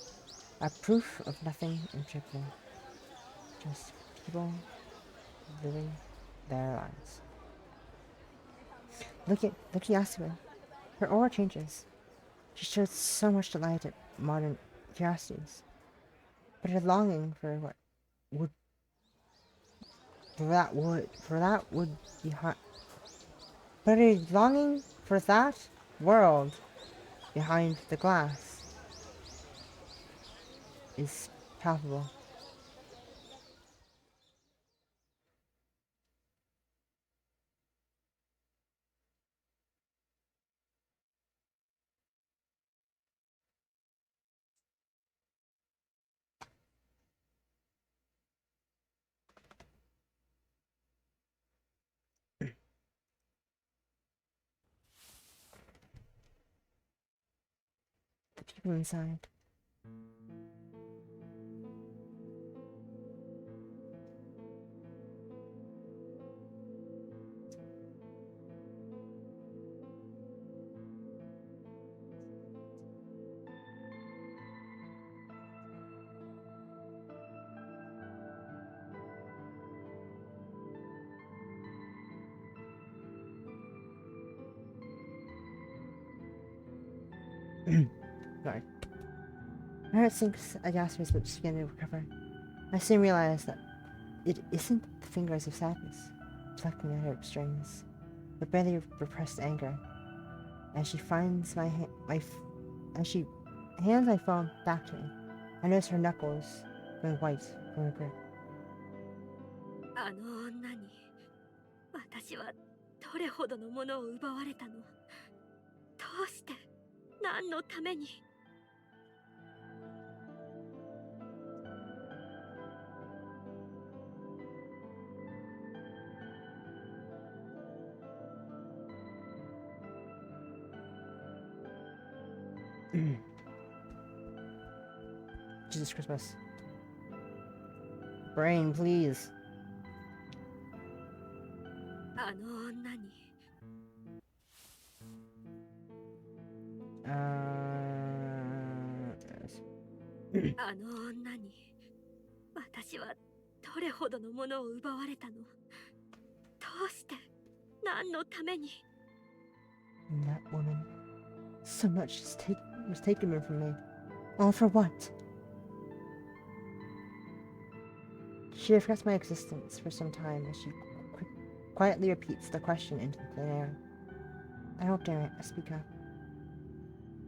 A proof of nothing in particular. Just people living their lives. Look at Yasue. Her aura changes. She shows so much delight at modern curiosities, but her longing for what would be hard. But her longing for that world behind the glass is palpable. The people inside. Sorry. My heart sinks at Yasuo's lips begin to recover. I soon realize that it isn't the fingers of sadness plucking at her strings, but barely repressed anger. As she finds as she hands my phone back to me, I notice her knuckles going white from her grip. あの女に私はどれほどのものを奪われたの。どうして何のために。Jesus Christmas. Brain, please. あの女に Yes. あの女に私はどれほどのものを奪われたの。どうして何のために。 And that woman. So much was taken from me. All for what? She reflects my existence for some time as she quietly repeats the question into the thin air. I don't dare speak up.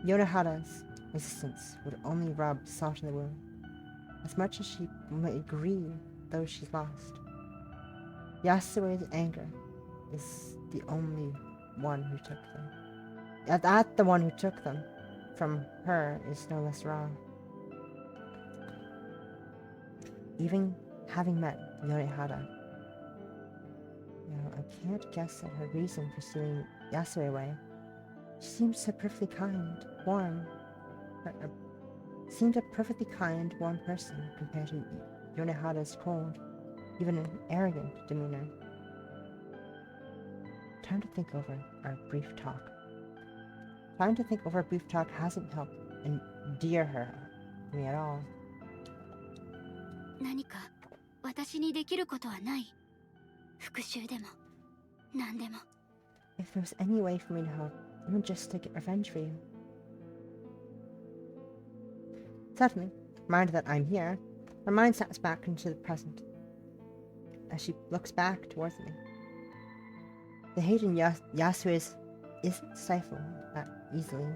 Yonohara's existence would only rub salt in the wound. As much as she might grieve those she's lost, Yasue's anger is the only one who took them. That the one who took them from her is no less wrong. Even having met Yonohara, I can't guess at her reason for stealing Yasue away. She seems so perfectly kind, warm. Seemed a perfectly kind, warm person compared to Yonohara's cold, even an arrogant demeanor. Time to think over our brief talk. Time to think over our brief talk hasn't helped endear her to me at all. 何か私にできることはない。復讐でも何でも。 If there was any way for me to help, even just to get revenge for you. Suddenly, reminded that I'm here, her mind snaps back into the present as she looks back towards me. The hate in Yasue's isn't stifled that easily.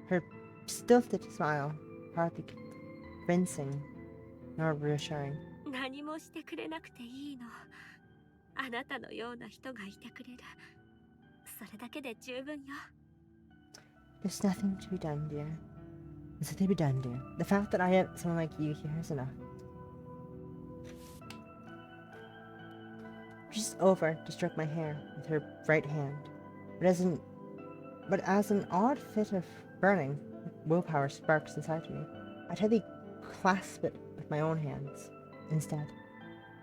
Her stilted smile, hardly convincing nor reassuring. 何もしてくれなくていいの。あなたのような人がいてくれる。それだけで十分よ。 There's nothing to be done, dear. There's nothing to be done, dear. The fact that I have someone like you here is enough. Reaches over to stroke my hair with her right hand, but as an odd fit of burning willpower sparks inside me, I tightly clasp it with my own hands. Instead,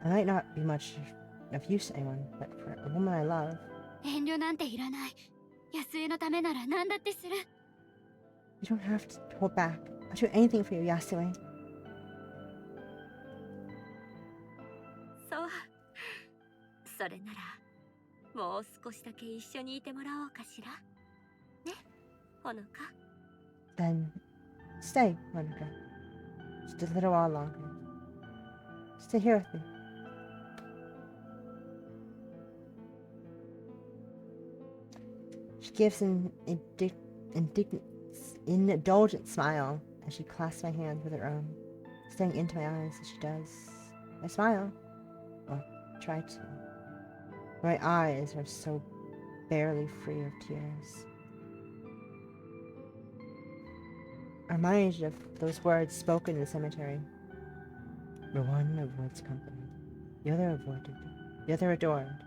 I might not be much of use to anyone, but for a woman I love, 遠慮なんていらない。安江のためなら何だってする。 you don't have to hold back. I'll do anything for you, Yasue. そう。それなら、もう少しだけ一緒にいてもらおうかしら。ね、ほのか。Then stay, Monica. Just a little while longer. Stay here with me. She gives an indulgent smile as she clasps my hand with her own, staring into my eyes as she does. I smile, or try to. My eyes are so barely free of tears. I'm reminded of those words spoken in the cemetery. The one avoids company, the other avoided, the other adored.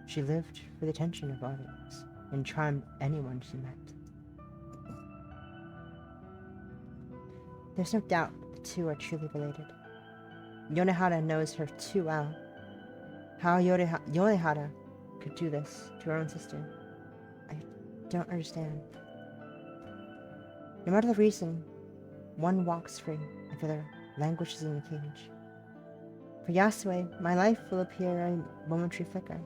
She lived for the attention of others and charmed anyone she met. There's no doubt the two are truly related. Yonehara knows her too well. How Yonehara could do this to her own sister, I don't understand. No matter the reason, one walks free and the other languishes in the cage. For Yasue, my life will appear a momentary flicker.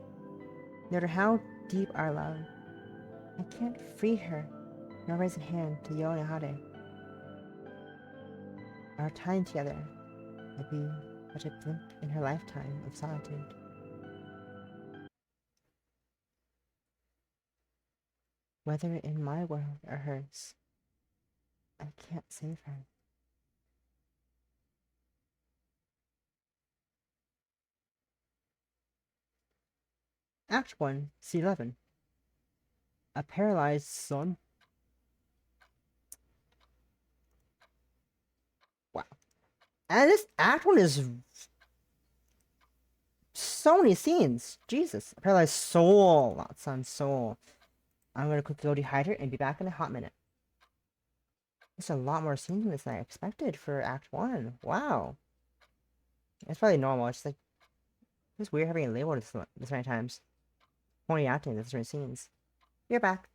No matter how deep our love, I can't free her nor raise a hand to Yonehara. Our time together will be but a blink in her lifetime of solitude. Whether in my world or hers, I can't save her. Act 1, C11. A paralyzed son. Wow. And this Act 1 is so many scenes. Jesus. A paralyzed soul, not son, soul. I'm gonna quickly go dehydrate and be back in a hot minute. There's a lot more scenes in this than I expected for Act 1. Wow. It's probably normal. It's like, it's weird having it labeled this many times. Only acting, this many scenes. You're back.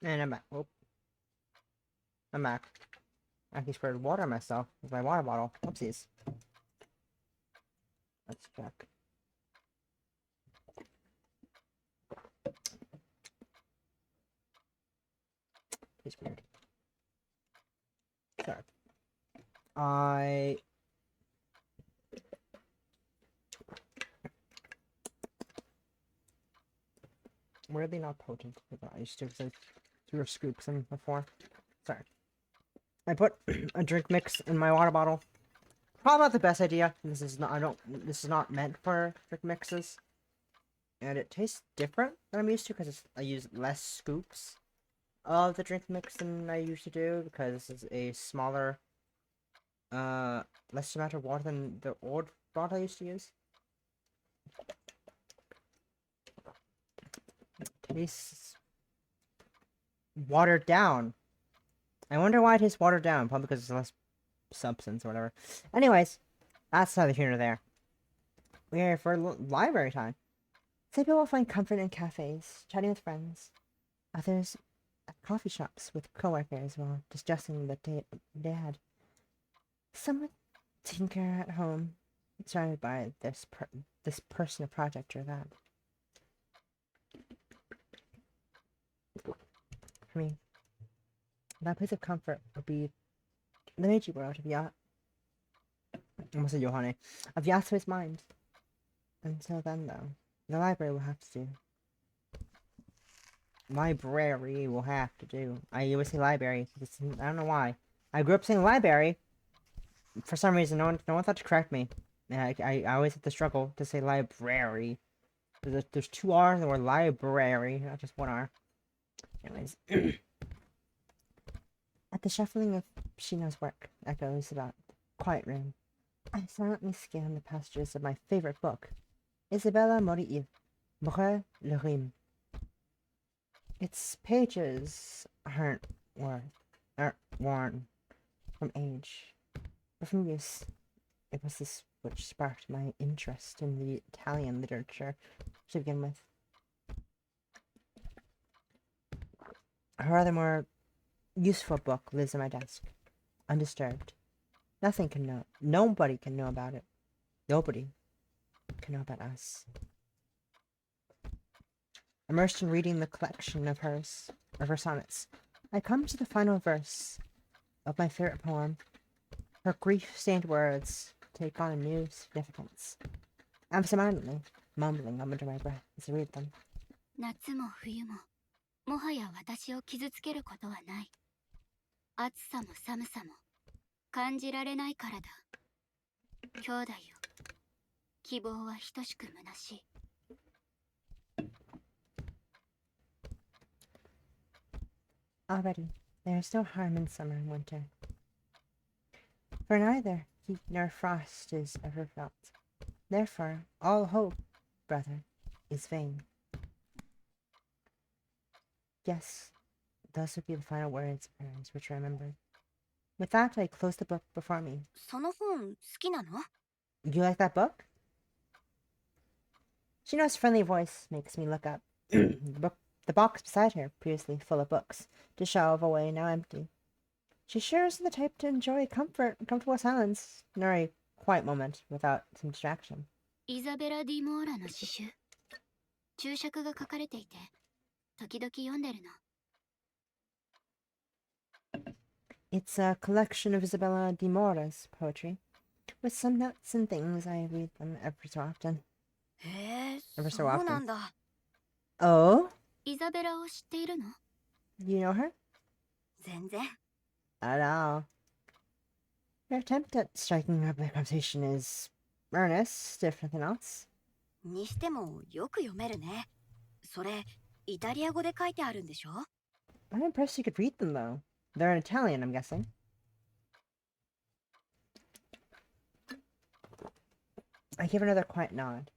And I'm back. Oh, I'm back. I actually sprayed water on myself with my water bottle. Whoopsies. Let's check. It's weird. Sorry. Weirdly not potent. I used to have threw scoops in before. Sorry. I put a drink mix in my water bottle. Probably not the best idea. This is not meant for drink mixes. And it tastes different than I'm used to because I use less scoops of the drink mix than I usually do because this is a smaller, less amount of water than the old bottle I used to use. It tastes watered down. I wonder why it tastes watered down. Probably because it's less substance or whatever. Anyways, that's neither here nor there. We're here for library time. Some people find comfort in cafes, chatting with friends. Others at coffee shops with coworkers while discussing the day they had. Some would tinker at home, surrounded by this personal project or that. For me, that place of comfort would be the Meiji world of almost said Yohane, of Yasuo's mind. Until then, though, the library will have to do. Library will have to do. I always say library. I don't know why. I grew up saying library. For some reason, no one thought to correct me. And I always had to struggle to say library. There's two R's in the word library, not just one R. Anyways. At the shuffling of Shino's work echoes about the quiet room, I silently scan the pages of my favorite book, Isabella Moriil, Breu le Rime. Its pages aren't worn from age, but from use. It was this which sparked my interest in the Italian literature to begin with. A rather more useful book lives on my desk, undisturbed. Nobody can know about it. Nobody can know about us. Immersed in reading the collection of her sonnets, I come to the final verse of my favorite poem. Her grief-stained words take on a new significance. Absentmindedly, mumbling under my breath as I read them. 夏も冬ももはや私を傷つけることはない。暑さも寒さも感じられないからだ。兄弟よ、希望は等しく虚しい。Already, there is no harm in summer and winter, for neither heat nor frost is ever felt. Therefore, all hope, brother, is vain. Yes, those would be the final words of hers, which I remembered. With that, I closed the book before me. その本好きなの？ You like that book? Shino's friendly voice makes me look up. The box beside her, previously full of books, to shelve away, now empty. She sure isn't the type to enjoy comfortable silence, nor a quiet moment without some distraction. イザベラ・ディ・モーラの詩集。注釈が書かれていて、時々読んでるの。It's a collection of Isabella di Mora's poetry, with some notes and things. I read them every so often. へえ、 Ever so そう often. なんだ。 Oh? イザベラを知っているの？ You know her? 全然。 Not at all. Your attempt at striking up the conversation is earnest, if nothing else. にしてもよく読めるね。それ、イタリア語で書いてあるんでしょ？ I'm impressed you could read them, though. They're in Italian, I'm guessing. I give another quiet nod.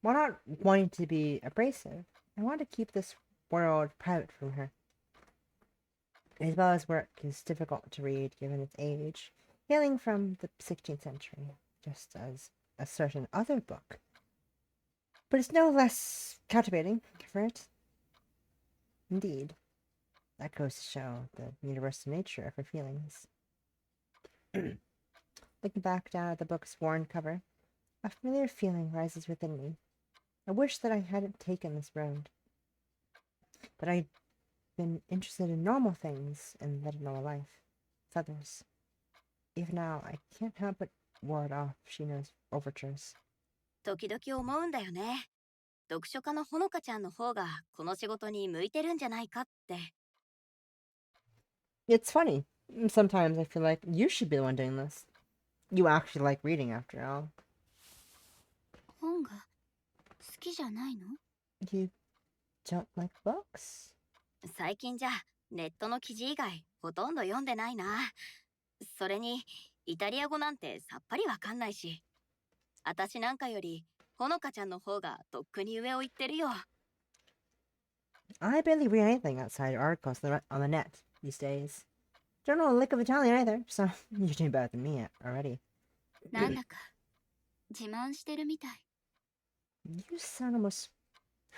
While not wanting to be abrasive, I want to keep this world private from her. Isabella's work is difficult to read given its age, hailing from the 16th century, just as a certain other book. But it's no less captivating for it. Indeed. That goes to show the universal nature of her feelings. Looking back down at the book's worn cover, a familiar feeling rises within me. I wish that I hadn't taken this road. That I'd been interested in normal things and led a normal life with others. Even now, I can't help but ward off Shino's overtures. 時々思うんだよね。読書家のほのかちゃんの方がこの仕事に向いてるんじゃないかって。It's funny. Sometimes I feel like you should be the one doing this. You actually like reading after all. 本が好きじゃないの？ You don't like books? 最近じゃネットの記事以外ほとんど読んでないな。それにイタリア語なんてさっぱりわかんないし。私なんかよりほのかちゃんの方がとっくに上を行ってるよ。I barely read anything outside articles on the net these days. Don't know a lick of Italian either, so you're doing better than me already. なんだか自慢してるみたい。You sound almost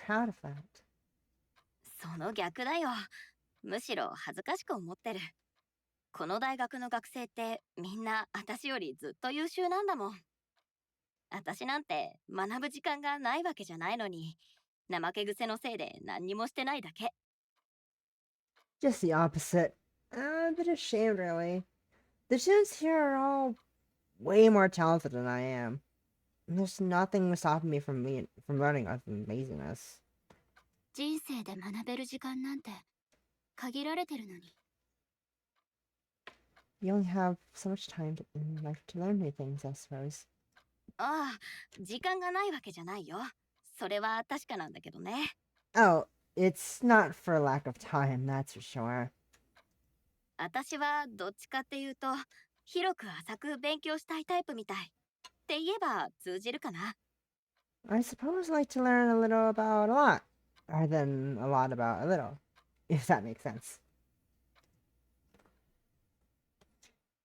proud of that. その逆だよ。むしろ恥ずかしく思ってる。この大学の学生ってみんな私よりずっと優秀なんだもん。私なんて学ぶ時間がないわけじゃないのに、怠け癖のせいで何にもしてないだけ。Just the opposite. I'm a bit ashamed, really. The students here are all way more talented than I am. There's nothing stopping me from learning of amazingness. 人生で学べる時間なんて限られてるのに。You only have so much time in life to learn new things, I suppose. ああ、時間がないわけじゃないよ。それは確かなんだけどね。Oh, it's not for lack of time, that's for sure. 私はどっちかっていうと、広く浅く勉強したいタイプみたい。って言えば通じるかな。I suppose I like to learn a little about a lot, rather than a lot about a little, if that makes sense.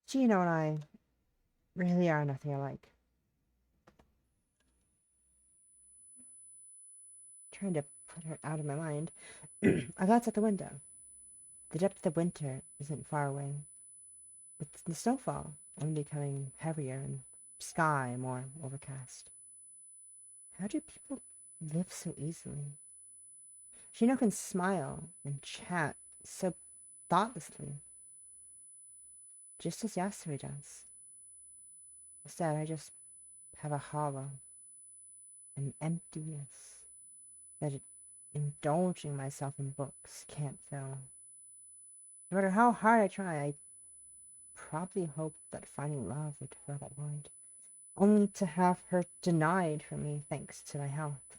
Gino and I really are nothing alike. Trying to put her out of my mind, I glanced out the window. The depth of winter isn't far away. With the snowfall only becoming heavier and sky more overcast. How do people live so easily? Shino can smile and chat so thoughtlessly, just as Yasui does. Instead, I just have a hollow, an emptiness that indulging myself in books can't fill. No matter how hard I try, I probably hoped that finding love would fill that void, only to have her denied for me thanks to my health.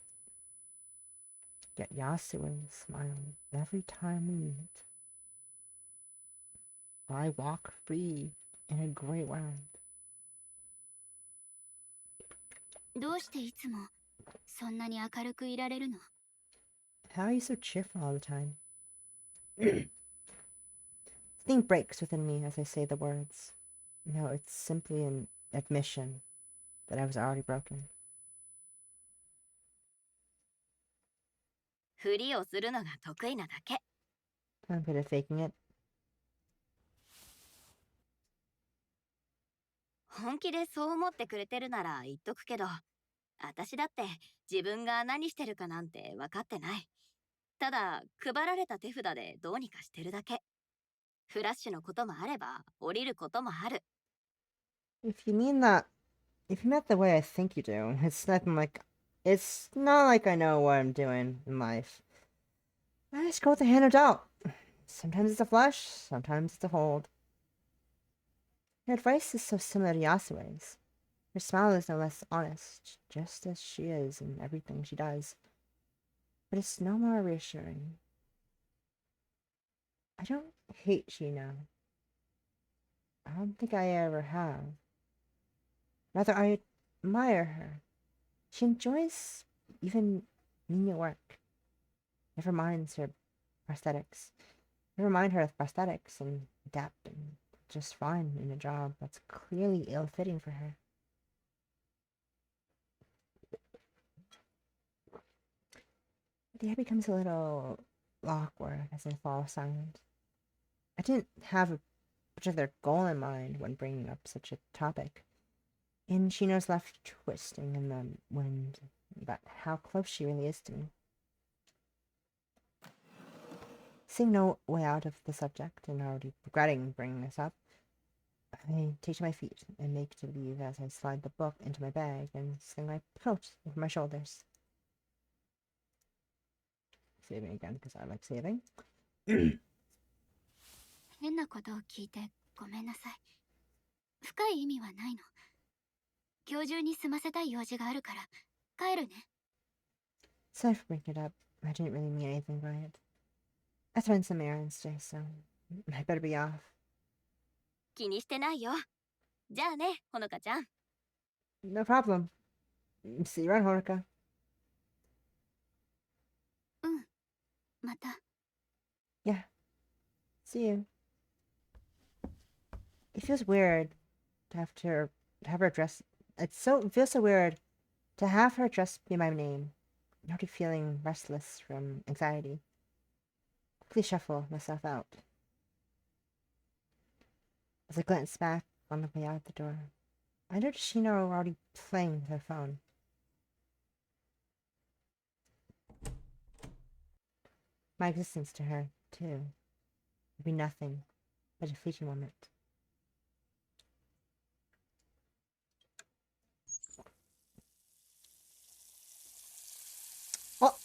Yet Yasui smiles every time we meet. I walk free in a great world. どうしていつもそんなに明るくいられるの？ How are you so cheerful all the time? Something breaks within me as I say the words. No, it's simply an admission that I was already broken. ふりをするのが得意なだけ。 I'm good at faking it. 本気でそう思ってくれてるなら言っとくけど、私だって自分が何してるかなんて分かってない。ただ配られた手札でどうにかしてるだけ。フラッシュのこともあれば降りることもある。 If you mean that, if you meant the way I think you do, it's not like I know what I'm doing in life. I just go with the hand of doubt. Sometimes it's a flush, sometimes it's a hold. Her advice is so similar to Yasue's. Her smile is no less honest, just as she is in everything she does. But it's no more reassuring. I don't hate Shino. I don't think I ever have. Rather, I admire her. She enjoys even menial work. Never mind her prosthetics. Never mind her prosthetics and adapting just fine in a job that's clearly ill-fitting for her. The air becomes a little awkward as I fall silent. I didn't have a particular goal in mind when bringing up such a topic. And Shino's left twisting in the wind about how close she really is to me. Seeing no way out of the subject and already regretting bringing this up, I take to my feet and make to leave as I slide the book into my bag and sling my coat over my shoulders. Saving again because I like saving. 変なことを聞いてごめんなさい。深い意味はないの。今日中に済ませたい用事があるから帰るね。 Sorry for bringing it up. I didn't really mean anything by it. I have to run some errands today, so I better be off. 気にしてないよ。じゃあね、ほのかちゃん。 No problem. See you around, Horuka. うん。また。 Yeah. See you. It feels weird to have her address. It feels so weird to have her address be my name. I'm already feeling restless from anxiety. Please shuffle myself out. As I glance back on the way out the door, I noticed Shino already playing with her phone. My existence to her, too, would be nothing but a fleeting moment. Oh!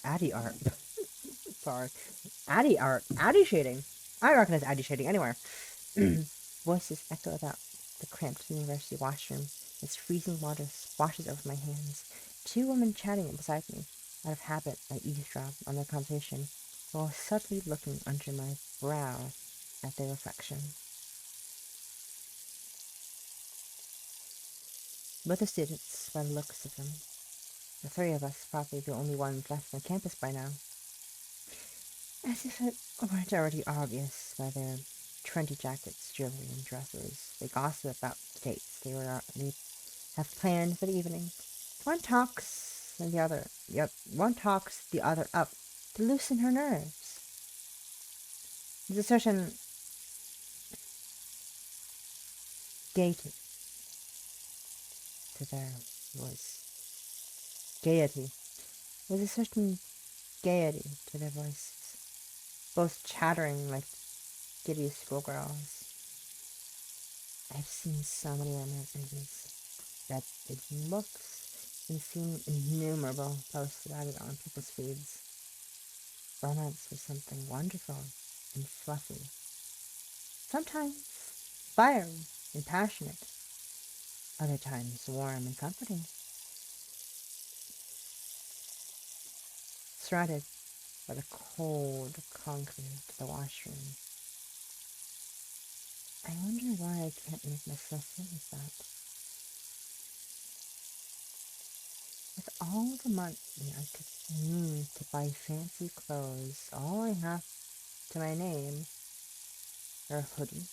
Addy art. Sorry. Addy art. Addy shading. I recognize Addy shading anywhere. Voices echo about the cramped university washroom as freezing water splashes over my hands. Two women chatting beside me. Out of habit, I eavesdrop on their conversation while subtly looking under my brow at their reflection. Both are students, by the looks of them. The three of us probably the only ones left on campus by now. As if it weren't already obvious by their trendy jackets, jewelry, and dresses. They gossip about the dates they have planned for the evening. One talks the other up to loosen her nerves. There's a certain gaiety to their voice. Gaiety. There's a certain gaiety to their voices, both chattering like giddy schoolgirls. I've seen so many romance movies, read big books, and seen innumerable posts about it on people's feeds. Romance was something wonderful and fluffy. Sometimes fiery and passionate, other times warm and comforting. Surrounded by the cold concrete of the washroom, I wonder why I can't make myself feel like that. With all the money I could need to buy fancy clothes, all I have to my name are hoodies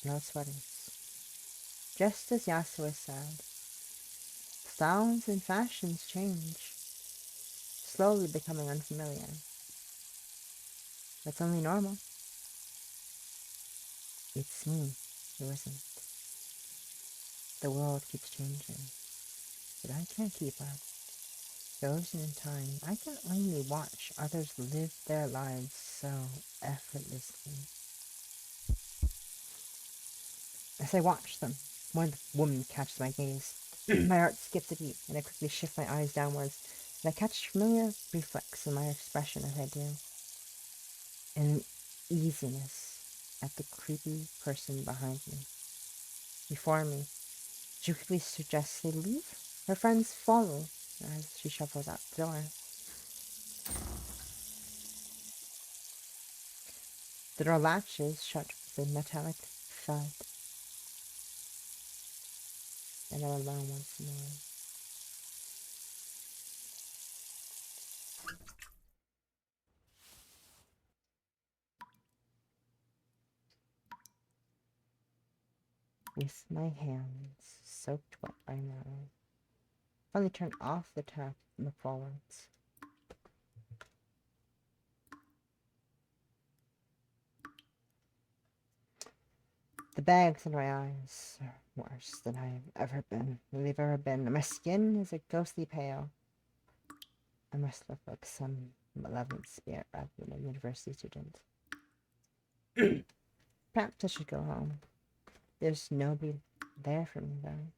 and old sweaters. Just as Yasuo said, styles and fashions change, slowly becoming unfamiliar. That's only normal. It's me who isn't. The world keeps changing, but I can't keep up. Frozen in time, I can only watch others live their lives so effortlessly. As I watch them, one woman catches my gaze. My heart skips a beat, and I quickly shift my eyes downwards, and I catch familiar reflex in my expression as I do. An easiness at the creepy person behind me. Before me, she quickly suggests they leave. Her friends follow as she shuffles out the door. The door latches shut with a metallic thud, and I'm alone once more. With my hands soaked wet by now, finally turn off the tap and look forwards. The bags under my eyes are worse than they've ever been. My skin is a ghostly pale. I must look like some malevolent spirit rather than a university student. Perhaps I should go home. There's nobody there for me, though.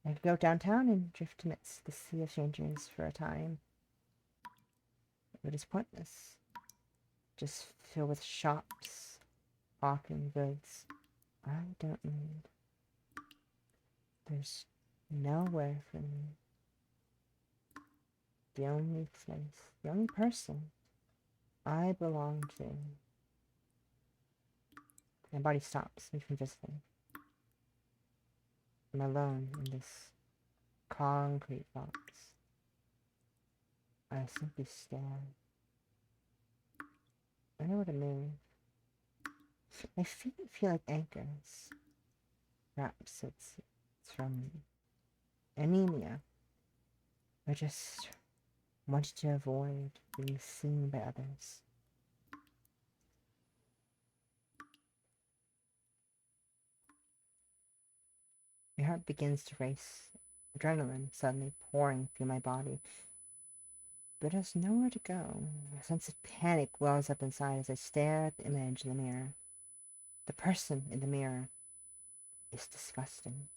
I could go downtown and drift amidst the sea of strangers for a time. But it's pointless. Just filled with shops, hawking goods I don't need. There's nowhere for me. The only place, the only person I belong to. My body stops me from visiting. I'm alone in this concrete box. I simply stare. I know what to move. My feet feel like anchors. Perhaps it's from anemia. I just wanted to avoid being seen by others. My heart begins to race, adrenaline suddenly pouring through my body. But there's nowhere to go. A sense of panic wells up inside as I stare at the image in the mirror. The person in the mirror is disgusting.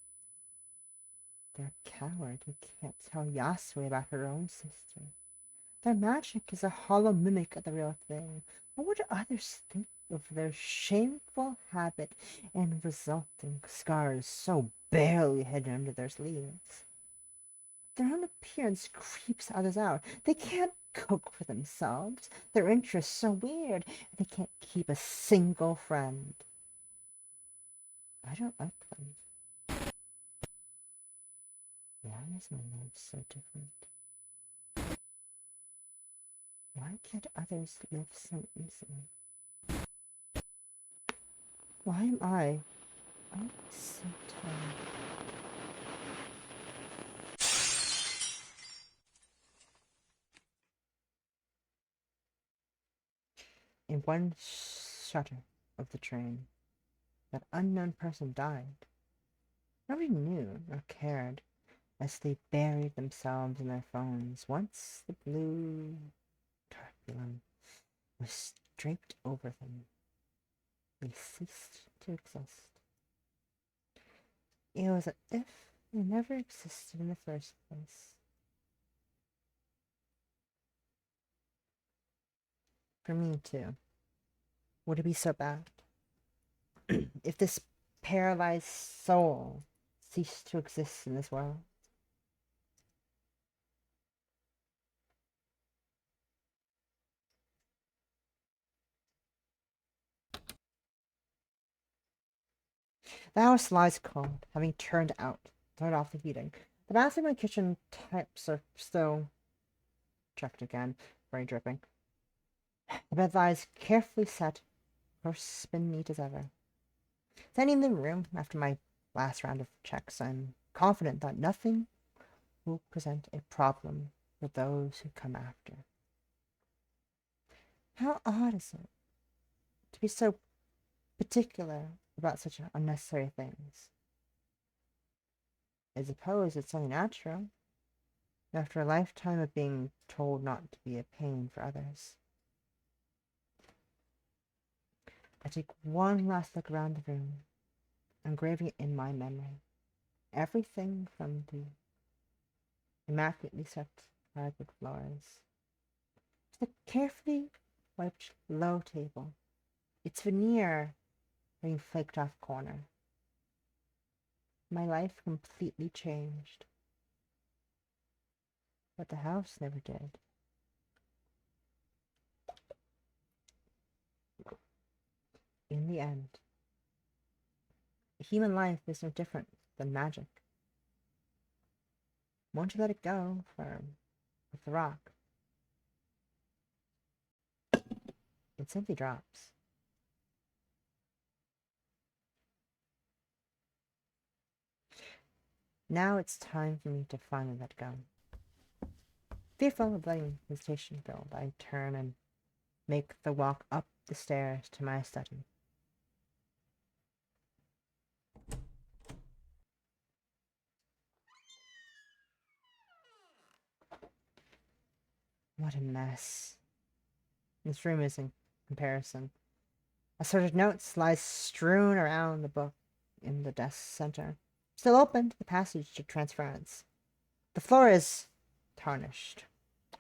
They're a coward who can't tell Yasui about her own sister. Their magic is a hollow mimic of the real thing. What would others think of their shameful habit and resulting scars so barely hidden under their sleeves? Their own appearance creeps others out. They can't cook for themselves. Their interests so weird. They can't keep a single friend. I don't like them. Why is my life so different? Why can't others live so easily? Why am I always so tired? In one shudder of the train, that unknown person died. Nobody knew or cared as they buried themselves in their phones. Once the blue tarpaulin was draped over them, they ceased to exist. It was as if they never existed in the first place. For me, too. Would it be so bad if this paralyzed soul ceased to exist in this world? The house lies cold, having turned off the heating. The bathroom and kitchen types are still checked again, very dripping. The bed lies carefully set, first spin neat as ever. Standing in the room after my last round of checks, I'm confident that nothing will present a problem for those who come after. How odd is it to be so particular about such unnecessary things? I suppose it's only natural, after a lifetime of being told not to be a pain for others. I take one last look around the room, engraving it in my memory. Everything from the immaculately swept hardwood floors to the carefully wiped low table, its veneer having flaked off corner. My life completely changed, but the house never did. In the end, human life is no different than magic. Won't you let it go with the rock? It simply drops. Now it's time for me to finally let go. Fearful of letting hesitation build, I turn and make the walk up the stairs to my study. What a mess. This room is in comparison. Assorted notes lies strewn around the book in the desk center. Still open to the passage to transference. The floor is tarnished.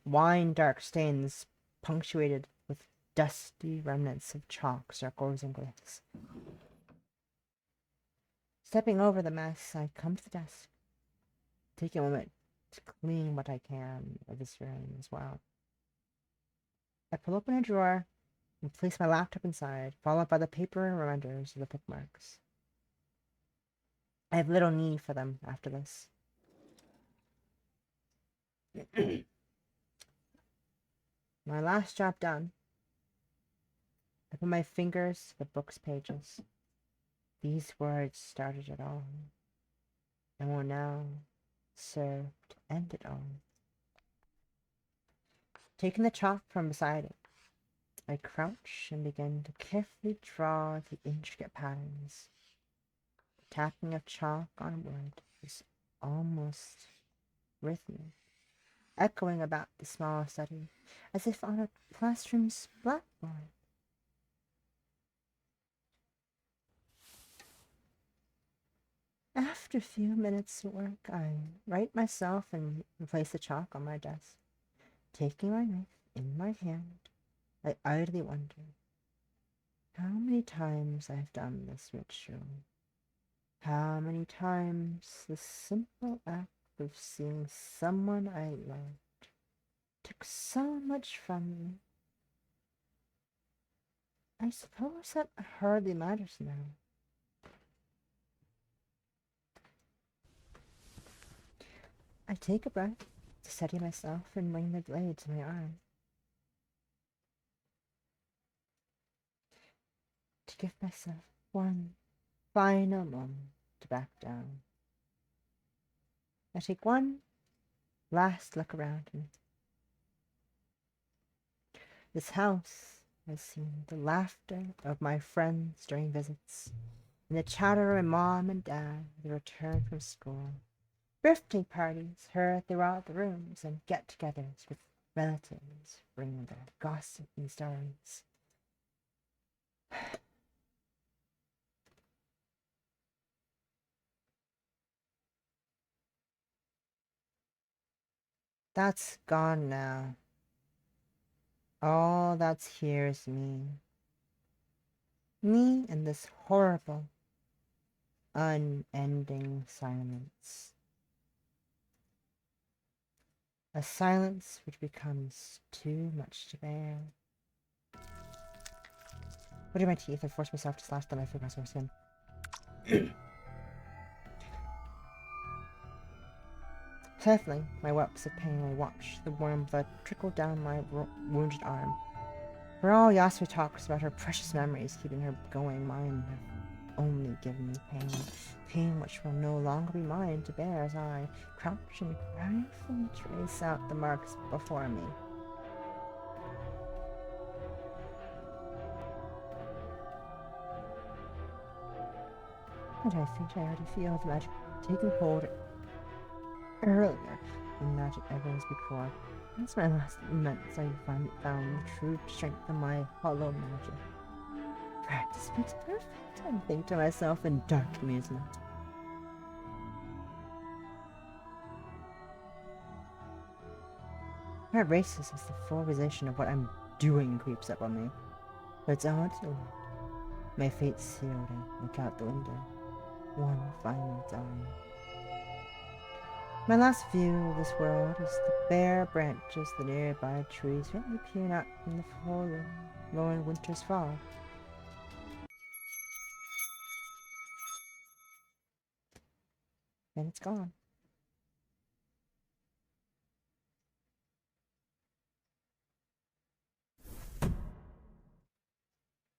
Wine dark stains punctuated with dusty remnants of chalk, circles, and glyphs. Stepping over the mess, I come to the desk, taking a moment to clean what I can of this room as well. I pull open a drawer and place my laptop inside, followed by the paper and reminders of the bookmarks. I have little need for them after this. My last job done, I put my fingers to the book's pages. These words started it all, and will now serve to end it all. Taking the chalk from beside it, I crouch and begin to carefully draw the intricate patterns. The tapping of chalk on wood is almost rhythmic, echoing about the small study, as if on a classroom's blackboard. After a few minutes of work, I right myself and replace the chalk on my desk. Taking my knife in my hand, I idly wonder how many times I've done this ritual. How many times the simple act of seeing someone I loved took so much from me. I suppose that hardly matters now. I take a breath to steady myself and bring the blade to my arm. To give myself one final moment to back down. I take one last look around me. This house has seen the laughter of my friends during visits, and the chatter of my mom and dad as they return from school. Birthday parties heard throughout the rooms, and get-togethers with relatives bringing their gossip and stories. That's gone now. All that's here is me. Me and this horrible, unending silence. A silence which becomes too much to bear. Putting my teeth, I force myself to slash the knife across my skin. Stifling my whelps of pain, I watch the warm blood trickle down my wounded arm. For all Yasui talks about her precious memories keeping her going, mine have only given me pain. Pain which will no longer be mine to bear as I crouch and carefully trace out the marks before me. And I think I already feel the magic taking hold earlier than magic ever was before. That's my last moments. I finally found the true strength of my hollow magic. Practice makes perfect, I think to myself in dark amusement. My races as the full realization of what I'm doing creeps up on me. But it's all too late. My fate's sealed. I look out the window. One final time. My last view of this world is the bare branches of the nearby trees gently peering out from the forlorn winter's fog. Then it's gone.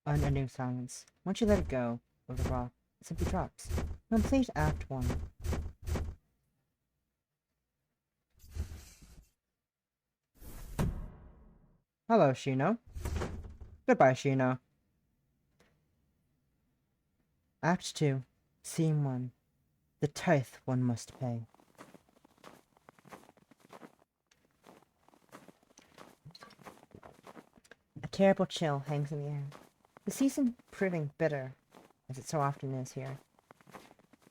Unending silence. Once you let it go of the rock, it simply drops. Complete Act 1. Hello, Shino. Goodbye, Shino. Act 2. Scene 1. The tithe one must pay. terrible chill hangs in the air. The season proving bitter, as it so often is here.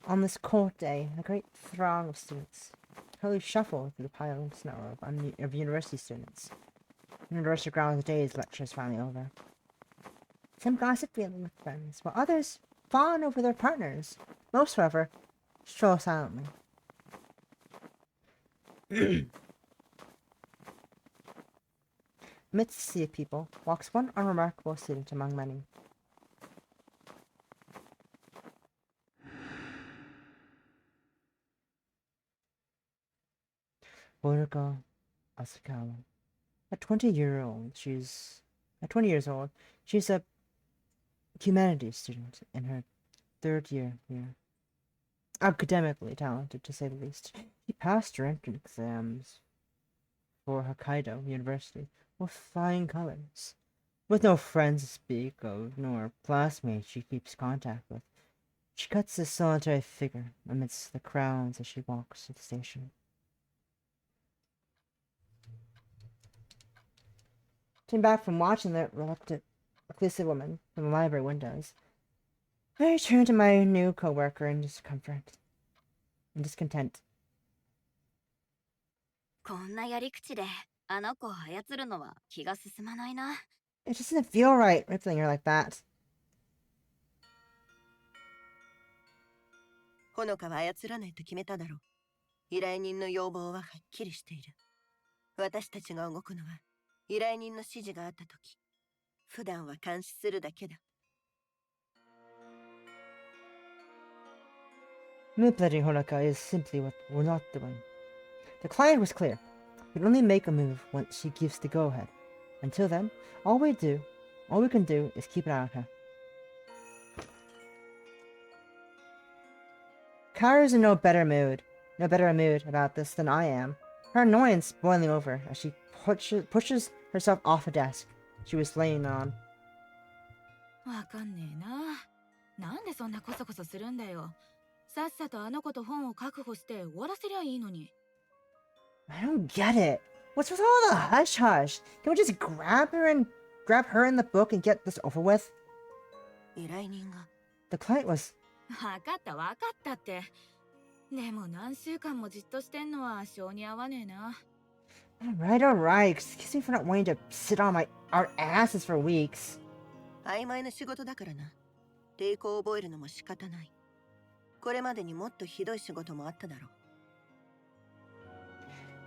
On this cold day, a great throng of students hurriedly shuffle through the piling snow of university students. The university grounds the day's lecture is finally over. Some gossip freely with friends, while others fawn over their partners. Most, however, stroll silently. Amidst the sea of people walks one unremarkable student among many. Honoka Asakawa. At 20 years old, she's a humanities student in her third year here. Academically talented, to say the least. She passed her entrance exams for Hokkaido University with flying colors. With no friends to speak of, nor classmates she keeps contact with, she cuts a solitary figure amidst the crowds as she walks to the station. Came back from watching the reluctant, reclusive woman from the library windows. I returned to my new co-worker in discomfort and discontent. こんなやり口であの子を操るのは気が進まないな。 It just doesn't feel right rippling her like that. ほのかは操らないと決めただろう。依頼人の要望ははっきりしている。私たちが動くのは依頼人の指示があったとき。普段は監視するだけだ。Manipulating Honoka is simply what we're not doing. The client was clear. We'd only make a move once she gives the go-ahead. Until then, all we can do is keep an eye on her. Kara's in no better mood about this than I am. Her annoyance boiling over as she pushes herself off a desk she was laying on. わかんねえな。なんでそんなコソコソするんだよ。さっさとあの子と本を確保して終わらせりゃいいのに。I don't get it. What's with all the hush-hush? Can we just grab her in the book and get this over with? 依頼人が The client was... わかったって。でも何週間もじっとしてんのは性に合わねえな。Alright. Excuse me for not wanting to sit on our asses for weeks. 曖昧な仕事だからな。抵抗を覚えるのも仕方ない。これまでにもっとひどい仕事もあっただろう。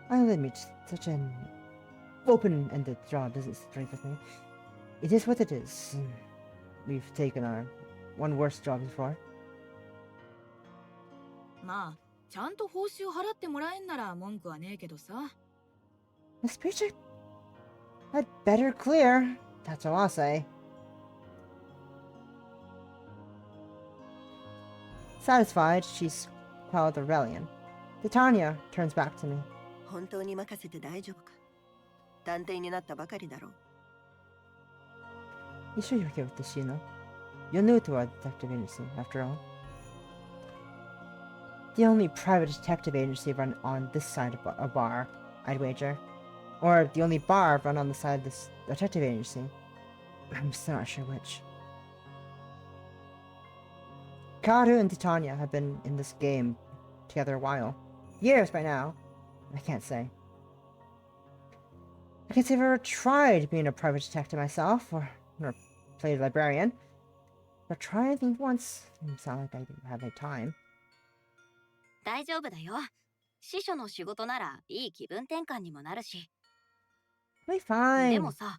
I'll admit, such an open-ended job doesn't strike with me. It is what it is. We've taken our one worse job before. まあ、ちゃんと報酬払ってもらえんなら文句はねえけどさ。This paycheck had better clear. That's all I'll say. Satisfied, she's quelled the rebellion. Titania turns back to me. 本当に任せて大丈夫か。探偵になったばかりだろう。You sure you're here with this, Shino? You're new to our detective agency, after all. The only private detective agency run on this side of a bar, I'd wager. Or the only bar run on the side of this detective agency. I'm still not sure which. Karu and Titania have been in this game together a while. Years by now. I can't say. I can't say I've ever tried being a private detective myself, or played a librarian. But try anything once. Didn't sound like I didn't have any time. 大丈夫だよ。司書の仕事ならいい気分転換にもなるし。I'll be fine. でもさ、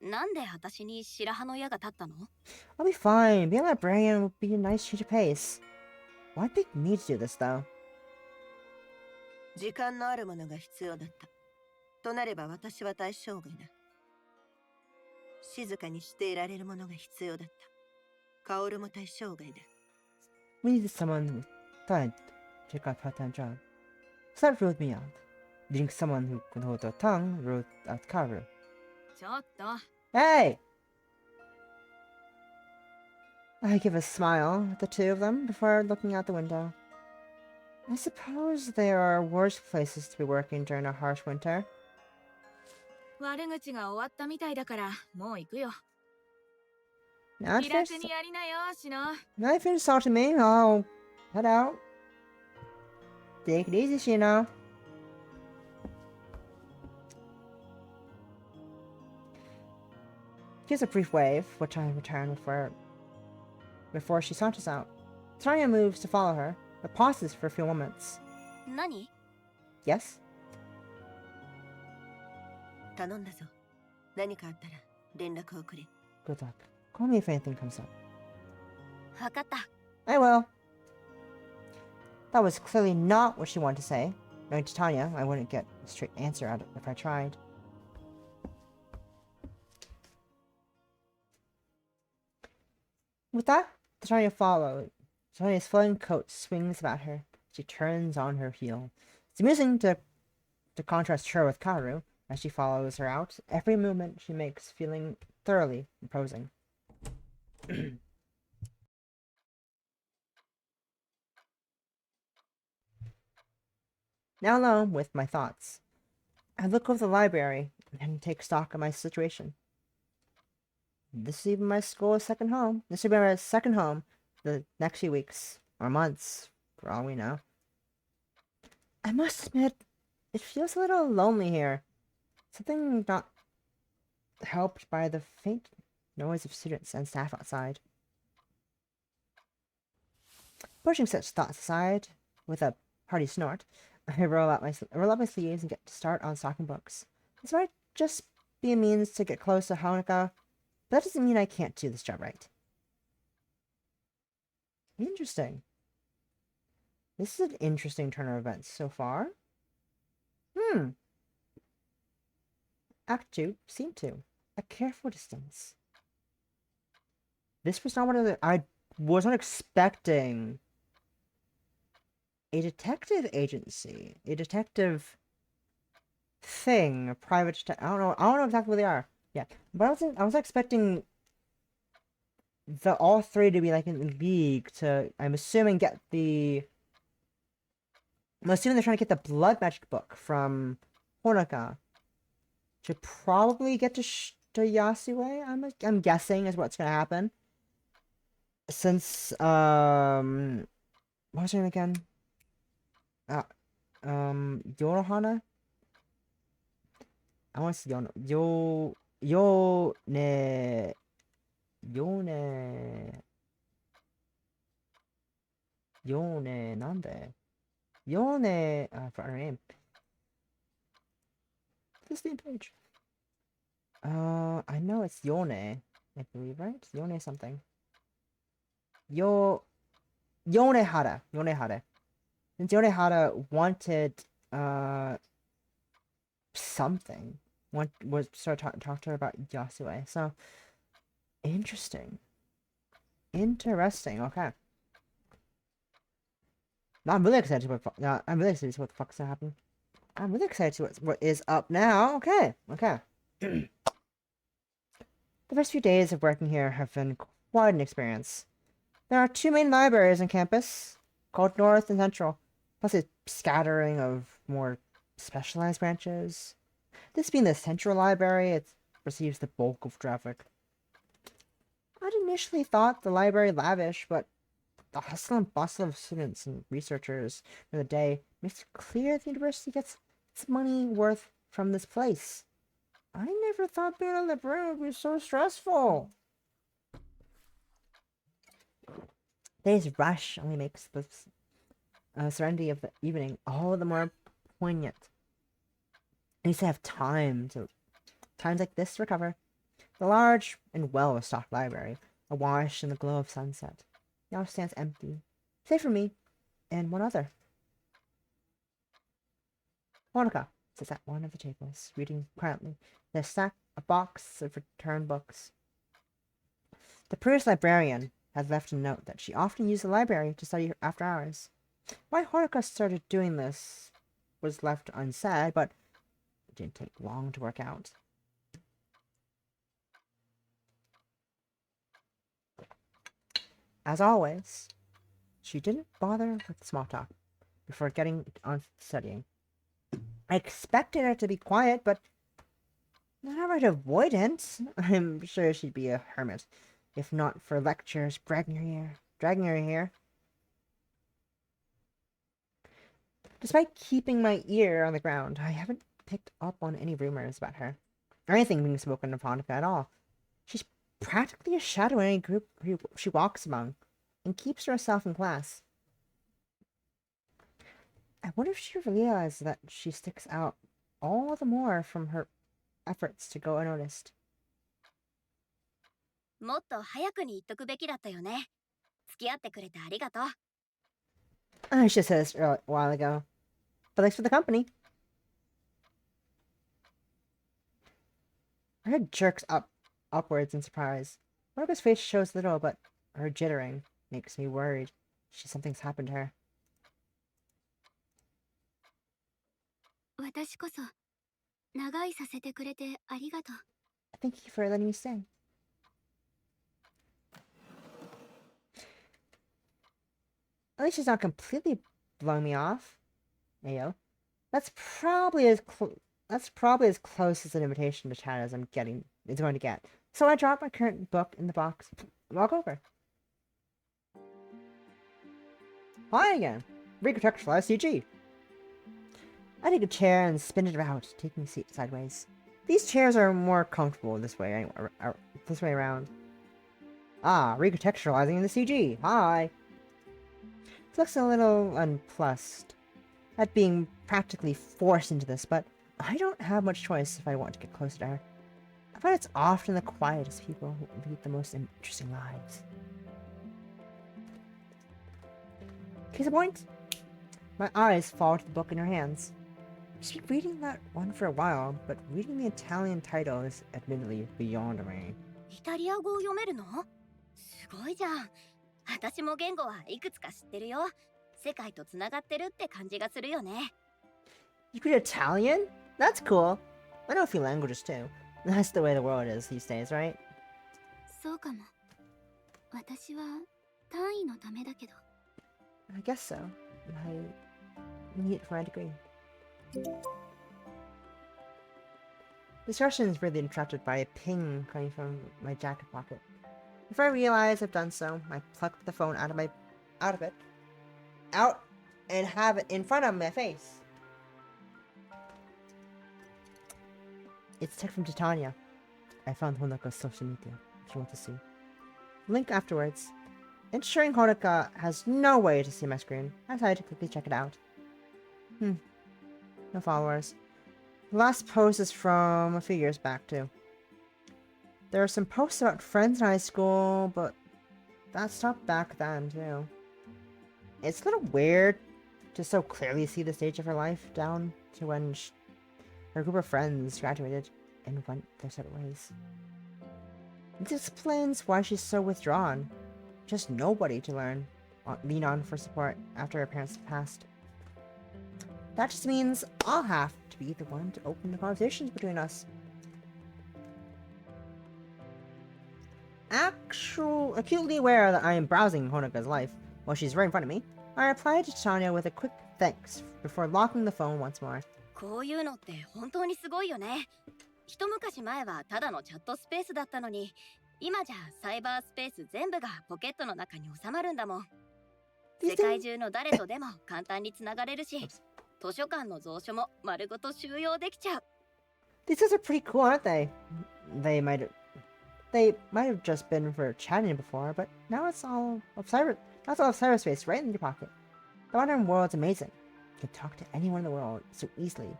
なんで私に白羽の矢が立ったの？ I'll be fine. Being a librarian would be a nice change of pace. Why pick me to do this, though? 時間のあるものが必要だった。となれば私は対象外だ。静かにしていられるものが必要だった。薫も対象外だ。We needed someone who thought to take a part-time job. So that ruled me out. Needing someone who could hold their tongue ruled out Karu. ちょっと。 Hey! I give a smile at the two of them before looking out the window. I suppose there are worse places to be working during a harsh winter. 悪口が終わったみたいだからもう行くよ。 Now I 気楽 finished, にやりなよ、シノ。 now I finished talking to me, I'll head out. Take it easy, Shino. Gives a brief wave, which I return before she saunters out. Tanya moves to follow her, but pauses for a few moments. 何？ Yes? 頼んだぞ。何かあったら連絡をくれ。 Good luck. Call me if anything comes up. わかった。 I will. That was clearly not what she wanted to say. Knowing to Tanya, I wouldn't get a straight answer out of it if I tried. With that, Tanya follows. Tanya's flowing coat swings about her. She turns on her heel. It's amusing to contrast her with Kaoru as she follows her out. Every movement she makes feeling thoroughly imposing. Now alone with my thoughts, I look over the library and take stock of my situation. This is even my school's second home. This will be my second home the next few weeks or months, for all we know. I must admit, it feels a little lonely here. Something not helped by the faint noise of students and staff outside. Pushing such thoughts aside, with a hearty snort, I roll up my sleeves and get to start on stocking books. This might just be a means to get close to Hanukkah, but that doesn't mean I can't do this job right. Interesting. This is an interesting turn of events so far. Act 2, Scene 2. A careful distance. This was not what I was not expecting. A detective agency. A detective thing. A private I don't know exactly what they are. Yeah. But I was expecting all three to be like in league to, I'm assuming they're trying to get the blood magic book from Honoka to probably get to Yasue. I'm guessing is what's gonna happen. Since what was her name again? Yorohana? I want to say Yone, nande? Yone, I forgot her name. This name page. I know it's Yone, I believe, right? Yone something. Yonehara. Since Yonehara wanted, something. Was started talk to her about Yasue. So, interesting. Okay. Now I'm really excited to see what the fuck's gonna happen. I'm really excited to see what is up now. Okay. The first few days of working here have been quite an experience. There are 2 main libraries on campus, called North and Central, plus a scattering of more specialized branches. This being the Central Library, it receives the bulk of traffic. I'd initially thought the library lavish, but the hustle and bustle of students and researchers for the day makes it clear the university gets its money worth from this place. I never thought being a librarian would be so stressful. Today's rush only makes the serenity of the evening all the more poignant. I used to have times like this to recover. The large and well-stocked library, awash in the glow of sunset, now stands empty, save for me and one other. Monica sits at one of the tables, reading quietly, in a box of returned books. The previous librarian had left a note that she often used the library to study after hours. Why Honoka started doing this was left unsaid, but it didn't take long to work out. As always, she didn't bother with small talk before getting on studying. I expected her to be quiet, but Not outright avoidance. I'm sure she'd be a hermit, if not for lectures dragging her here. Despite keeping my ear on the ground, I haven't picked up on any rumors about her, or anything being spoken of Hanukkah at all. She's practically a shadow in any group she walks among, and keeps to herself in class. I wonder if she realizes that she sticks out all the more from her efforts to go unnoticed. もっと早くに言っとくべきだったよね。付き合ってくれてありがとう。I should have said this a while ago, but thanks for the company. Her head jerks upwards in surprise. Margaret's face shows little, but her jittering makes me worried. Something's happened to her. 私こそ長居させてくれてありがとう。 Thank you for letting me stay. At least she's not completely blowing me off. Ayo. That's probably as close as an invitation to chat as it's going to get. So I drop my current book in the box, walk over. Hi again. Recontextualize CG. I take a chair and spin it about, taking a seat sideways. These chairs are more comfortable this way around. Ah, recontextualizing in the CG. Hi. It looks a little unplussed at being practically forced into this, but I don't have much choice if I want to get closer to her. I find it's often the quietest people who lead the most interesting lives. Case in point, my eyes fall to the book in her hands. She's been reading that one for a while, but reading the Italian title is admittedly beyond me. イタリア語を読めるの？すごいじゃん。私も言語はいくつか知ってるよ。世界とつながってるって感じがするよね。You read Italian? That's cool. I know a few languages too. That's the way the world is these days, right? そうかも。私は単位のためだけど。 I guess so. I need it for my degree. Discussion is really interrupted by a ping coming from my jacket pocket. Before I realize I've done so, I pluck the phone out and have it in front of my face. It's a text from Titania. I found Honoka's social media, if you want to see. Link afterwards. Ensuring Honoka has no way to see my screen, I decided to quickly check it out. No followers. The last post is from a few years back, too. There are some posts about friends in high school, but that stopped back then, too. It's a little weird to so clearly see the stage of her life down to when her group of friends graduated and went their separate ways. This explains why she's so withdrawn. Just nobody to lean on for support after her parents passed. That just means I'll have to be the one to open the conversations between us. Acutely aware that I am browsing Honoka's life while she's right in front of me, I replied to Tanya with a quick thanks before locking the phone once more. こういうのって本当にすごいよね。一昔前はただのチャットスペースだったのに、今じゃサイバースペース全部がポケットの中に収まるんだもん。世界中の誰とでも簡単につながれるし、図書館の蔵書も丸ごと収容できちゃう。These guys are pretty cool, aren't they? They might have just been for chatting before, but now it's all of cyberspace right in your pocket. The modern world's amazing. You can talk to anyone in the world so easily.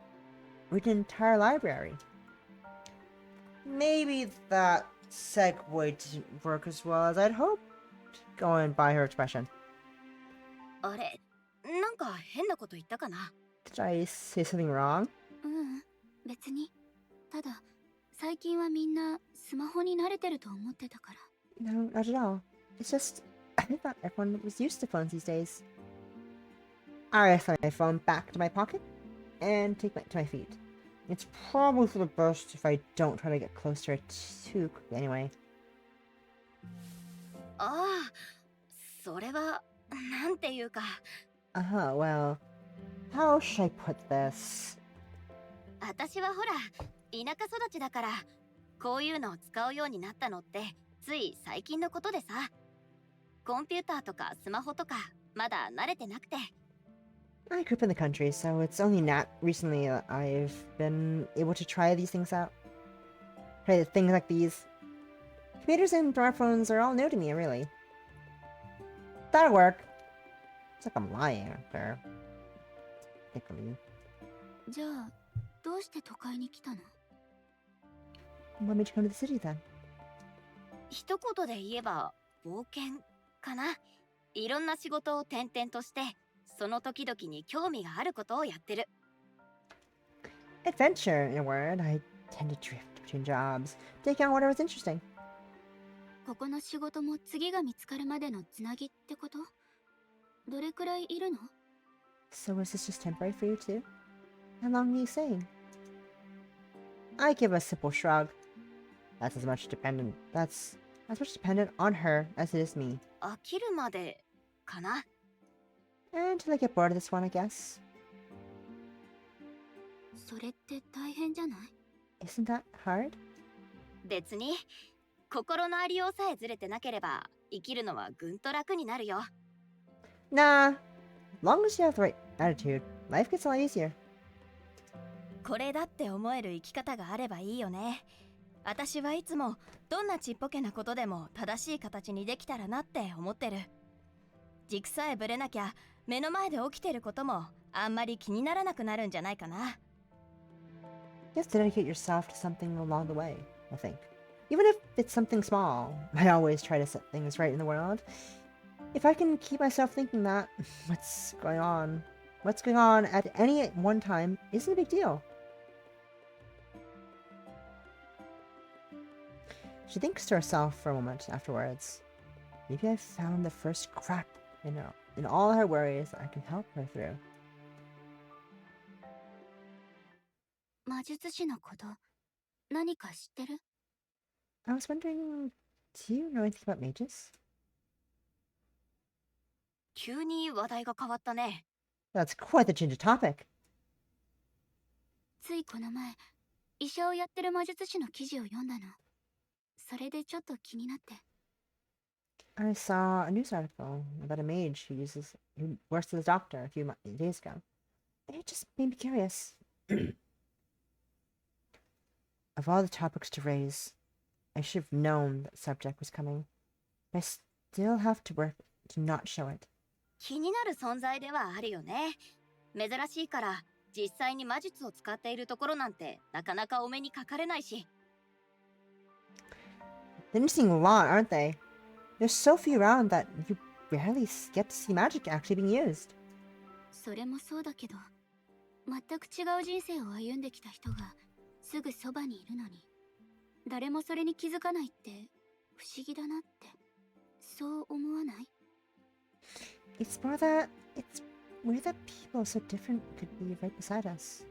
Read an entire library. Maybe that segue didn't work as well as I'd hoped, going by her expression. あれ、なんか変なこと言ったかな？ Did I say something wrong? 別に。ただ、最近はみんなスマホに慣れてると思ってたから。 No, not at all. It's just, I thought everyone was used to phones these days. I slide my phone back to my pocket and take to my feet. It's probably for the best if I don't try to get close to her too quickly anyway. ああ、それはなんていうか。Well, how should I put this? 私はほら、田舎育ちだから、こういうのを使うようになったのってつい最近のことでさ。コンピューターとかスマホとかまだ慣れてなくて。I grew up in the country, so it's only not recently I've been able to try these things out. Try things like these. Computers and smartphones are all new to me, really. That'll work. It's like I'm lying out there. Technically. じゃあ、どうして都会に来たの？ What made you come to the city then? 一言で言えば冒険かな。いろんな仕事を転々として、その時々に興味があることをやってる。Adventure, in a word. I tend to drift between jobs, taking on whatever's interesting. ここの仕事も次が見つかるまでのつなぎってこと？どれくらいいるの？ So is this just temporary for you too? How long are you staying? I give a simple shrug. That's as much dependent on her as it is me. 飽きるまでかな。 Until I get bored of this one, I guess. それって大変じゃない？ Isn't that hard? 別に心のありようさえずれてなければ生きるのはぐんと楽になるよ。 Nah. Long as you have the right attitude, life gets a lot easier. これだって思える生き方があればいいよね。私はいつもどんなちっぽけなことでも正しい形にできたらなって思ってる。軸さえぶれなきゃ目の前で起きてることもあんまり気にならなくなるんじゃないかな。You have to dedicate yourself to something along the way, I think. Even if it's something small, I always try to set things right in the world. If I can keep myself thinking that what's going on at any one time isn't a big deal. She thinks to herself for a moment afterwards. Maybe I've found the first crack in all her worries that I can help her through. 魔術師のこと何か知ってる？ I was wondering, do you know anything about mages? 急に話題が変わったね。 That's quite the change of topic. ついこの前、医者をやってる魔術師の記事を読んだの。それでちょっと気になって。 I saw a news article about a mage who works as a doctor a few days ago. It just made me curious. Of all the topics to raise, I should have known that subject was coming. But I still have to work to not show it. 気になる存在ではあるよね。珍しいから実際に魔術を使っているところなんてなかなかお目にかかれないし。 They're missing a lot, aren't they? There's so few around that you rarely get to see magic actually being used. それもそうだけど、全く違う人生を歩んできた人がすぐそばにいるのに、誰もそれに気づかないって不思議だなって、そう思わない？ It's weird that people so different could be right beside us.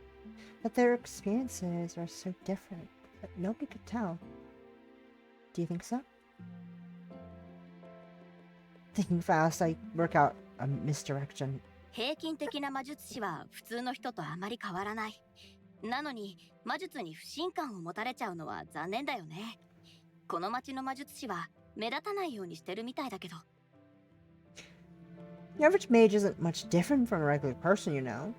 That their experiences are so different, but nobody could tell. Do you think so? Thinking fast, I work out a misdirection. 平均的な魔術師は普通の人とあまり変わらない。なのに魔術に不信感を持たれちゃうのは残念だよね。この町の魔術師は目立たないようにしてるみたいだけど。 The average mage isn't much different from a regular person, you know.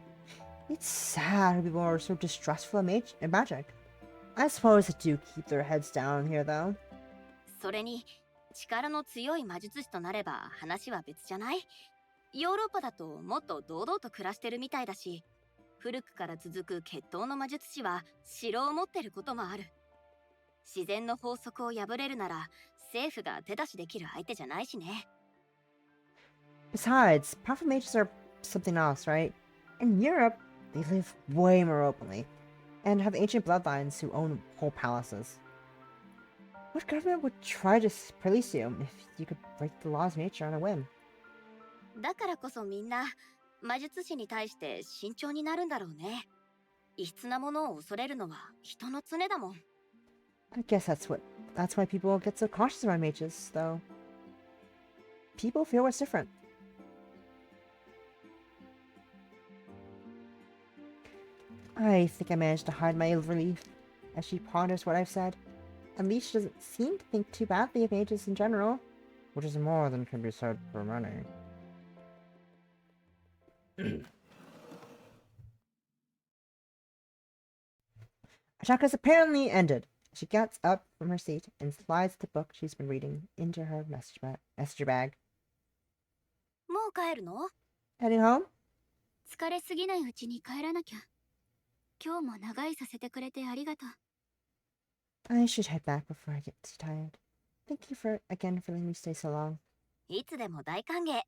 It's sad how people are so distrustful of magic. I suppose they do keep their heads down here, though. それに力の強い魔術師となれば話は別じゃない？ヨーロッパだともっと堂々と暮らしてるみたいだし、古くから続く血統の魔術師は城を持ってることもある。自然の法則を破れるなら政府が手出しできる相手じゃないしね。 Besides, powerful mages are something else, right? In Europe, they live way more openly, and have ancient bloodlines who own whole palaces. What government would try to police you if you could break the laws of nature on a whim? だからこそみんな魔術師に対して慎重になるんだろうね。異質なものを恐れるのは人の常だもん。 I guess that's why people get so cautious around mages, though. People feel what's different. I think I managed to hide my relief as she ponders what I've said. At least she doesn't seem to think too badly of mages in general, which is more than can be said for many. Attack has apparently ended. She gets up from her seat and slides the book she's been reading into her messenger bag. もう帰るの？ Heading home? 疲れすぎないうちに帰らなきゃ。今日も長居させてくれてありがとう。I should head back before I get too tired. Thank you again for letting me stay so long. いつでも大歓迎。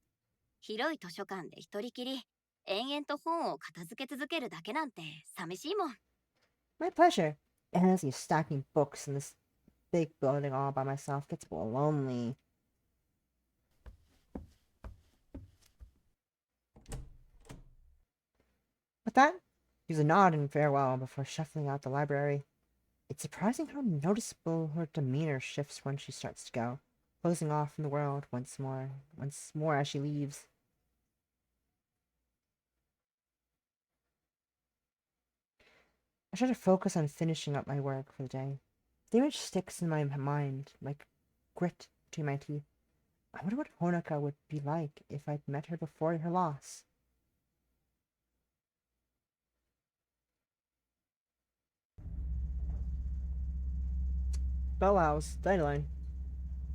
広い図書館で一人きり、延々と本を片付け続けるだけなんて寂しいもん。My pleasure. Endlessly stacking books in this big building all by myself gets a little lonely. With that, gives a nod in farewell before shuffling out the library. It's surprising how noticeable her demeanor shifts when she starts to go, closing off from the world once more as she leaves. I try to focus on finishing up my work for the day. The image sticks in my mind like grit between my teeth. I wonder what Honoka would be like if I'd met her before her loss. Bellhouse, Deadline.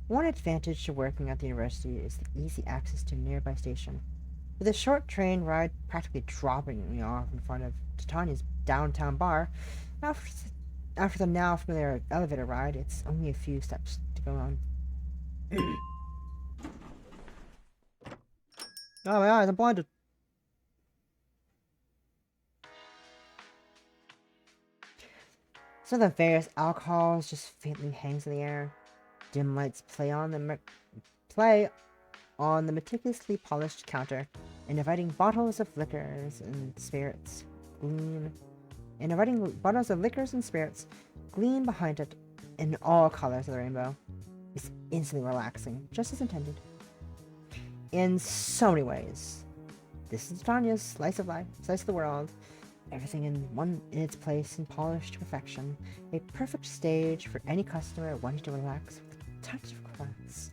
One advantage to working at the university is the easy access to a nearby station. With a short train ride practically dropping me off in front of Titania's downtown bar, after the now familiar elevator ride, it's only a few steps to go on. Oh my eyes, I'm blinded. Some of the various alcohols just faintly hangs in the air. Dim lights play on the meticulously polished counter, and inviting bottles of liquors and spirits gleam behind it in all colors of the rainbow. It's instantly relaxing, just as intended. In so many ways. This is Tanya's slice of life, slice of the world. Everything in its place and polished to perfection. A perfect stage for any customer wanting to relax with a touch of class.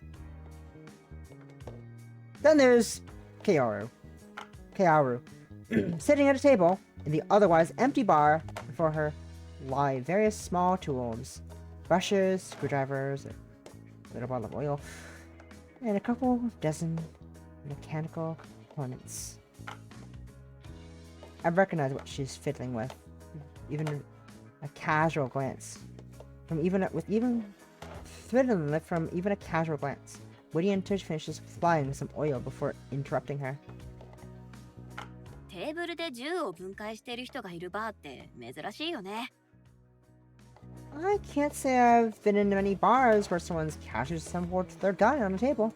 Then there's Kaoru. Sitting at a table in the otherwise empty bar. Before her lie various small tools. Brushes, screwdrivers, a little bottle of oil, and a couple dozen mechanical components. I recognize what she's fiddling with, even a casual glance. From even a casual glance. Witty and Tish finishes flying some oil before interrupting her. テーブルで銃を分解している人がいるバーって珍しいよね。I can't say I've been in many bars where someone's casually assembled their gun on a table.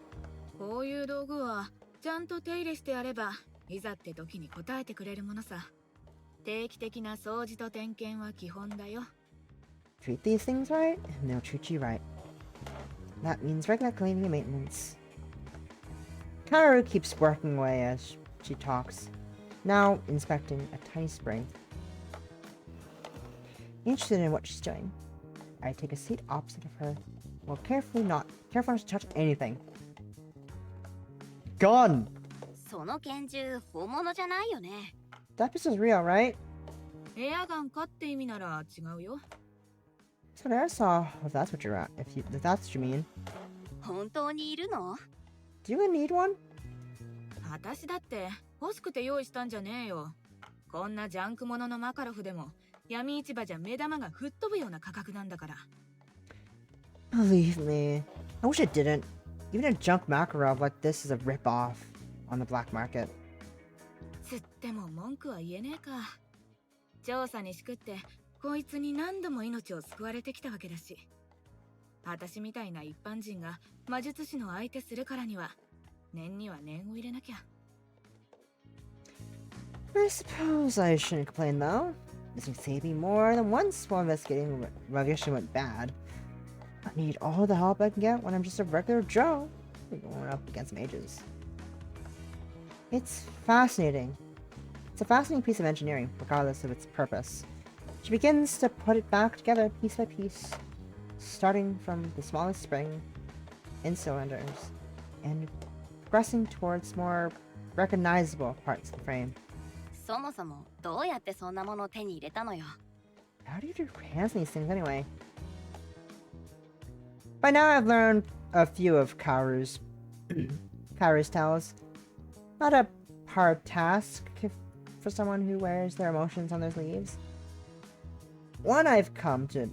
こういう道具はちゃんと手入れしてやればいざって時に応えてくれるものさ。定期的な掃除と点検は基本だよ。Treat these things right, and they'll treat you right. That means regular cleaning and maintenance. Kaoru keeps working away as she talks, now inspecting a tiny spring. Interested in what she's doing, I take a seat opposite of her, while careful not to touch anything. Gun! その拳銃本物じゃないよね。That pistol's real, right? エアガンかって意味なら違うよ。That's what I saw, if that's what you're at, if that's what you mean. 本当にいるの？ Do you need one? 私だって欲しくて用意したんじゃねえよ。こんなジャンクもののマカロフでも闇市場じゃ目玉が吹っ飛ぶような価格なんだから。Believe me, I wish I didn't. Even a junk Makarov like this is a rip-off on the black market. つっても文句は言えねえか。調査にしくってこいつに何度も命を救われてきたわけだし。私みたいな一般人が魔術師の相手するからには念には念を入れなきゃ。I suppose I shouldn't complain though. This can save me more than once while investigating what actually went bad. I need all the help I can get when I'm just a regular Joe going up against mages. It's fascinating. It's a fascinating piece of engineering, regardless of its purpose. She begins to put it back together piece by piece, starting from the smallest spring in cylinders and progressing towards more recognizable parts of the frame. そもそもどうやってそんなものを手に入れたのよ。 How do you do your hands in these things anyway? By now I've learned a few of Kaoru's tales. Not a hard task for someone who wears their emotions on their sleeves. One I've come to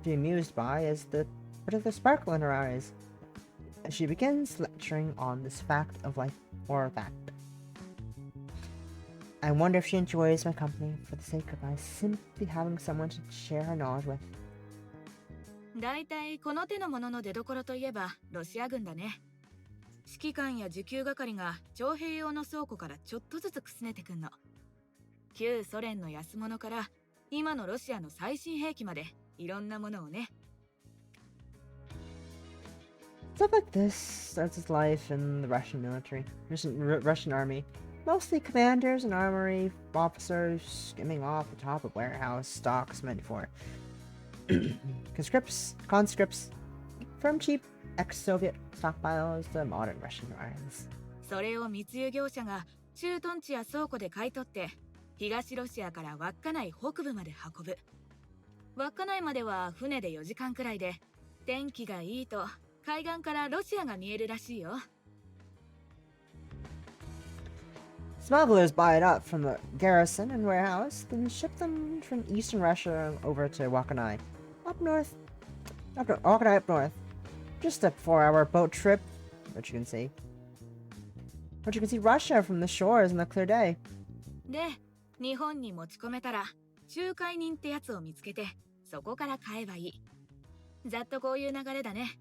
be amused by is the particular sparkle in her eyes as she begins lecturing on this fact of life or that. I wonder if she enjoys my company for the sake of my simply having someone to share her knowledge with. だいたいこの手のものの出所といえばロシア軍だね。指揮官や受給係が徴兵用の倉庫からちょっとずつくすねてくんの。旧ソ連の安物から今のロシアの最新兵器までいろんなものをね。Stuff like this starts its life in the Russian military, Russian army. Mostly commanders and armory officers skimming off the top of warehouse stocks meant for conscripts from cheap ex-Soviet stockpiles to modern Russian arms. それを密輸業者が駐屯地や倉庫で買い取って東ロシアから稚内北部まで運ぶ。稚内までは船で4時間くらいで天気がいいと海岸からロシアが見えるらしいよ。Smugglers buy it up from the garrison and warehouse, then ship them from eastern Russia over to Wakkanai, Wakkanai up north. Just a 4-hour boat trip, but you can see Russia from the shores in a clear day. で、日本に持ち込めたら仲介人ってやつを見つけてそこから買えばいい。ざっとこういう流れだね。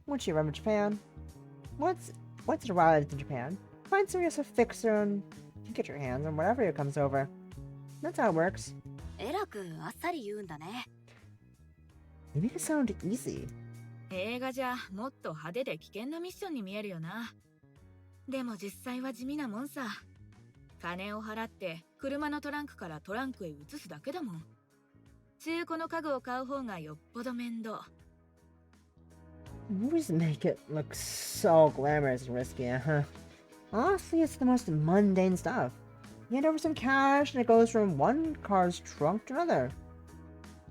Once you arrive in Japan, once it arrives in Japan, find some yourself fixer and you get your hands on whatever comes over. That's how it works. えらくあっさり言うんだね。 You make it sound easy. 映画じゃもっと派手で危険なミッションに見えるよな。でも実際は地味なもんさ。金を払って車のトランクからトランクへ移すだけだもん。中古の家具を買う方がよっぽど面倒。Movies make it look so glamorous and risky, huh? Honestly, it's the most mundane stuff. You hand over some cash and it goes from one car's trunk to another.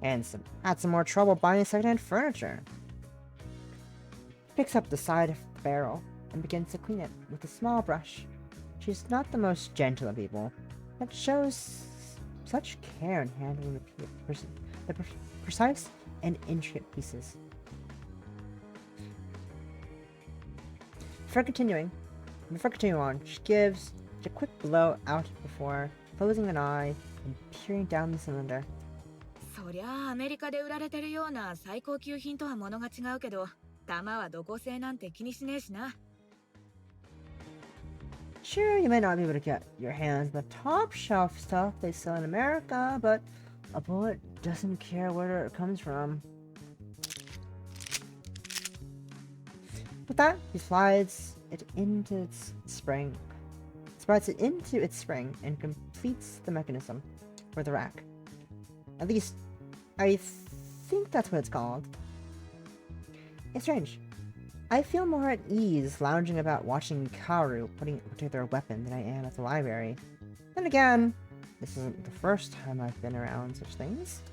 And add some more trouble buying secondhand furniture. Picks up the side of the barrel and begins to clean it with a small brush. She's not the most gentle of people, but shows such care in handling the precise and intricate pieces. Before continuing on, she gives a quick blow out before closing an eye and peering down the cylinder. そりゃあアメリカで売られてるような最高級品とは物が違うけど、弾はどこ製なんて気にしねえしな。Sure, you may not be able to get your hands on the top shelf stuff they sell in America, but a bullet doesn't care where it comes from. With that, he slides it into its spring. And completes the mechanism for the rack. At least, I think that's what it's called. It's strange. I feel more at ease lounging about watching Kaoru putting together a weapon than I am at the library. Then again, this isn't the first time I've been around such things.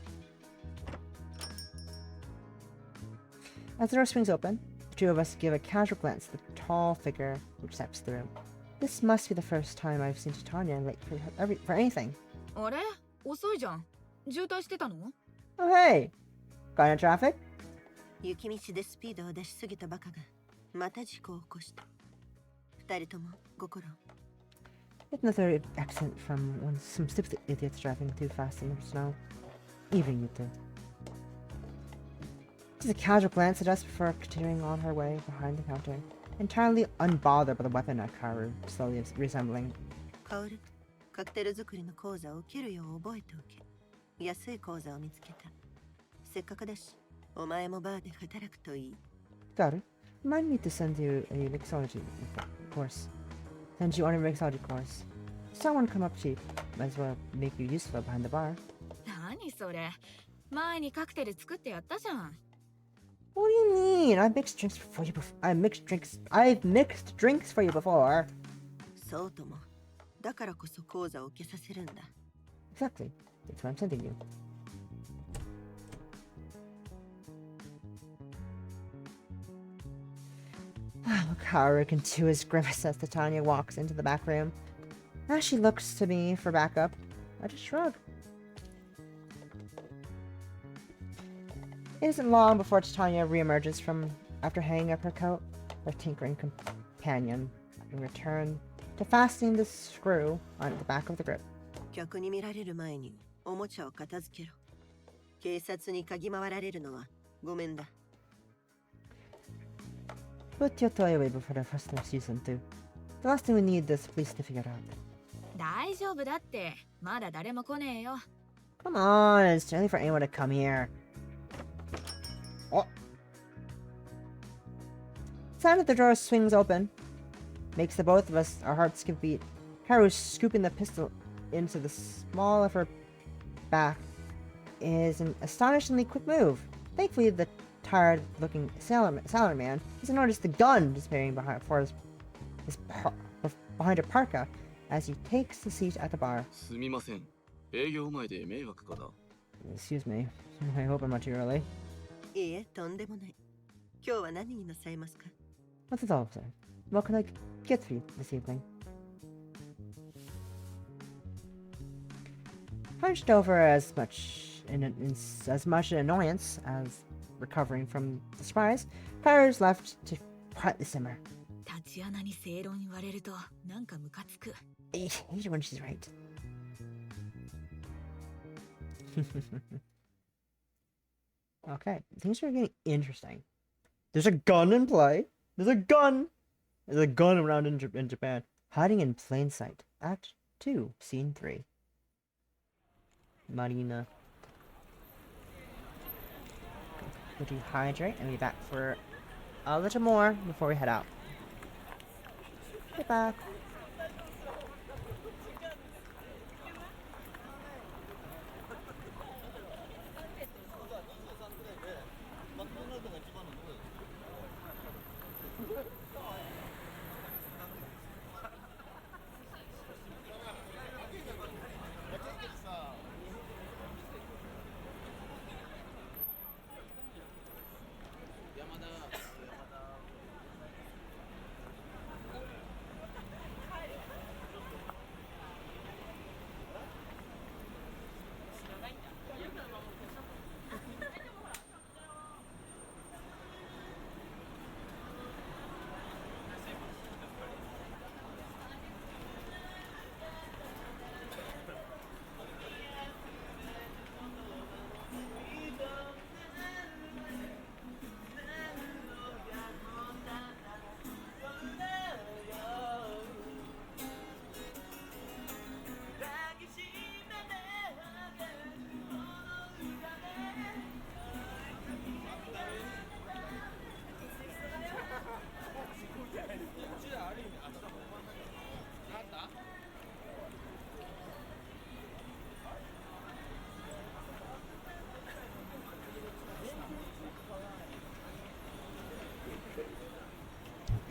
As the door swings open, the two of us give a casual glance at the tall figure which steps through. This must be the first time I've seen Titania late for anything. あれ？遅いじゃん。渋滞してたの？ Oh hey! Got into traffic? 雪道でスピードを出しすぎたバカがまた事故を起こした。二人ともご苦労。 Yet another accident from some stupid idiots driving too fast in the snow. Even you two. Just a casual glance at us before continuing on her way behind the counter, entirely unbothered by the weapon at Kaoru, slowly reassembling. カオル、カクテル作りの講座を受けるよう覚えておけ。安い講座を見つけた。せっかくだし、お前もバーで働くといい。Kaoru, remind me to send you a mixology course. Send you on a mixology course. Someone come up cheap. Might as well make you useful behind the bar. 何何それ。前にカクテル作ってやったじゃん。What do you mean? I've mixed drinks for you before. I've mixed drinks for you before. そうとも。だからこそ講座を受けさせるんだ。Exactly. That's what I'm sending you. Look how arrogant to his grimace as Titania walks into the back room. As she looks to me for backup, I just shrug. It isn't long before Titania reemerges from after hanging up her coat, her tinkering companion, in return to fastening the screw on the back of the grip. 客に見られる前におもちゃを片付けろ。警察に嗅ぎ回られるのはごめんだ。Put your toy away before the customer sees them too. The last thing we need is police to figure it out. 大丈夫だって。まだ誰も来ねえよ。Come on, it's too early for anyone to come here. Oh. Sound of the door swings open. Makes the both of us, our hearts skip beat. Karu's scooping the pistol into the small of her back is an astonishingly quick move. Thankfully, the tired-looking sailor man doesn't notice the gun disappearing behind her parka as he takes the seat at the bar. すみません。営業前で迷惑かだ。 Excuse me. I hope I'm not too early. いいえ、とんでもない。今日は何になさいますか？ What's it all, sir? What can I get for you this evening? Hunched over as much annoyance as recovering from the surprise, Kyra's left to quietly simmer. タチアナに正論言われるとなんかムカつく。I hate it when she's right. Okay, things are getting interesting. There's a gun in play. There's a gun. There's a gun around in Japan. Hiding in plain sight. Act 2, Scene 3. Marina. Go to hydrate and be back for a little more before we head out. Get back.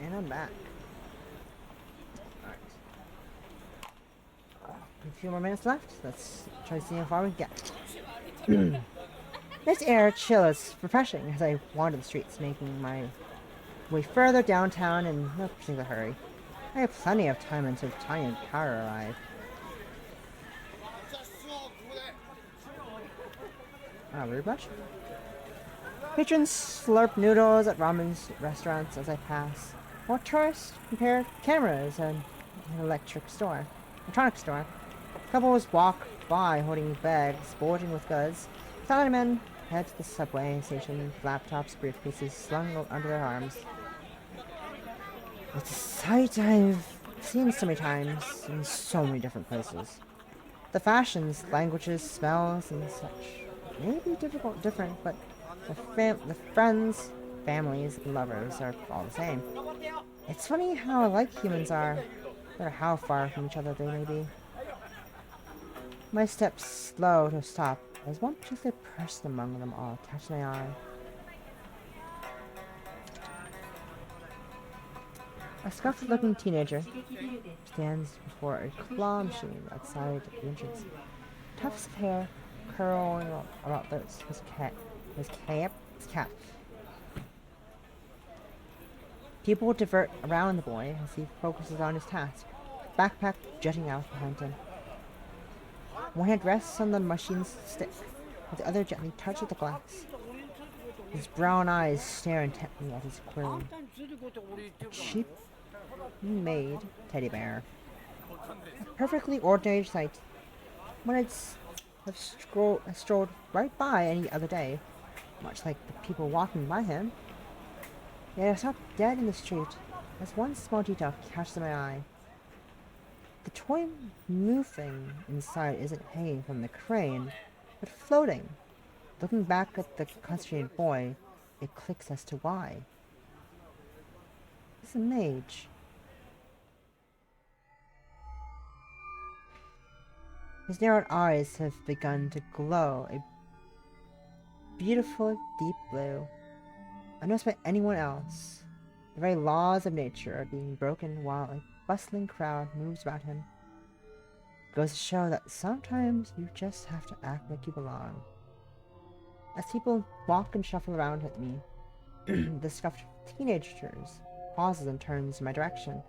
And I'm back. Alright. A few more minutes left. Let's try to see how far we get. This air chill is refreshing as I wander the streets, making my way further downtown in no particular hurry. I have plenty of time until Tanya and Kara arrive. Rude much? Patrons slurp noodles at ramen restaurants as I pass. While tourists compare cameras at an electronics store. Couples walk by holding bags, bulging with goods. Salary men head to the subway station, laptops, briefcases slung under their arms. It's a sight I've seen so many times in so many different places. The fashions, languages, smells, and such may be different, but the friends, families, and lovers are all the same. It's funny how alike humans are, no matter how far from each other they may be. My steps slow to stop There's one particular person among them all catching my eye. A scuffed-looking teenager stands before a claw machine outside the entrance. Tufts of hair curling about his cap. People divert around the boy as he focuses on his task, backpack jutting out behind him. One hand rests on the machine's stick, with the other gently touches the glass. His brown eyes stare intently at his aquarium. A cheap-made teddy bear. A perfectly ordinary sight. One I'd have strolled right by any other day, much like the people walking by him. Yet I stopped dead in the street, as one small detail catches my eye. The toy moving inside isn't hanging from the crane, but floating. Looking back at the concentrated boy, it clicks as to why. He's a mage. His narrowed eyes have begun to glow a beautiful deep blue, unnoticed by anyone else. The very laws of nature are being broken while a bustling crowd moves about him. Goes to show that sometimes you just have to act like you belong. As people walk and shuffle around at me, the scuffed teenager pauses and turns in my direction.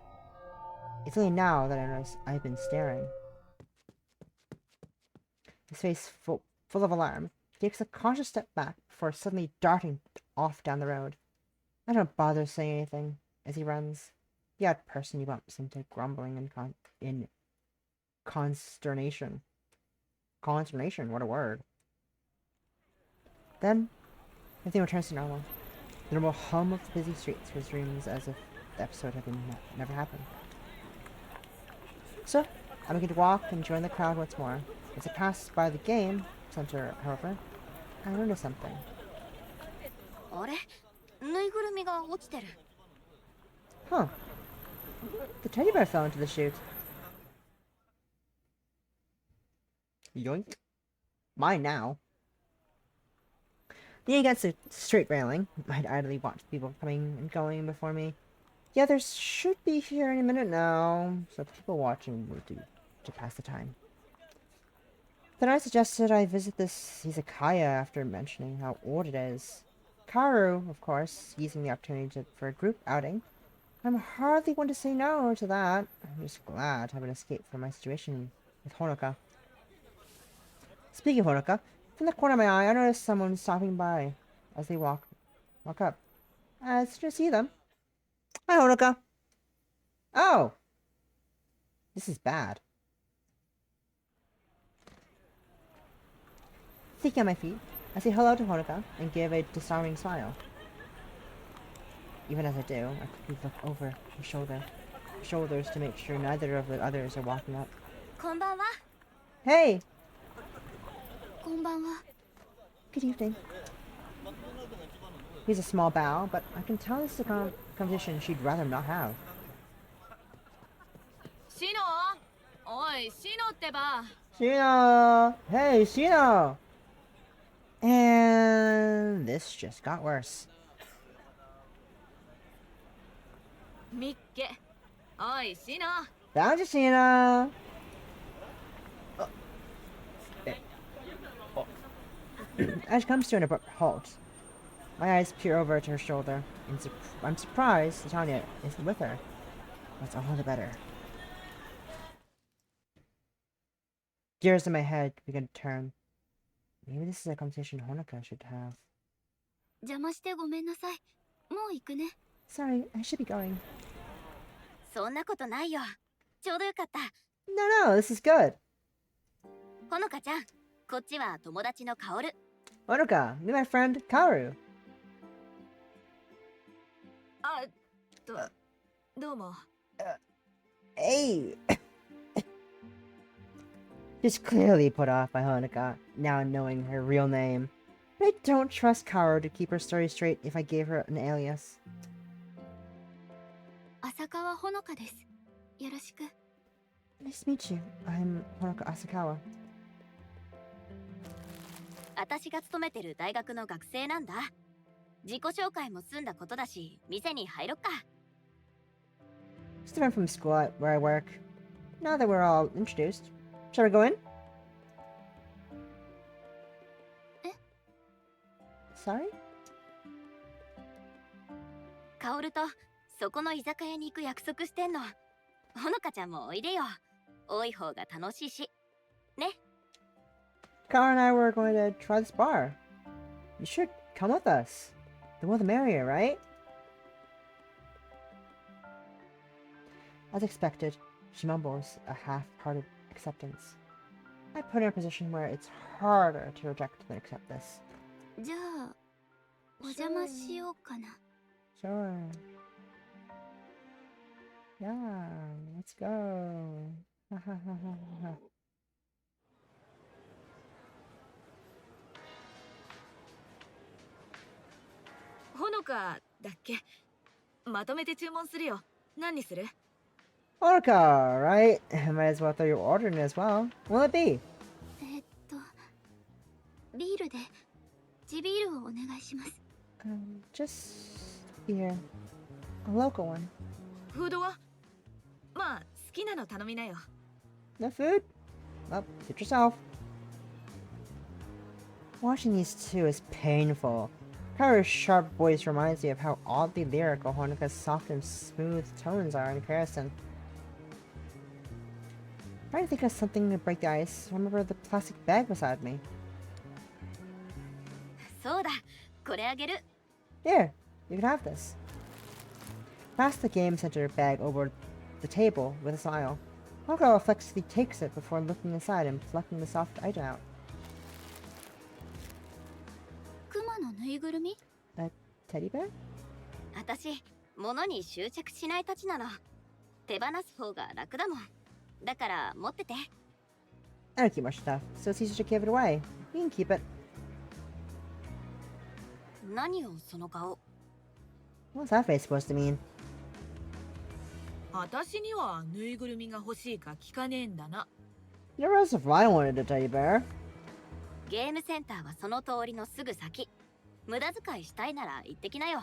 It's only now that I notice I've been staring. His face full of alarm, he takes a cautious step back before suddenly darting off down the road. I don't bother saying anything as he runs. The odd person he bumps into grumbling in consternation. Consternation, what a word. Then, everything returns to normal. The normal hum of the busy streets resumes as if the episode had never happened. So, I begin to walk and join the crowd once more. As I pass by the game center, however, I notice something. あれぬいぐるみが落ちてる。 Huh. The teddy bear fell into the chute. Yoink. Mine now. Leaning against the straight railing, I'd idly watch people coming and going before me. The others should be here any minute now, so people watching will do to pass the time. Then I suggested I visit this izakaya after mentioning how old it is. Kaoru, of course, using the opportunity for a group outing. I'm hardly one to say no to that. I'm just glad to have an escape from my situation with Honoka. Speaking of Honoka, from the corner of my eye, I noticed someone stopping by as they walk up. As to see them. Hi, Honoka. Oh! This is bad. Thinking on my feet, I say hello to Honoka and give a disarming smile. Even as I do, I quickly look over her shoulders to make sure neither of the others are walking up. こんばんは。 Hey! こんばんは。 Good evening. He's a small bow, but I can tell this is a conversation she'd rather not have. シノおい、シノってば。 Shino! Hey, Shino! And this just got worse. みっけ。おい、シノ。 Found you, Shino! As she comes to an abrupt halt, my eyes peer over to her shoulder. I'm surprised Tanya isn't with her. That's all the better. Gears in my head begin to turn. Maybe this is a conversation Honoka should have. 邪魔してごめんなさい。もう行くね。 Sorry, I should be going. そんなことないよ。ちょうどよかった。 No, this is good. ほのかちゃん、こっちは友達のカオル。 Honoka, meet my friend Kaoru. あ、どうも。 Hey! Just clearly put off by Honoka, now knowing her real name. But I don't trust Kaoru to keep her story straight if I gave her an alias. 浅川ほのかです。よろしく。 Nice to meet you. I'm Honoka Asakawa. 私が勤めてる大学の学生なんだ。自己紹介も済んだことだし、店に入ろっか。It's different from school where I work. Now that we're all introduced, shall we go in? Sorry? カオルとそこの居酒屋に行く約束してんの。ほのかちゃんもおいでよ。多い方が楽しいし。ね。Kara and I were going to try this bar. You should come with us. The more the merrier, right? As expected, she mumbles a half-hearted acceptance. I put her in a position where it's harder to reject than accept this. じゃあ、お邪魔しようかな。Sure. Yeah, let's go. Ha ha ha ha ha. ほのかだっけ？まとめて注文するよ。何にする？ Orca, right? Might as well throw your order in as well. What will it be? ビールで、地ビールをお願いします。Just beer. A local one. フードは？まあ、好きなの頼みなよ。 No food? Well, suit yourself. Watching these two is painful. Kara's sharp voice reminds me of how oddly lyrical Honoka's soft and smooth tones are in comparison. Trying to think of something to break the ice. I remember the plastic bag beside me. そうだ、これあげる。 Here, you can have this. Pass the game center bag over the table with a smile. Honoka reflexively takes it before looking inside and plucking the soft item out. クマのぬいぐるみ？ A teddy bear? 私、物に執着しないたちなの。手放す方が楽だもん。だから持ってて。I don't keep much stuff, so it's easier to give it away. You can keep it. 何をその顔。 What's that face supposed to mean? 私にはぬいぐるみが欲しいか聞かねえんだな。 Never asked if I wanted a teddy bear. ゲームセンターはその通りのすぐ先。無駄遣いしたいなら行ってきなよ。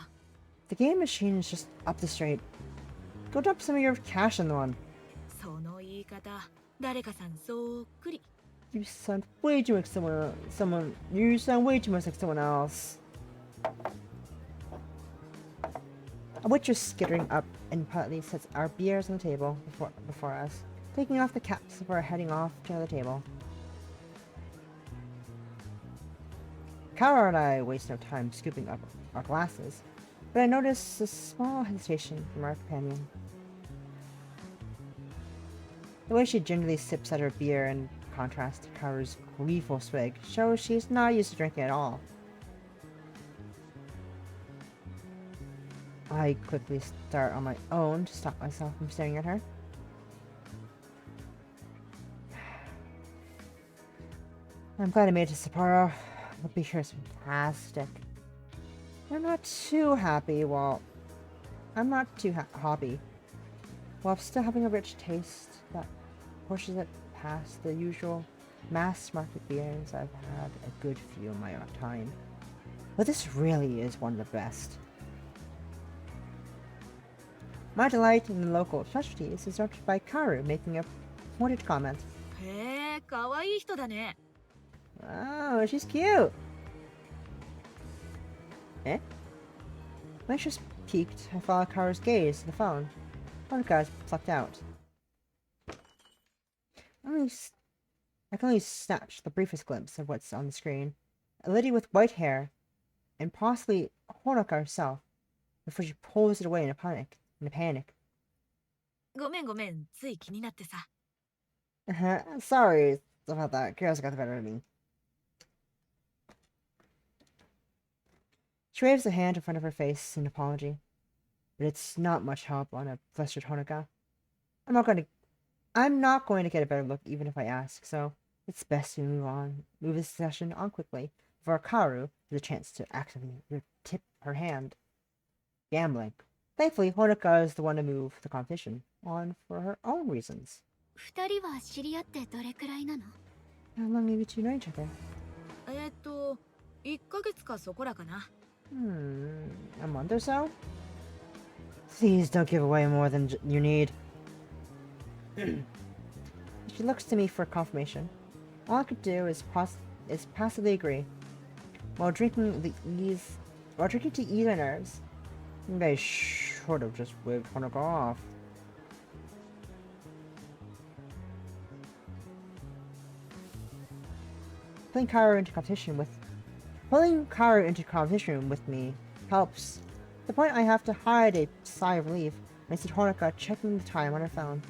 The game machine is just up the street. Go dump some of your cash in the one. その言い方、誰かさんそっくり。 You sound way too like you sound way too much like someone else. A waitress skittering up and politely sets our beers on the table before us, taking off the caps before heading off to another table. Kara and I waste no time scooping up our glasses, but I notice a small hesitation from our companion. The way she gingerly sips at her beer, in contrast to Kara's gleeful swig, shows she's not used to drinking at all. I quickly start on my own to stop myself from staring at her. I'm glad I made it to Sapporo. The beer is fantastic. I'm not too happy, well... I'm not too hoppy. While I'm still having a rich taste that pushes it past the usual mass-market beers I've had a good few in my time. But this really is one of the best. My delight in the local specialties is interrupted by Karu making a pointed comment. へえ、かわいい人だね。 Oh, she's cute! Eh? My interest peaked, I followed Karu's gaze to the phone. Honoka is plucked out. I can only snatch the briefest glimpse of what's on the screen. A lady with white hair, and possibly Honoka herself, before she pulls it away in a panic. ごめんごめん、つい気になってさ。 Sorry about that. Girls got the better of me. She waves a hand in front of her face in apology, but it's not much help on a flustered Honoka. I'm not going to get a better look even if I ask, so it's best to move this session on quickly before Karu has a chance to actively tip her hand. Gambling. Thankfully, Honoka is the one to move the competition on for her own reasons. 二人は知り合ってどれくらいなの？ How long have you two known each other? 1ヶ月かそこらかな。A month or so? Please don't give away more than you need. She looks to me for confirmation. All I could do is passively agree. While drinking to ease her nerves, they should have just waved Honoka off. Pulling Kaoru into competition with me helps. At the point I have to hide a sigh of relief, and I see Honoka checking the time on her phone.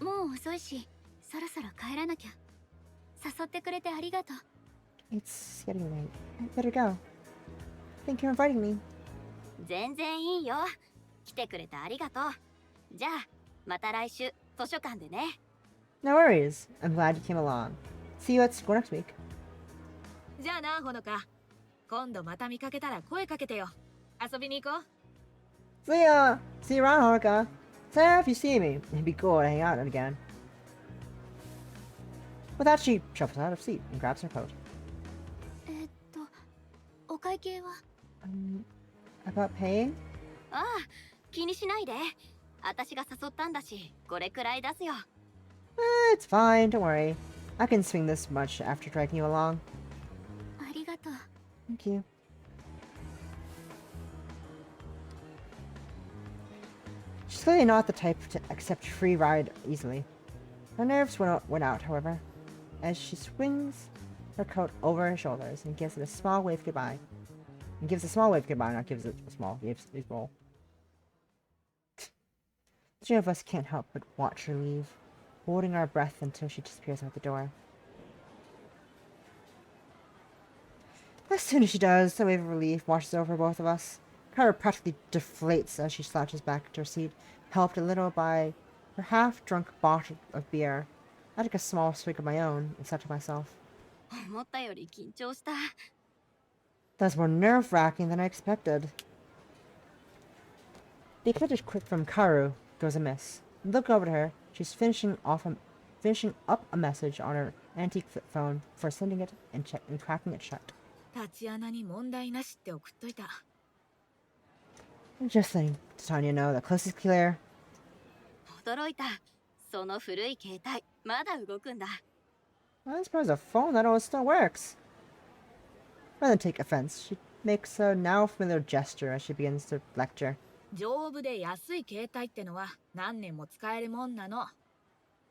もう遅いし、そろそろ帰らなきゃ。誘ってくれてありがとう。It's getting late. I better go. Thank you for inviting me. 全然いいよ。来てくれてありがとう。じゃあ、また来週図書館でね。No worries. I'm glad you came along. See you at school next week. じゃあな、ほのか。今度また見かけたら声かけてよ。遊びに行こう。See ya! See you around, Honoka. Say if you see me. It'd be cool to hang out again. With that, she shuffles out of seat and grabs her coat. お会計はAbout paying? ああ、気にしないで。私が誘ったんだし、これくらい出すよ。It's fine, don't worry. I can swing this much after dragging you along. ありがとう。Thank you. She's clearly not the type to accept free ride easily. Her nerves went out, however, as she swings her coat over her shoulders and gives it a small wave goodbye. And gives a small wave goodbye, not gives it a small wave roll. The three of us can't help but watch her leave, holding our breath until she disappears out the door. As soon as she does, a wave of relief washes over both of us. Kara practically deflates as she slouches back to her seat, helped a little by her half-drunk bottle of beer. I took a small swig of my own and said to myself, 思ったより緊張した。That's more nerve-wracking than I expected. The expected quip from Karu goes amiss. Look over to her. She's finishing up a message on her antique flip phone before sending it and cracking it shut. タチアナに問題なしって送っといた。Just letting Tanya know the coast is clear. 驚いた。その古い携帯、まだ動くんだ。I'm surprised the phone that always still works. Rather than take offense, she makes a now familiar gesture as she begins to lecture. 丈夫で安い携帯ってのは何年も使えるもんなの。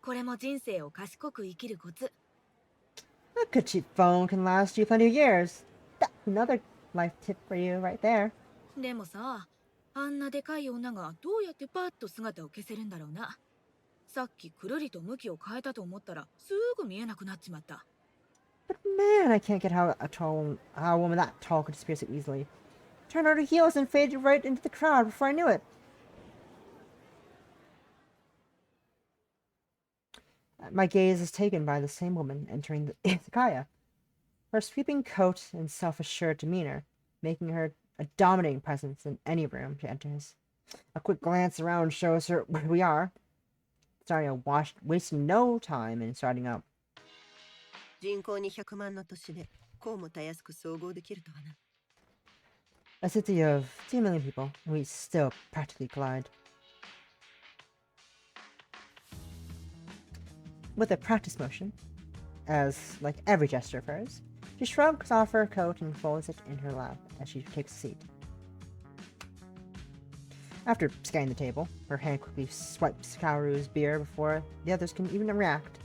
これも人生を賢く生きるコツ。A good cheap phone can last you plenty of years. That's another life tip for you right there. でもさ、あんなでかい女がどうやってパッと姿を消せるんだろうな。さっきくるりと向きを変えたと思ったらすぐ見えなくなっちまった。But man, I can't get how a woman that tall could disappear so easily. Turned on her heels and faded right into the crowd before I knew it. My gaze is taken by the same woman entering the izakaya. Her sweeping coat and self-assured demeanor, making her a dominating presence in any room she enters. A quick glance around shows her where we are. Wasting no time in starting up. 人口200万の都市でこうもたやすく総合できるとはな。A city of 2 million people, and we still practically collide. With a practice motion, as like every gesture of hers, she shrugs off her coat and folds it in her lap as she takes a seat. After scanning the table, her hand quickly swipes Kaoru's beer before the others can even react.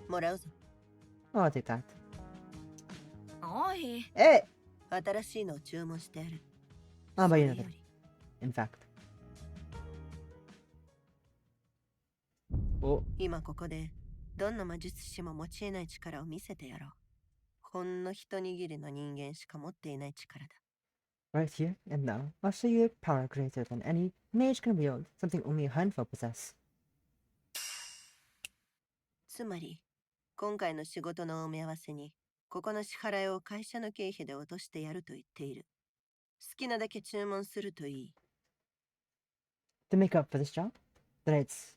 もらうぞ。 Oh, I'll take that. おい。 Hey! 新しいのを注文してある。 I'll buy そ you れよ another. り In fact. Oh. 今ここでどんな魔術師も持ち得ない力を見せてやろう。ほんの一握りの人間しか持っていない力だ。 Right here and now, I'll show you a power greater than any mage can wield, something only a handful possess. つまり、今回の仕事のお目合わせに、ここの支払いを会社の経費で落としてやると言っている。好きなだけ注文するといい。To make up for this job, tonight's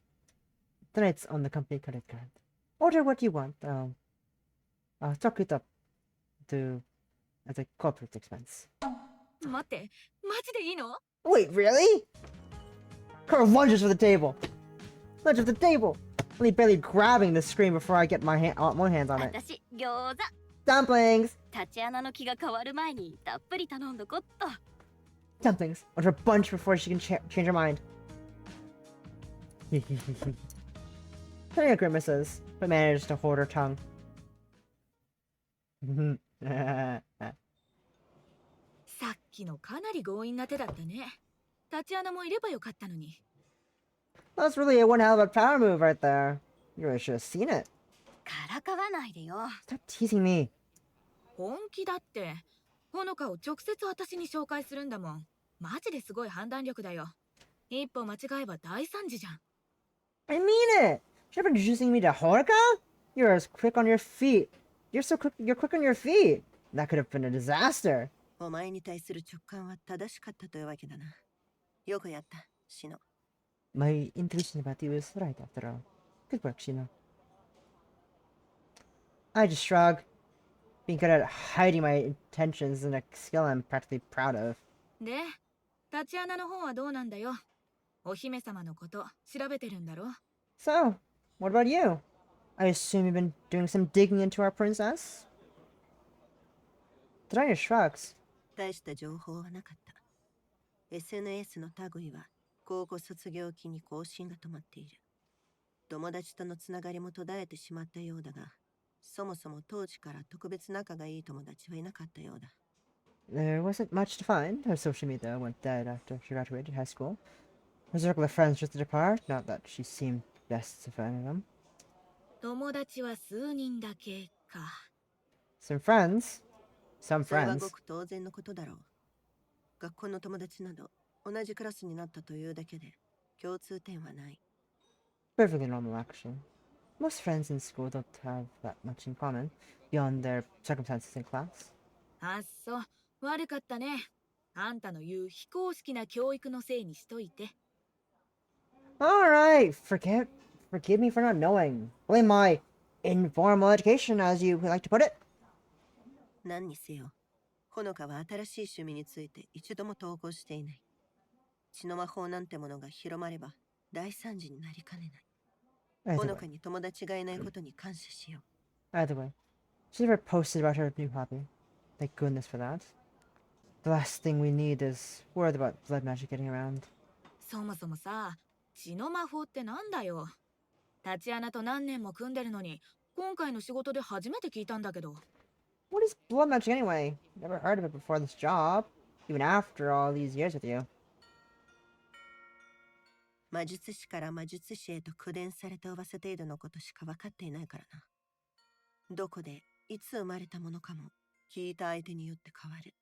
on the company credit card. Order what you want. Talk it up. to as a corporate expense. 待って、マジでいいの？ Wait, really? Carl lunges for the table. Lunges for the table. Only barely grabbing the screen before I get my hands on it. 私餃子 Dumplings. タチアナの気が変わる前にたっぷり頼んどこっと。 Dumplings. Want her bunch before she can change her mind. Plenty of grimaces, but managed to hold her tongue. That's さっきのかなり強引な手だったね。タチアナもいればよかったのに。really a one hell of a power move right there. You really should have seen it. からかわないでよ。 Stop teasing me. 本気だって。ほのかを直接私に紹介するんだもん。マジですごい判断力だよ。一歩間違えば大惨事じゃん。I mean it. You're introducing me to Honoka? You're as quick on your feet. You're quick on your feet. That could have been a disaster. お前に対する直感は正しかったというわけだな。よくやった、シノ。My intuition about you was right after all. Good work, Shino. I just shrug. Being good at hiding my intentions is a skill I'm practically proud of. で、タチアナの方はどうなんだよ。お姫様のこと調べてるんだろ？ So, what about you? I assume you've been doing some digging into our princess? Dania shrugs. 大した情報はなかった。SNS の類は高校卒業期に更新が止まっている。友達とのつながりも途絶えてしまったようだが、そもそも当時から特別仲がいい友達はいなかったようだ。There wasn't much to find. Her social media went dead after she graduated high school. Her circle of friends drifted apart, not that she seemed best of any of them. 友達は数人だけか。Some friends. Some それは friends. ごく当然のことだろう。学校の友達など同じクラスになったというだけで共通点はない。Perfectly normal, actually. Most friends in school don't have that much in common, beyond their circumstances in class. あっそう、悪かったね。あんたの言う非公式な教育のせいにしといて。Alright, forgive me for not knowing. Blame my informal education, as you like to put it. 何にせよ、ほのかは新しい趣味について一度も投稿していない。血の魔法なんてものが広まれば大惨事になりかねない。ほのかに友達がいないことに感謝しよう。Either way, she never posted about her new hobby. Thank goodness for that. The last thing we need is word about blood magic getting around. そもそもさ、血の魔法ってなんだよ。タチアナと何年も組んでるのに、今回の仕事で初めて聞いたんだけど。What is blood magic anyway? Never heard of it before this job, even after all these years with you. 魔術師から魔術師へと口伝された噂程度のことしか分かっていないからな。どこでいつ生まれたものかも聞いた相手によって変わる。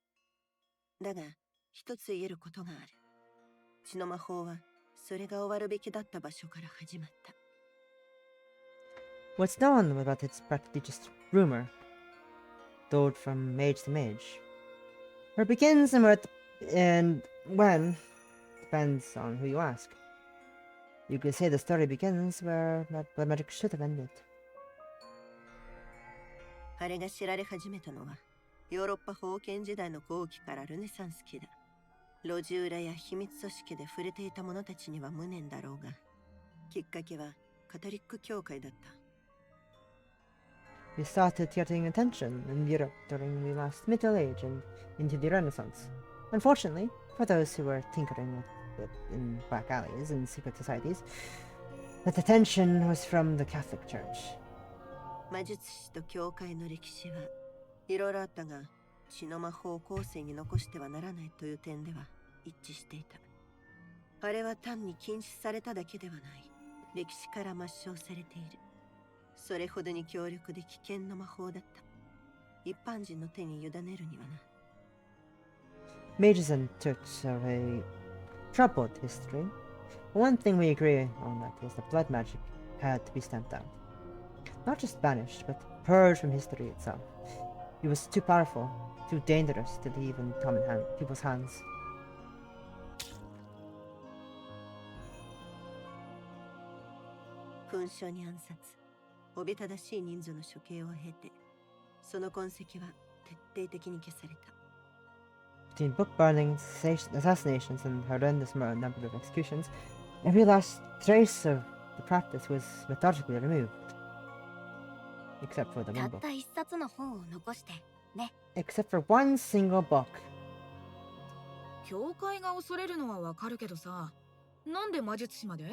だが一つ言えることがある。血の魔法はそれが終わるべきだった場所から始まった。What's known about it's practically just rumor, told from mage to mage. Where it begins and when depends on who you ask. You could say the story begins where blood magic should have ended. あれが知られ始めたのはヨーロッパ封建時代の後期からルネサンス期だ。路地裏や秘密組織で触れていた者たちには無念だろうが、きっかけはカトリック教会だった。We started getting attention in Europe during the last Middle Age and into the Renaissance. Unfortunately, for those who were tinkering with in back alleys and secret societies, that attention was from the Catholic Church. 魔術師と教会の歴史はいろいろあったが、血の魔法を後世に残してはならないという点では一致していた。あれは単に禁止されただけではない。歴史から抹消されている。それほどに強力で危険な魔法だった。一般人の手に委ねるにはな。Mages and Turks have a troubled history. One thing we agree on that is that blood magic had to be stamped out. Not just banished, but purged from history itself. It was too powerful, too dangerous to leave in common people's hands. 勲章に暗殺、おびただしい人数の処刑を経て、その痕跡は徹底的に消された。 Between book burnings, assassinations, and horrendous number of executions, every last trace of the practice was methodically removed. Except for the た one っ book. た一冊の本を残してね。 Except for one single book. 教会が恐れるのはわかるけどさ、なんで魔術師まで？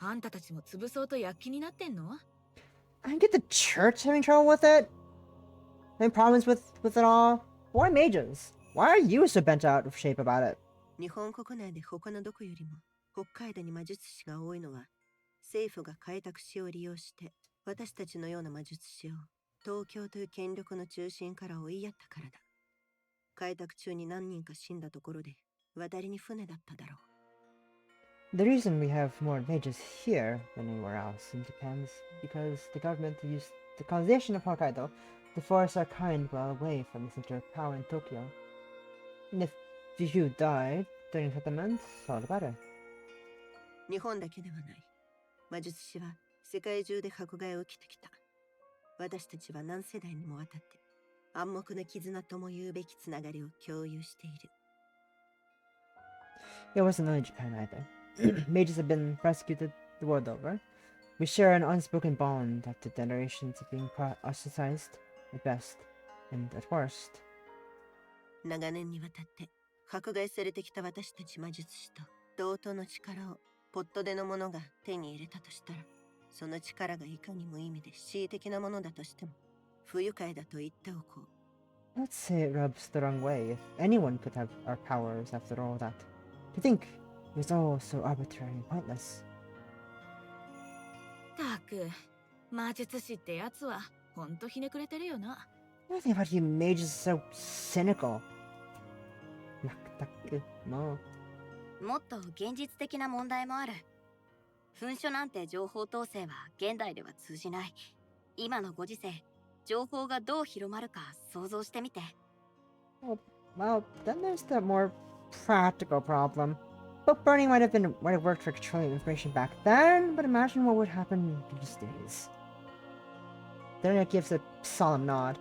あんたたちも潰そうと躍起になってんの？ I get the church having trouble with it. Having problems with it all. Why mages? Why are you so bent out of shape about it? 日本国内で他のどこよりも北海道に魔術師が多いのは、政府が開拓使を利用して私たちのような魔術師を東京という権力の中心から追いやったからだ。開拓中に何人か死んだところで渡りに船だっただろう。 The reason we have more mages here than anywhere else in Japan is because the government used the colonization of Hokkaido to force our kind well away from the center of power in Tokyo. And if you died during settlement, all the better. 日本だけではない。魔術師は世界中で迫害を受けてきた。私たちは何世代にもわたって暗黙の絆とも言うべきつながりを共有している。 It wasn't only Japan either. Mages have been persecuted the world over. We share an unspoken bond after generations of being ostracized at best and at worst. 長年にわたって迫害されてきた私たち魔術師と同等の力をポットでの者が手に入れたとしたら、その力がいかに無意味で恣意的なものだとしても不愉快だと言っておこう。 Let's say it rubs the wrong way if anyone could have our powers after all that. To think it was all so arbitrary and pointless. たく、魔術師ってやつはほんとひねくれてるよな。 Nothing about you mages is so cynical. Naktaku, no. もっと現実的な問題もある。噴書なんて情報統制は現代では通じない。今のご時世、情報がどう広まるか想像してみて。 Well, then there's the more practical problem. Book burning might have worked for controlling information back then, but imagine what would happen these days. The internet gives a solemn nod.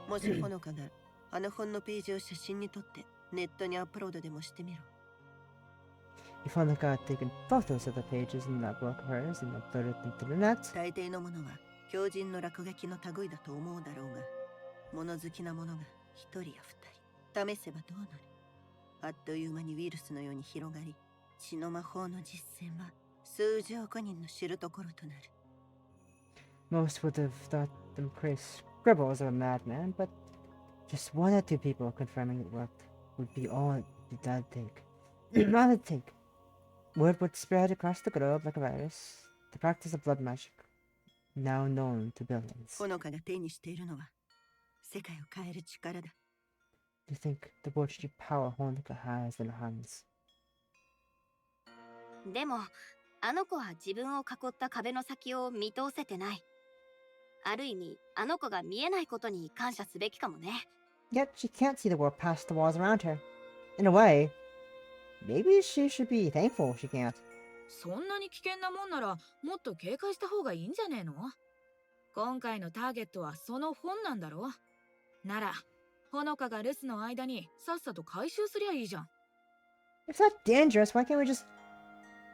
もしほのかがあの本のページを写真に撮ってネットにアップロードでもしてみろ。 If Honoka had taken photos of the pages in that book of hers and uploaded them to the net, 大抵のものは狂人の落書きの類だと思うだろうが、物好きな者が一人や二人試せばどうなる。あっという間にウイルスのように広がり、血の魔法の実践は数十億人の知るところとなる。 most would have thought them crazy scribbles of a madman, but just one or two people confirming it worked would be all that'd take. All it'd take. Word would spread across the globe like a virus. The practice of blood magic, now known to billions. ほのかが手にしているのは世界を変える力だ。 Do you think the worship power Honoka has in her hands? でも、あの子は自分を囲った壁の先を見通せてない。ある意味、あの子が見えないことに感謝すべきかもね。 Yet she can't see the world past the walls around her. In a way, maybe she should be thankful she can't. そんなに危険なもんならもっと警戒した方がいいんじゃねえの？今回のターゲットはその本なんだろ？なら、ほのかが留守の間にさっさと回収すりゃいいじゃん。 If it's that dangerous, why can't we just...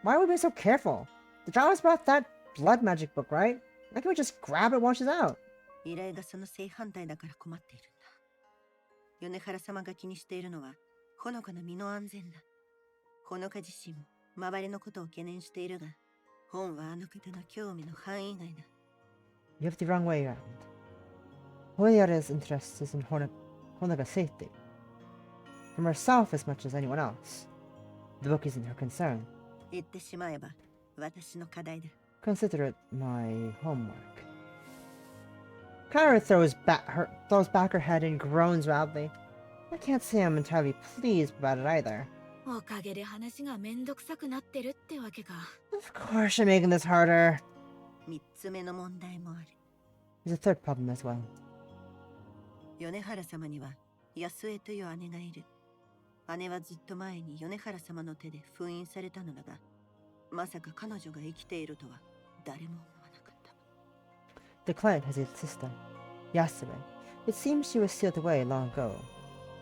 Why are we being so careful? The drama's about that blood magic book, right? Why can't we just grab it once she's out? 依頼がその正反対だから困っているんだ。米原様が気にしているのはほのかの身の安全だ。ほのか自身も周りのことを懸念しているが、本はあの方の興味の範囲外だ。 You have the wrong way around. Hoyara's interest is in Honoka's safety. From herself as much as anyone else. The book isn't her concern. 言ってしまえば私の課題だ。 Consider it my homework. Kyra throws back her head and groans loudly. I can't say I'm entirely pleased about it either. おかげで話がめんどくさくなってるってわけか。 Of course you're making this harder. 三つ目の問題もある。 There's a third problem as well. 米原様には安江という姉がいる。姉はずっと前に米原様の手で封印されたのだが、まさか彼女が生きているとは誰も思わなかった。 The client has a sister, Yasue, It seems she was sealed away long ago.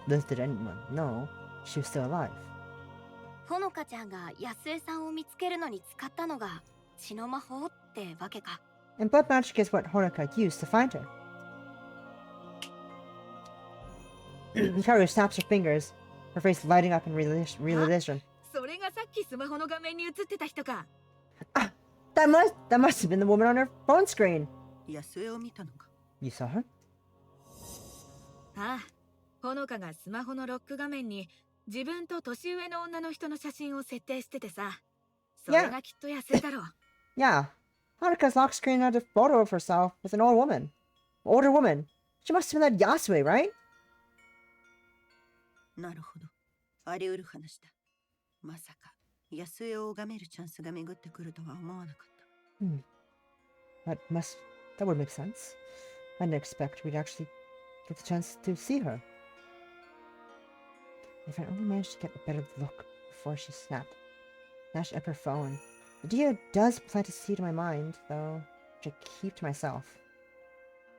Little did anyone know she was still alive. ほのかちゃんが安江さんを見つけるのに使ったのが血の魔法ってわけか。 And blood magic is what Honoka used to find her. Hikaru snaps her fingers, her face lighting up in realization. それがさっきスマホの画面に映ってた人か。 That must have been the woman on her phone screen. 安江を見たのか。 You saw her? ああ、ほのかがスマホのロック画面に自分と年上の女の人の写真を設定しててさ。それがきっと安江だろう。 Yeah. Honoka's lock screen had a photo of herself with an older woman. She must have been that Yasue, right? なるほど。あり得る話だ。まさか、安江を拝めるチャンスが巡ってくるとは思わなかった。That would make sense. I didn't expect we'd actually get the chance to see her. If I only managed to get a better look before she snatched up her phone. The idea does plant a seed in my mind, though, which I keep to myself.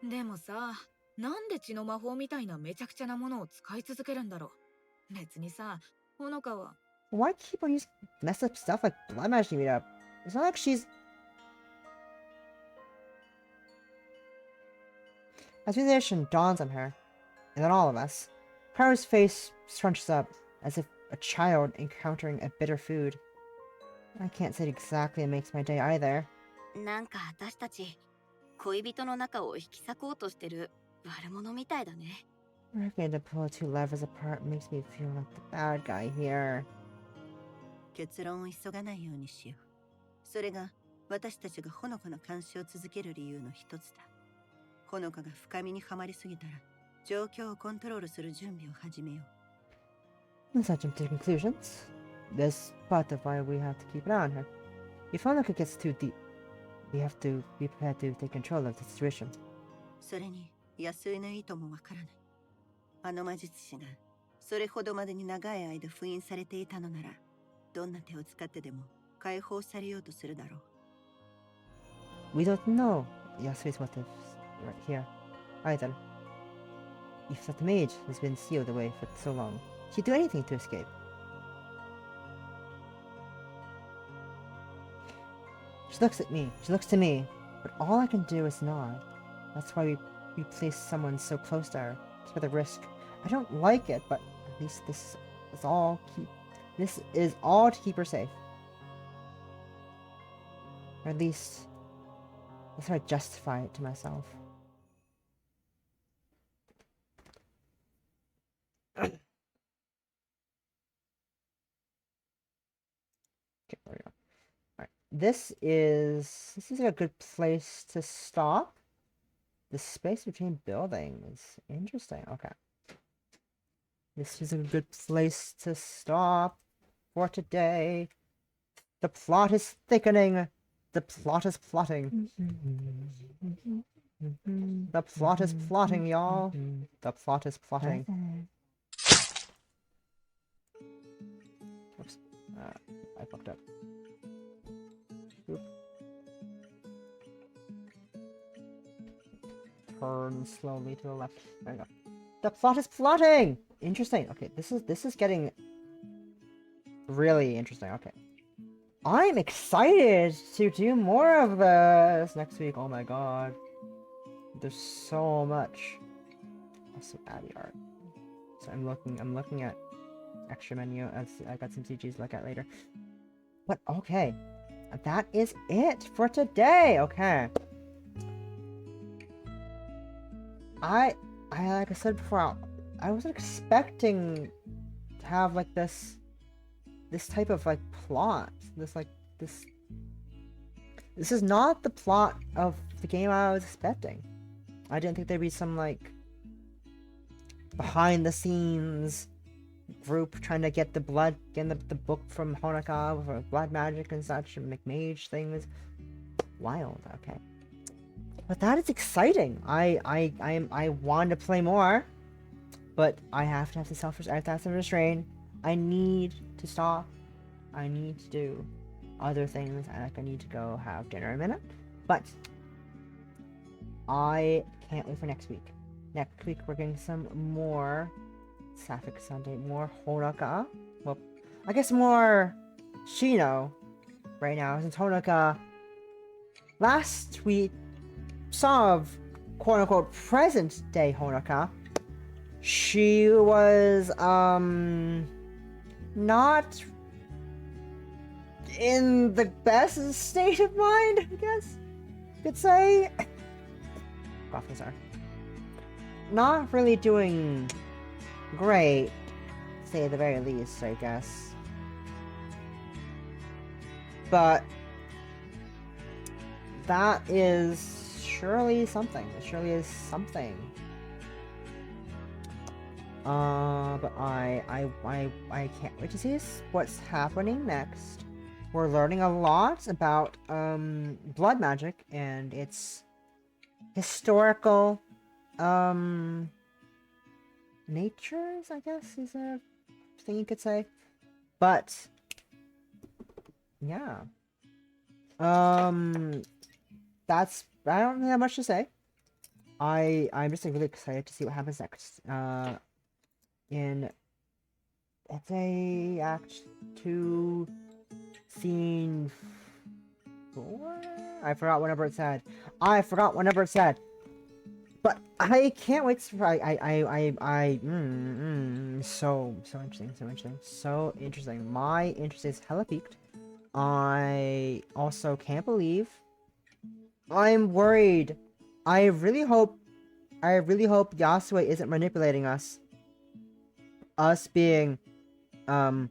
でもさ、なんで血の魔法みたいなめちゃくちゃなものを使い続けるんだろう。別にさ、ほのかは。 Why keep on using messed up stuff like blood magic to meet up? It's not like she's... As realization dawns on her, and on all of us, Hikaru's face scrunches up, as if a child encountering a bitter food. I can't say exactly it makes my day either. なんか私たち恋人の仲を引き裂こうとしてる悪者みたいだね。 Working to pull two levers apart makes me feel like the bad guy here. 結論を急がないようにしよう。それが私たちがほのかの監視を続ける理由の一つだ。ほのかが深みにはまりすぎたら、状況をコントロールする準備を始めよう。 Let's not jump to conclusions. That's part of why we have to keep an eye on her. If Honoka gets too deep, we have to be prepared to take control of the situation. それに、安井の意図もわからない。あの魔術師が、それほどまでに長い間封印されていたのなら、どんな手を使ってでも解放されようとするだろう。 We don't know Yasui's motives right here, either. If that mage has been sealed away for so long, she'd do anything to escape. She looks at me, she looks to me, but all I can do is nod. That's why we place someone so close to her, for the risk. I don't like it, but at least this is all to keep her safe. Or at least, that's how I justify it to myself. Okay, there we go. Alright. This is a good place to stop. The space between buildings. Interesting. Okay. This is a good place to stop for today. The plot is thickening. The plot is plotting. The plot is plotting, y'all. The plot is plotting. Oops. I fucked up. Oop. Turn slowly to the left. There we go. The plot is plotting! Interesting. Okay, this is getting really interesting. Okay. I'm excited to do more of this next week. Oh my god. There's so much. Also Abby art. So I'm looking at extra menu as I got some CGs to look at later. But okay. That is it for today. Okay. Like I said before, I wasn't expecting to have like this type of like plot. This is not the plot of the game I was expecting. I didn't think there'd be some like behind the scenes group trying to get the book from Honoka for blood magic and such and make mage things. Wild, okay. But that is exciting. I want to play more, but I have to have some restraint. I need to stop. I need to do other things, and I need to go have dinner in a minute. But I can't wait for next week. Next week we're getting some more Sapphic Sunday, more Honoka. Well, I guess more Shino right now, since Honoka last we saw of quote unquote present day Honoka. She was not in the best state of mind, I guess you could say. Coffee, sorry. Not really doing great, to say the very least, I guess. But that is surely something. It surely is something. But I can't wait to see what's happening next. We're learning a lot about blood magic and its historical natures, I guess is a thing you could say. But yeah. That's, I don't have much to say. I'm just like, really excited to see what happens next. In, let's say, Act 2, Scene 4? I forgot what number it said. But I can't wait to, so interesting. My interest is hella peaked. I also can't believe. I'm worried. I really hope Yasue isn't manipulating us. Us being, sorry,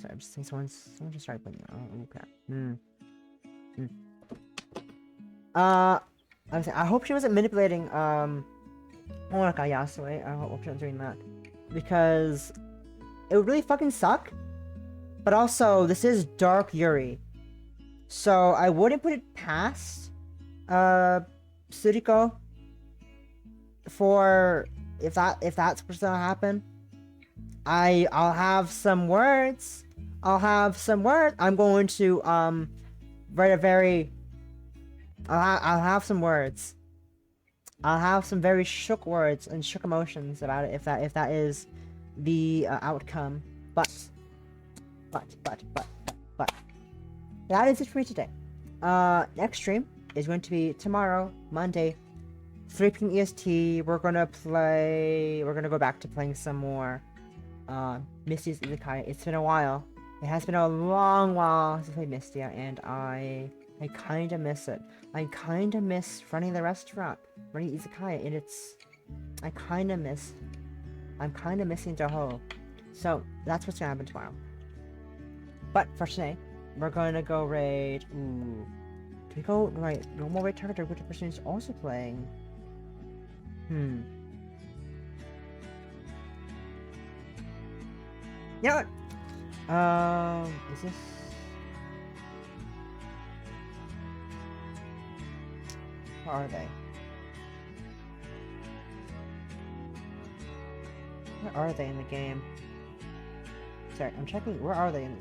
I'm just saying someone just started playing. Oh, okay. I hope she wasn't manipulating, Honoka Yasue. I hope she wasn't doing that. Because it would really fucking suck. But also, this is Dark Yuri. So, I wouldn't put it past, Suriko for if that's what's gonna happen. I'll have some words. I'm going to write a very I'll have some words. I'll have some very shook words and shook emotions about it if that is the outcome. But that is it for me today. Next stream is going to be tomorrow, Monday, 3 p.m. EST. We're gonna go back to playing some more Misty's Izakaya. It's been a while. It has been a long while since I played Mystia, and I kinda miss it. I kinda miss running the restaurant, running Izakaya, and I'm kinda missing Toho. So that's what's gonna happen tomorrow. But for today, we're gonna go raid. Ooh, do we go right? Normal raid target or which person is also playing? You know what? Is this? Where are they? Where are they in the game? Sorry, I'm checking. Where are they in?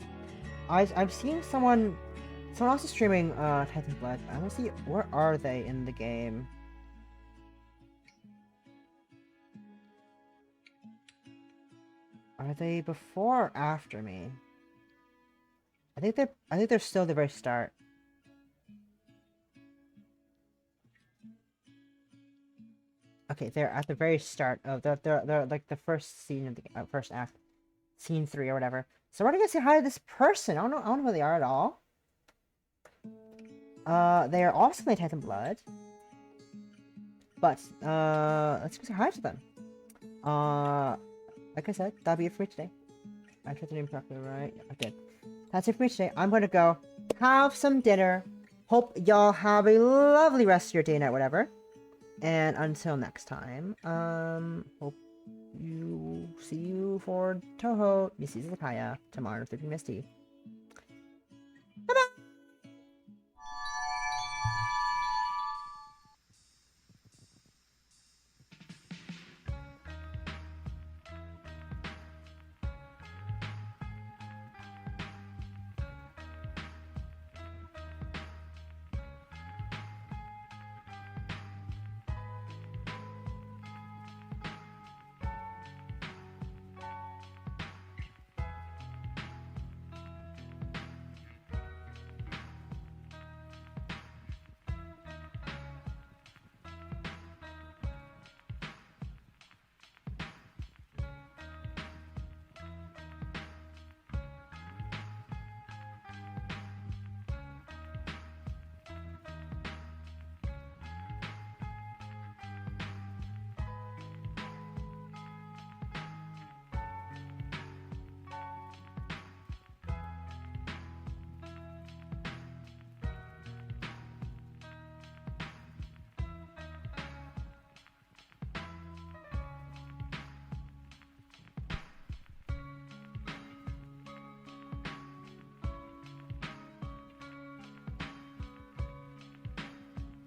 I'm seeing someone else is streaming Tithe In Blood. I want to see where are they in the game. Are they before or after me? I think they're still at the very start. Okay, they're at the very start of they're like the first scene of the first act, scene 3 or whatever. So we're gonna say hi to this person. I don't know who they are at all. They are also in Tithe In Blood. But let's go say hi to them. Like I said, that'll be it for me today. I tried the name correctly, right? I did. That's it for me today. I'm gonna go have some dinner. Hope y'all have a lovely rest of your day, night, whatever. And until next time, hope you see you for Toho, Misty Zakaya, tomorrow, 3 Misty.